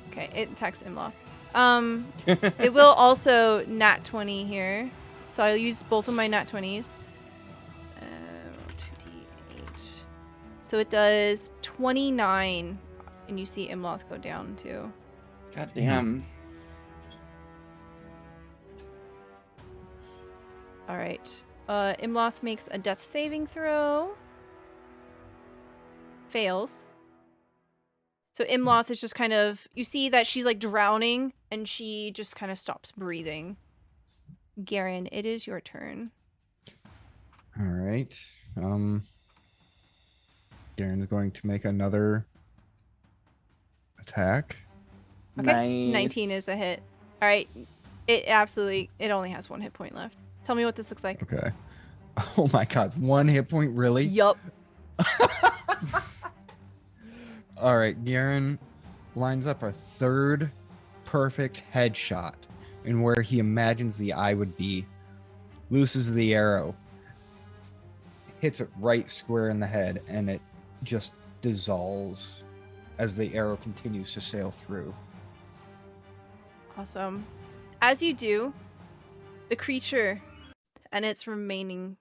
A: Okay, it attacks Imloth. It will also nat 20 here. So I'll use both of my nat 20s. 2d8. So it does 29. And you see Imloth go down too.
B: God damn.
A: All right. Imloth makes a death saving throw. Fails. So Imloth is just kind of, you see that she's like drowning and she just kind of stops breathing. Garen, it is your turn.
C: All right. Garen's going to make another attack.
A: Okay.
B: Nice.
A: 19 is a hit. All right. It only has 1 hit point left. Tell me what this looks like.
C: Okay. Oh my god, 1 hit point, really?
A: Yup.
C: All right, Garen lines up a third perfect headshot in where he imagines the eye would be, looses the arrow, hits it right square in the head, and it just dissolves as the arrow continues to sail through.
A: Awesome. As you do, The creature and its remaining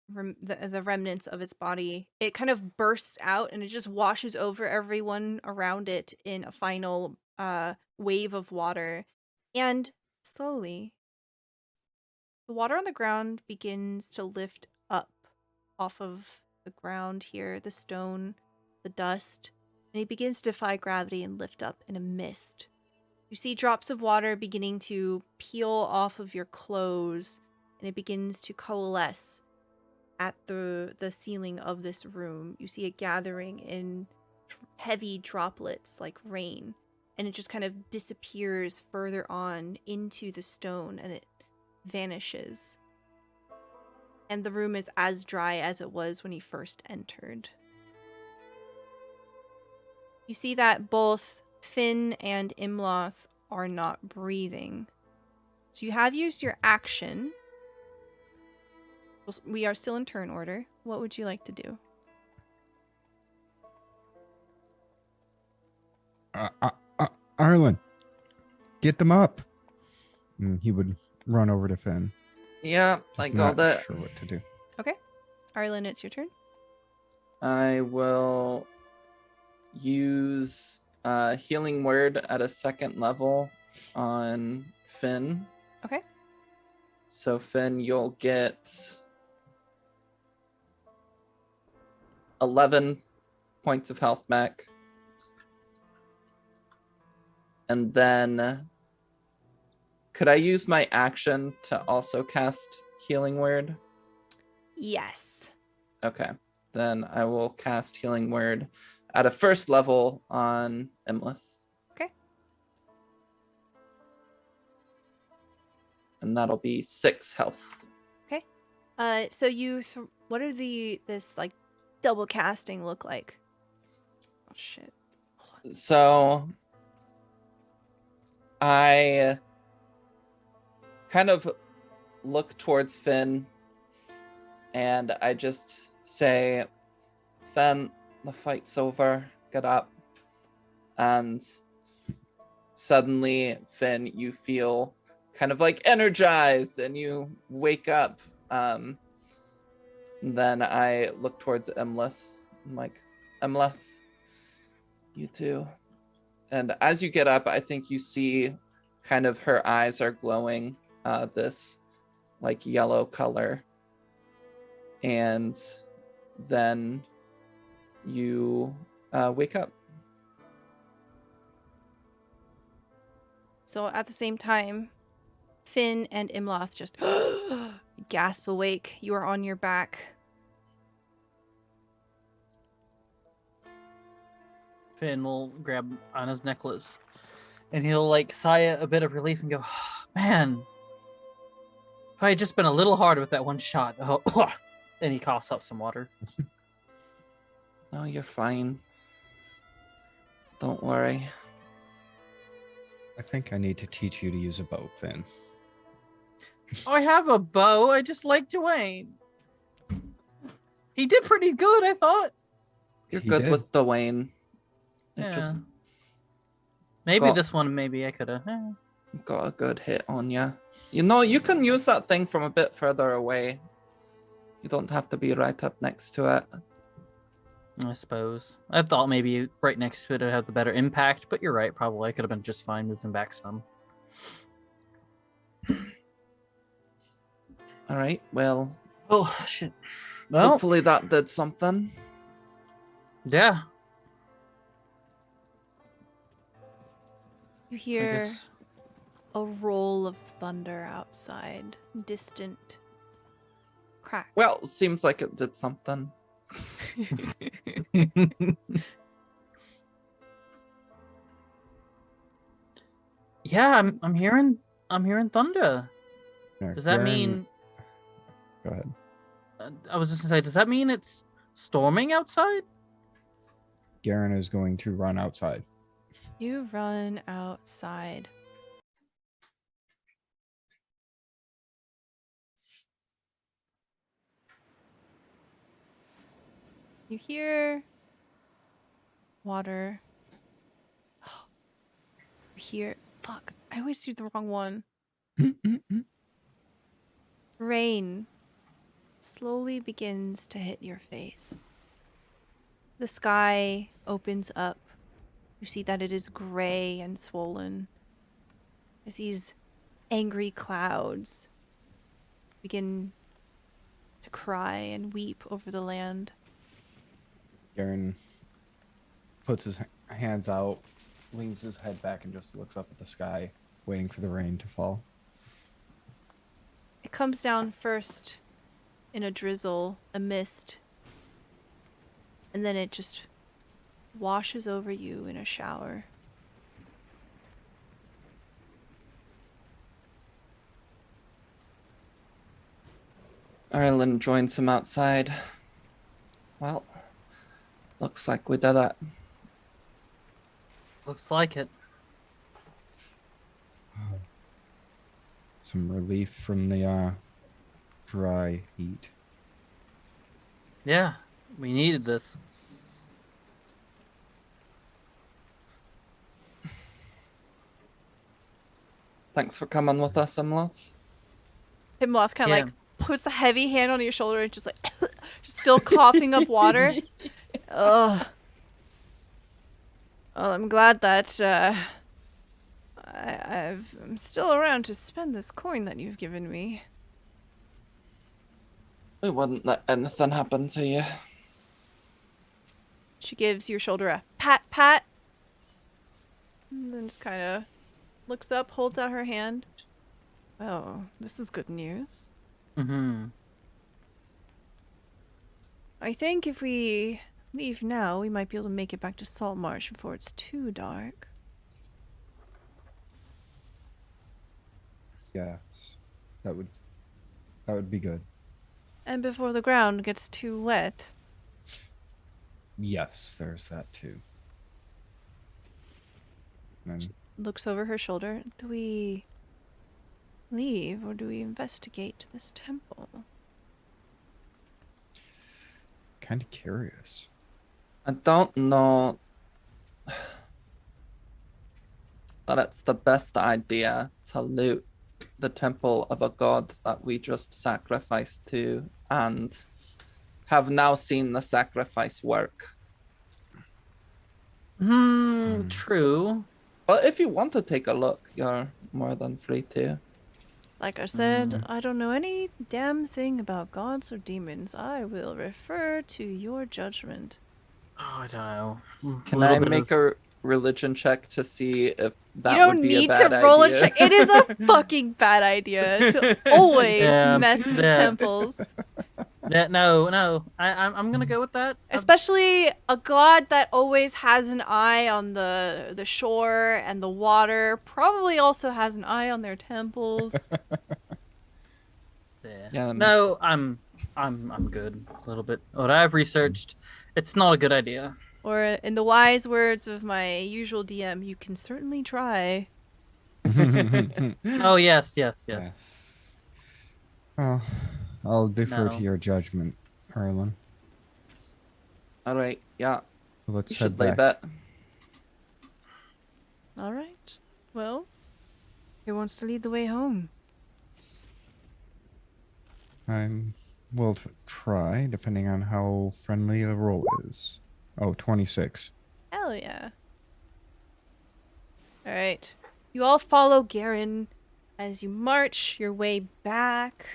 A: the remnants of its body, it kind of bursts out and it just washes over everyone around it in a final wave of water. And slowly, the water on the ground begins to lift up off of the ground here, the stone, the dust, and it begins to defy gravity and lift up in a mist. You see drops of water beginning to peel off of your clothes, and it begins to coalesce at the ceiling of this room. You see it gathering in heavy droplets like rain, and it just kind of disappears further on into the stone, and it vanishes. And the room is as dry as it was when he first entered. You see that both Finn and Imloth are not breathing. So you have used your action. We are still in turn order. What would you like to do?
C: Arlen, get them up. And he would run over to Finn.
B: Yeah,
C: Just
B: I got
C: not
B: that.
C: sure what to do.
A: Okay. Arlen, it's your turn.
B: I will use Healing Word at a 2nd level on Finn.
A: Okay.
B: So Finn, you'll get 11 points of health back. And then could I use my action to also cast Healing Word?
A: Yes.
B: Okay. Then I will cast Healing Word at a 1st level on Imloth.
A: Okay.
B: And that'll be 6 health.
A: Okay. So you what are this like double casting look like? Oh shit.
B: So I kind of look towards Finn and I just say, Finn, the fight's over, get up. And suddenly, Finn, you feel kind of like energized and you wake up. Then I look towards Imloth. I'm like, Imloth, you too. And as you get up, I think you see kind of her eyes are glowing this like yellow color. And then you wake up.
A: So at the same time, Finn and Imloth just gasp awake. You are on your back.
D: Finn will grab Anna's necklace and he'll like sigh a bit of relief and go, man, if I had just been a little harder with that one shot. Oh, and he coughs up some water.
B: Oh, you're fine. Don't worry.
C: I think I need to teach you to use a bow, Finn.
D: I have a bow. I just like to aim. He did pretty good, I thought.
B: You're
C: He
B: good
C: did.
B: with Dwayne. It
D: Yeah.
B: just
D: Maybe
B: got-
D: this one, maybe I could have.
B: got a good hit on you. You know, you can use that thing from a bit further away. You don't have to be right up next to it.
D: I suppose. I thought maybe right next to it would have the better impact, but you're right. Probably I could have been just fine moving back some.
B: All right, well,
D: Oh, shit. Well,
B: hopefully that did something.
D: yeah.
A: You
D: I
A: hear
D: guess.
A: a roll of thunder outside, distant crack.
B: Well, seems like it did something.
D: Yeah, I'm hearing thunder.
C: Yeah,
D: Does that
C: Garen-
D: mean?
C: Go ahead.
D: I was just gonna say, does that mean it's storming outside?
C: Garen is going to run outside.
A: You run outside. You hear water. You hear. Fuck, I always do the wrong one. Rain slowly begins to hit your face. The sky opens up. You see that it is gray and swollen as these angry clouds begin to cry and weep over the land.
C: Garen puts his hands out, leans his head back, and just looks up at the sky, waiting for the rain to fall.
A: It comes down first in a drizzle, a mist, and then it just washes over you in a shower.
B: Ireland joins him outside. Well, looks like we did it.
D: Looks like it.
C: Some relief from the dry heat.
D: Yeah, we needed this.
B: Thanks for coming with us, Imloth.
A: Imloth kind of
D: Yeah.
A: like puts a heavy hand on your shoulder and just like, just still coughing up water. Ugh. Well, I'm glad that I'm still around to spend this coin that you've given me.
B: We wouldn't let anything happen to you.
A: She gives your shoulder a pat, and then just kind of looks up, holds out her hand. Oh, this is good news.
D: Mm-hmm.
A: I think if we leave now, we might be able to make it back to Saltmarsh before it's too dark.
C: Yes, that would be good.
A: And before the ground gets too wet.
C: Yes, there's that too. And
A: Looks over her shoulder. Do we leave or do we investigate this temple?
C: kind of curious.
B: I don't know that it's the best idea to loot the temple of a god that we just sacrificed to and have now seen the sacrifice work.
D: True.
B: But if you want to take a look, you're more than free to.
A: Like I said, I don't know any damn thing about gods or demons. I will refer to your judgment.
D: Oh, I don't know.
B: Can I make a religion check to see if that
A: You don't
B: would be
A: need
B: a bad
A: to roll
B: idea?
A: a check. It is a fucking bad idea to always
D: Yeah,
A: mess with
D: yeah.
A: temples.
D: Yeah, no. I'm gonna go with that.
A: Especially a god that always has an eye on the shore and the water. Probably also has an eye on their temples.
B: Yeah, that
D: No, I'm good. A little bit. What I've researched, it's not a good idea.
A: Or in the wise words of my usual DM, you can certainly try.
D: Oh yes.
C: Well, I'll defer
D: No.
C: to your judgment, Arlen.
B: All right, yeah,
C: So let's
B: you
C: head
B: should lay
C: back.
B: bet.
A: All right. Well, who wants to lead the way home?
C: We'll try, depending on how friendly the roll is. Oh, 26.
A: Hell yeah. All right. You all follow Garen as you march your way back.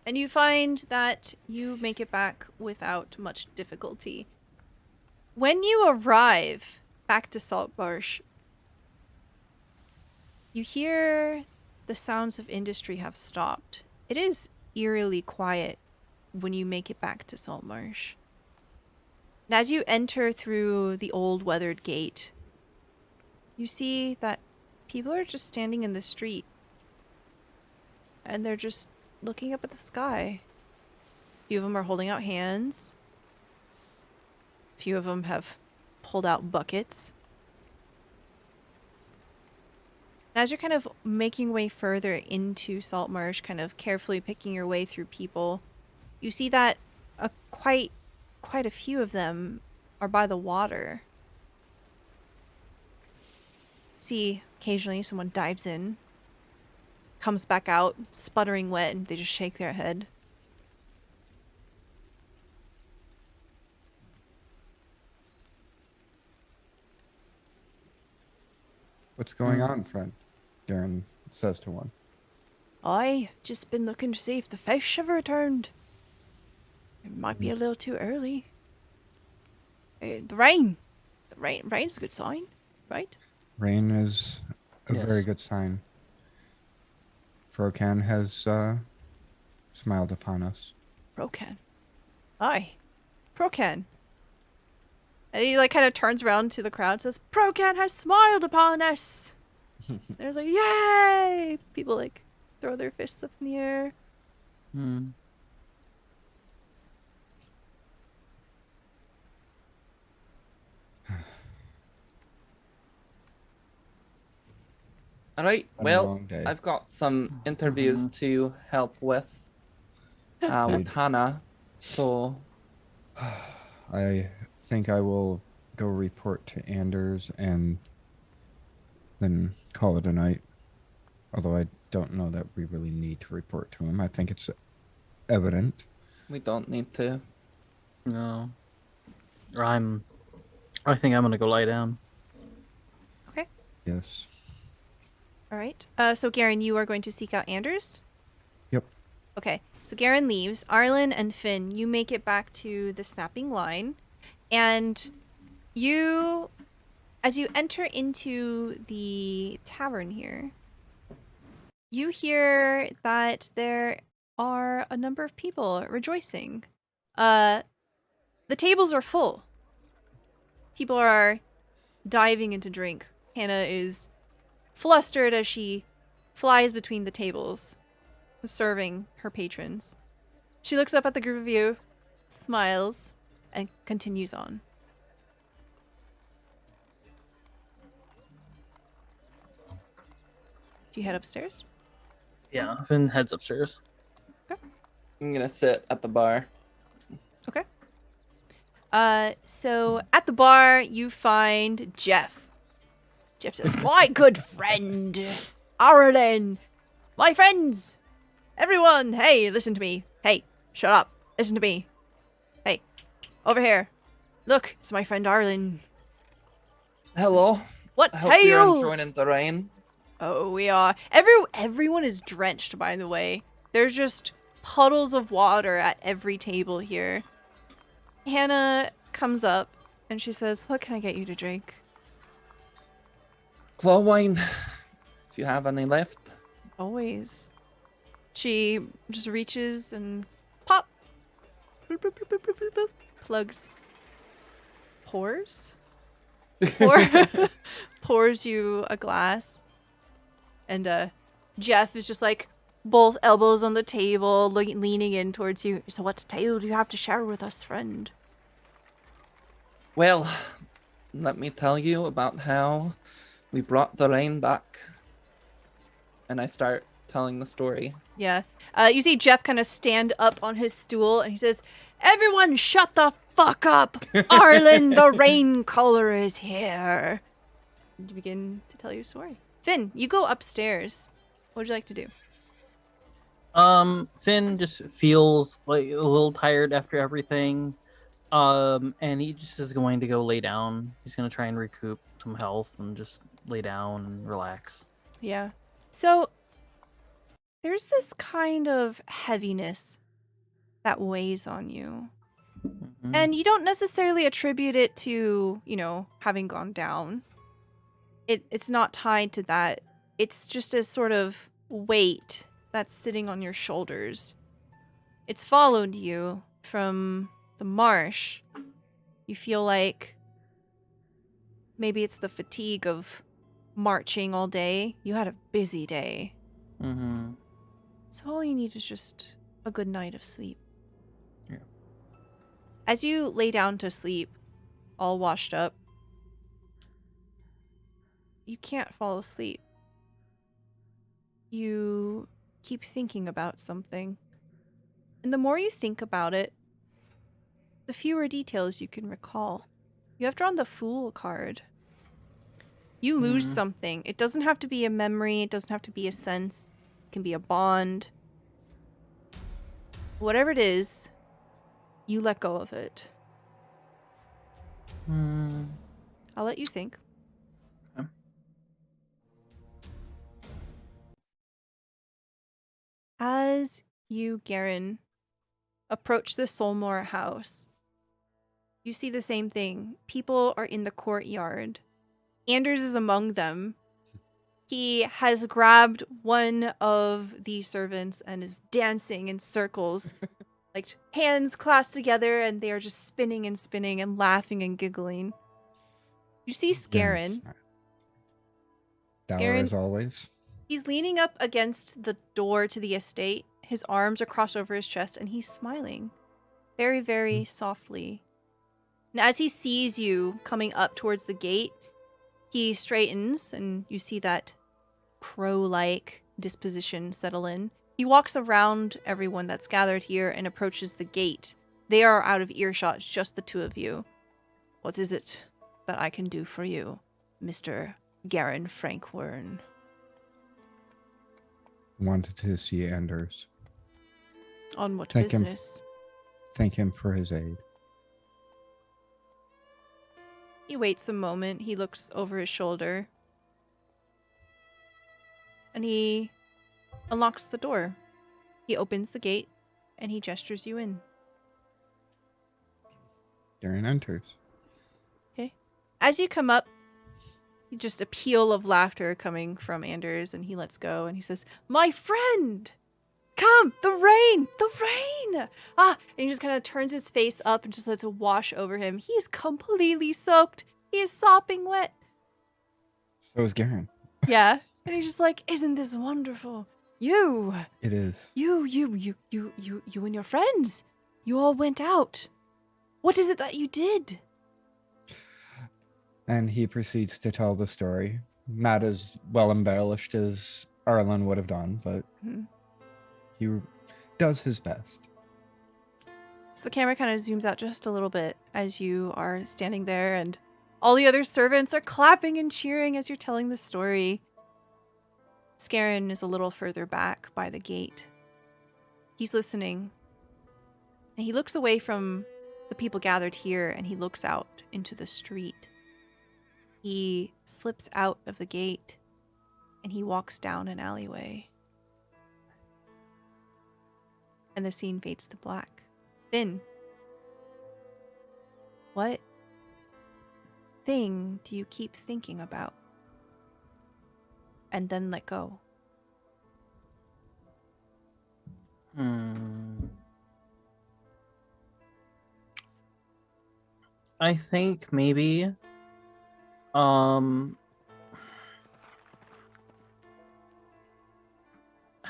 A: And you find that you make it back without much difficulty. When you arrive back to Saltmarsh, you hear the sounds of industry have stopped. It is eerily quiet when you make it back to Saltmarsh. And as you enter through the old weathered gate, you see that people are just standing in the street. And they're just looking up at the sky. A few of them are holding out hands. A few of them have pulled out buckets. And as you're kind of making way further into Saltmarsh, kind of carefully picking your way through people, you see that quite a few of them are by the water. See, occasionally someone dives in. comes back out, sputtering wet, and they just shake their head.
C: What's going on, friend? Garen says to one.
A: I just been looking to see if the fish have returned. It might be a little too early. The rain's a good sign, right?
C: Rain is a
D: Yes.
C: very good sign. Frocan has smiled upon us.
A: Procan. Aye. Procan. And he like kind of turns around to the crowd and says, Procan has smiled upon us. There's like, yay! People like throw their fists up in the air.
D: Hmm.
B: All right.
C: Been a
B: Well,
C: long day.
B: I've got some interviews to help with Hannah. So
C: I think I will go report to Anders and then call it a night. Although I don't know that we really need to report to him. I think it's evident.
B: we don't need to.
D: No. I think I'm gonna go lie down.
A: Okay.
C: Yes.
A: All right. So Garen, you are going to seek out Anders?
C: Yep.
A: Okay. So Garen leaves. Arlen and Finn, you make it back to the snapping line. And you, as you enter into the tavern here, you hear that there are a number of people rejoicing. The tables are full. People are diving into drink. Hannah is flustered as she flies between the tables, serving her patrons. She looks up at the group of you, smiles, and continues on. Do you head upstairs?
D: Yeah, Finn heads upstairs.
B: I'm gonna sit at the bar.
A: Okay. So at the bar, you find Jeff. Jeff says, my good friend, Arlen, my friends, everyone, hey, listen to me. Hey, shut up. Listen to me. Hey, over here. Look, it's my friend Arlen.
B: Hello.
A: What
B: I hope you're
A: tale?
B: enjoying the rain.
A: Oh, we are. Everyone is drenched, by the way. There's just puddles of water at every table here. Hannah comes up and she says, what can I get you to drink?
B: Claw wine, if you have any left.
A: Always. She just reaches and pop. Bloop, bloop, bloop, bloop, bloop, bloop, bloop. Plugs. Pours? Pours you a glass. And Jeff is just like both elbows on the table, leaning in towards you. So what tale do you have to share with us, friend?
B: Well, let me tell you about how we brought the rain back. And I start telling the story.
A: Yeah. You see Jeff kind of stand up on his stool and he says, everyone shut the fuck up! Arlen the Raincaller is here. And you begin to tell your story. Finn, you go upstairs. What would you like to do?
D: Finn just feels like a little tired after everything. And he just is going to go lay down. He's gonna try and recoup some health and just lay down and relax.
A: Yeah. So there's this kind of heaviness that weighs on you.
D: Mhm.
A: And you don't necessarily attribute it to, having gone down. It's not tied to that. It's just a sort of weight that's sitting on your shoulders. It's followed you from the marsh. You feel like maybe it's the fatigue of marching all day. You had a busy day.
D: Mm-hmm.
A: So all you need is just a good night of sleep.
D: Yeah.
A: As you lay down to sleep, all washed up, you can't fall asleep. You keep thinking about something. And the more you think about it, the fewer details you can recall. You have drawn the Fool card. You lose something. It doesn't have to be a memory. It doesn't have to be a sense. It can be a bond. Whatever it is, you let go of it. I'll let you think.
D: Okay.
A: As you, Garen, approach the Solmore house, you see the same thing. People are in the courtyard. Anders is among them. He has grabbed one of the servants and is dancing in circles, like hands clasped together, and they are just spinning and spinning and laughing and giggling. You see Garen.
C: Dour as always.
A: He's leaning up against the door to the estate. His arms are crossed over his chest, and he's smiling very, very softly. And as he sees you coming up towards the gate, he straightens, and you see that crow-like disposition settle in. He walks around everyone that's gathered here and approaches the gate. They are out of earshot, it's just the two of you. What is it that I can do for you, Mr. Garen Frank Wern?
C: Wanted to see Anders.
A: On what
C: Thank him.
A: business?
C: Thank him for his aid.
A: He waits a moment. He looks over his shoulder. And he unlocks the door. He opens the gate, and he gestures you in.
C: Garen enters.
A: Okay. As you come up, just a peal of laughter coming from Anders, and he lets go, and he says, "My friend! Come! The rain! The rain!" And he just kind of turns his face up and just lets it wash over him. He is completely soaked. He is sopping wet.
C: So is Garen.
A: Yeah. And he's just like, "Isn't this wonderful? You
C: It is.
A: you and your friends, you all went out. What is it that you did?"
C: And he proceeds to tell the story. Not as well embellished as Arlen would have done, but he does his best.
A: So the camera kind of zooms out just a little bit as you are standing there, and all the other servants are clapping and cheering as you're telling the story. Garen is a little further back by the gate. He's listening, and he looks away from the people gathered here, and he looks out into the street. He slips out of the gate, and he walks down an alleyway. And the scene fades to black. Finn, what thing do you keep thinking about and then let go?
D: I think maybe I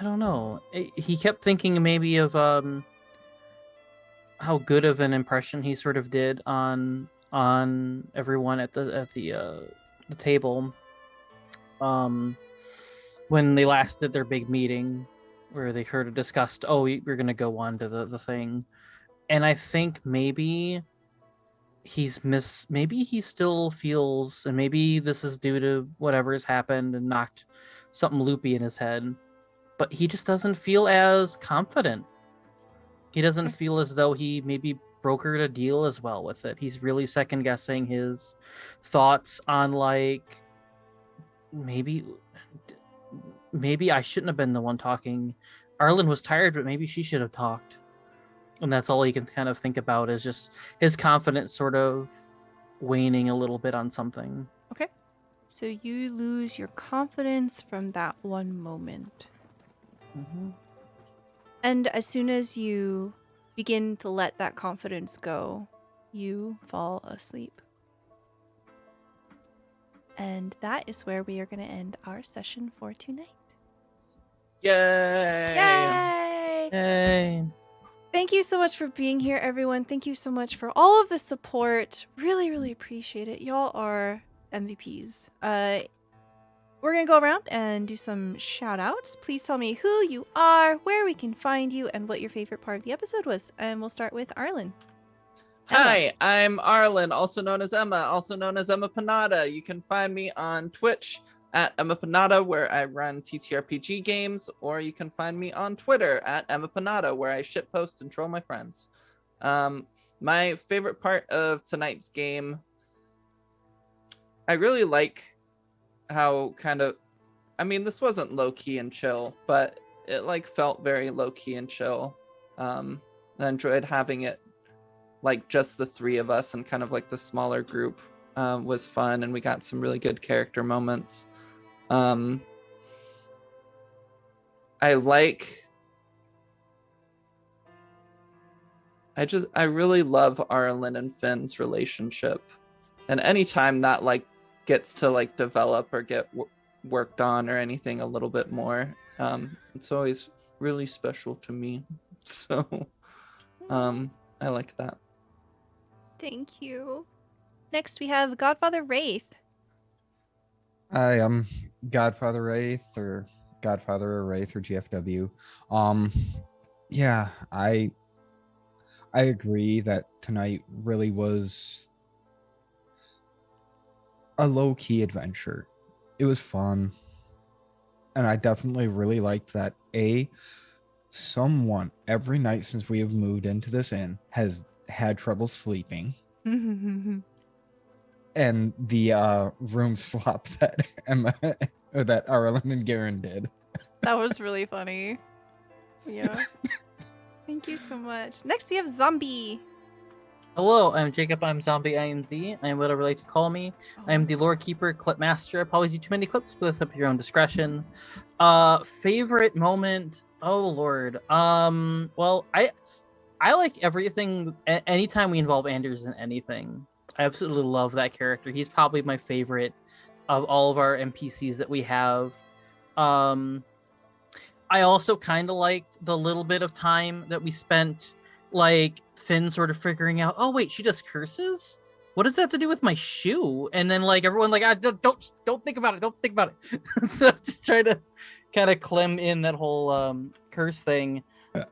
D: don't know. He kept thinking maybe of how good of an impression he sort of did on everyone at the table when they last did their big meeting where they sort of discussed, we're gonna go on to the thing. And I think maybe maybe he still feels, and maybe this is due to whatever has happened and knocked something loopy in his head, but he just doesn't feel as confident. He doesn't feel as though he maybe brokered a deal as well with it. He's really second guessing his thoughts on, like, maybe I shouldn't have been the one talking. Arlen was tired, but maybe she should have talked. And that's all he can kind of think about, is just his confidence sort of waning a little bit on something.
A: Okay. So you lose your confidence from that one moment. And as soon as you begin to let that confidence go, you fall asleep. And that is where we are going to end our session for tonight.
B: Yay!
A: Yay!
D: Yay!
A: Thank you so much for being here, everyone. Thank you so much for all of the support. Really, really appreciate it. Y'all are MVPs. We're going to go around and do some shout outs. Please tell me who you are, where we can find you, and what your favorite part of the episode was. And we'll start with Arlen.
B: Hi, I'm Arlen, also known as Emma, also known as Emma Panada. You can find me on Twitch, at Emma Panada, where I run TTRPG games, or you can find me on Twitter at Emma Panada, where I shitpost and troll my friends. My favorite part of tonight's game, I really like how this wasn't low-key and chill, but it like felt very low-key and chill. I enjoyed having it like just the three of us, and kind of like the smaller group was fun, and we got some really good character moments. I really love Arlen and Finn's relationship, and anytime that like gets to like develop or get worked on or anything a little bit more, it's always really special to me. So I like that.
A: Thank you. Next, we have Godfather Wraith.
C: I am Godfather Wraith, or Godfather Wraith, or GFW. Yeah, I agree that tonight really was a low-key adventure. It was fun, and I definitely really liked that someone every night since we have moved into this inn has had trouble sleeping. And the room swap that Emma or that Arlen and Garen did.
A: That was really funny. Yeah. Thank you so much. Next, we have Zombie.
D: Hello, I'm Jacob. I'm Zombie IMZ. I am whatever you like to call me. I am the lore keeper, clip master. I probably do too many clips, but it's up to your own discretion. Favorite moment? Oh Lord. Well, I like everything. Anytime we involve Anders in anything, I absolutely love that character. He's probably my favorite of all of our NPCs that we have. I also kind of liked the little bit of time that we spent, like Finn sort of figuring out, oh wait, she does curses? What does that have to do with my shoe? And then like everyone like, don't think about it, don't think about it. So just trying to kind of clem in that whole curse thing.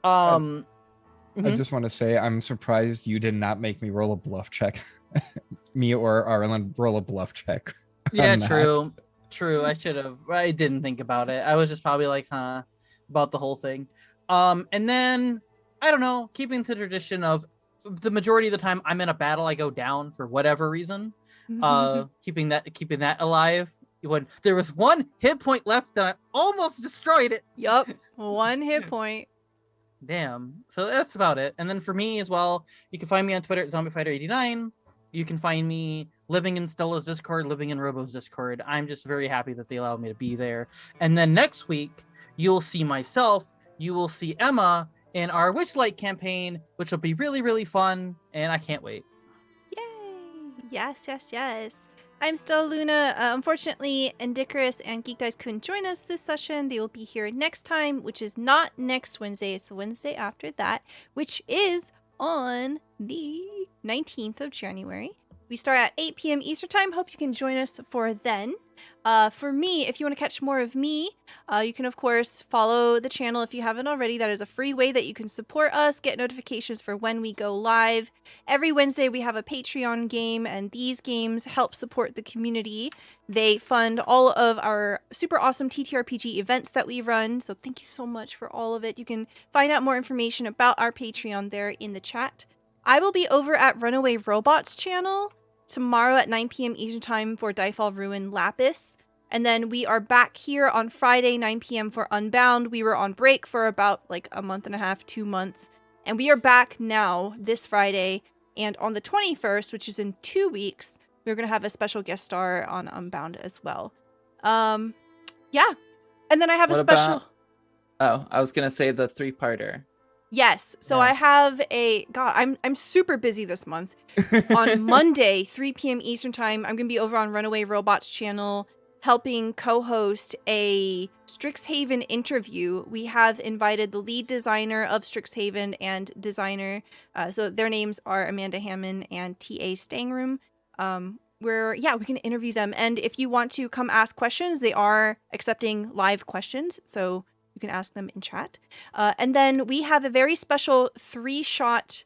C: I just want to say I'm surprised you did not make me roll a bluff check. Me or Arlen roll a bluff check.
D: Yeah, true. I should have. I didn't think about it. I was just probably like, about the whole thing. And then I don't know, keeping the tradition of the majority of the time I'm in a battle, I go down for whatever reason. Keeping that alive. When there was one hit point left and I almost destroyed it.
A: Yup, 1 hit point.
D: Damn. So that's about it. And then for me as well, you can find me on Twitter at ZombieFighter89. You can find me living in Stella's Discord, living in Robo's Discord. I'm just very happy that they allowed me to be there. And then next week, you'll see myself, you will see Emma in our Witchlight campaign, which will be really, really fun, and I can't wait.
A: Yay! Yes. I'm still Luna. Unfortunately, Indicarus and GeekDice couldn't join us this session. They will be here next time, which is not next Wednesday. It's the Wednesday after that, which is on the 19th of January. We start at 8 p.m. Eastern Time. Hope you can join us for then. For me, if you want to catch more of me, you can, of course, follow the channel if you haven't already. That is a free way that you can support us, get notifications for when we go live. Every Wednesday, we have a Patreon game, and these games help support the community. They fund all of our super awesome TTRPG events that we run, so thank you so much for all of it. You can find out more information about our Patreon there in the chat. I will be over at Runaway Robots channel tomorrow at 9 p.m. Eastern Time for Diefall Ruin Lapis. And then we are back here on Friday, 9 p.m. for Unbound. We were on break for about like a month and a half, 2 months. And we are back now this Friday. And on the 21st, which is in 2 weeks, we're going to have a special guest star on Unbound as well. Yeah. And then I have a special...
B: I was going to say the 3-parter.
A: Yes. So I have I'm super busy this month. On Monday, 3 p.m. Eastern Time, I'm going to be over on Runaway Robots channel helping co-host a Strixhaven interview. We have invited the lead designer of Strixhaven and designer. So their names are Amanda Hammond and T.A. Stangroom. We can interview them. And if you want to come ask questions, they are accepting live questions. So you can ask them in chat. And then we have a very special 3-shot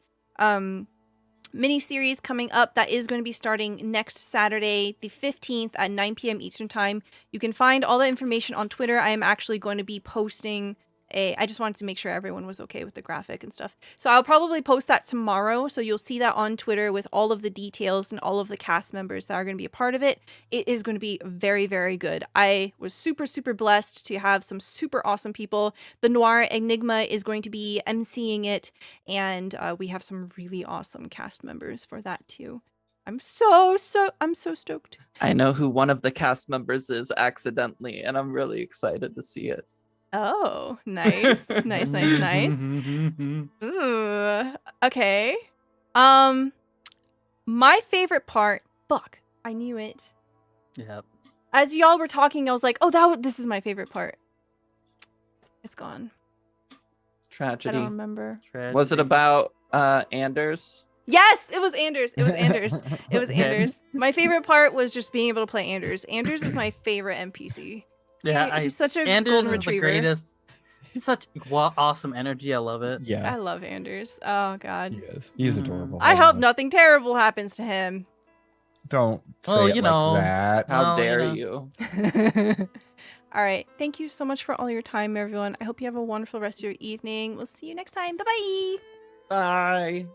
A: mini series coming up that is going to be starting next Saturday, the 15th at 9 p.m. Eastern Time. You can find all the information on Twitter. I am actually going to be posting I just wanted to make sure everyone was okay with the graphic and stuff. So I'll probably post that tomorrow. So you'll see that on Twitter with all of the details and all of the cast members that are going to be a part of it. It is going to be very, very good. I was super, super blessed to have some super awesome people. The Noir Enigma is going to be emceeing it. And we have some really awesome cast members for that too. I'm so stoked.
B: I know who one of the cast members is accidentally, and I'm really excited to see it.
A: Oh, nice. nice. Ooh, okay. My favorite part, fuck, I knew it.
D: Yep.
A: As y'all were talking, I was like, this is my favorite part. It's gone.
B: Tragedy.
A: I don't remember.
B: Was it about Anders?
A: Yes, it was Anders. It was Anders. My favorite part was just being able to play Anders. Anders is my favorite NPC.
D: Yeah,
A: he's such a
D: Anders
A: golden
D: is
A: retriever.
D: the greatest. He's such awesome energy. I love it.
C: Yeah.
A: I love Anders. Oh god.
C: Yes. He's adorable.
A: I hope nothing terrible happens to him.
C: Don't say
D: Well,
C: it
D: you
C: like
D: know.
C: that.
B: How
D: No,
B: dare
D: you
B: you?
A: All right. Thank you so much for all your time, everyone. I hope you have a wonderful rest of your evening. We'll see you next time. Bye-bye.
B: Bye.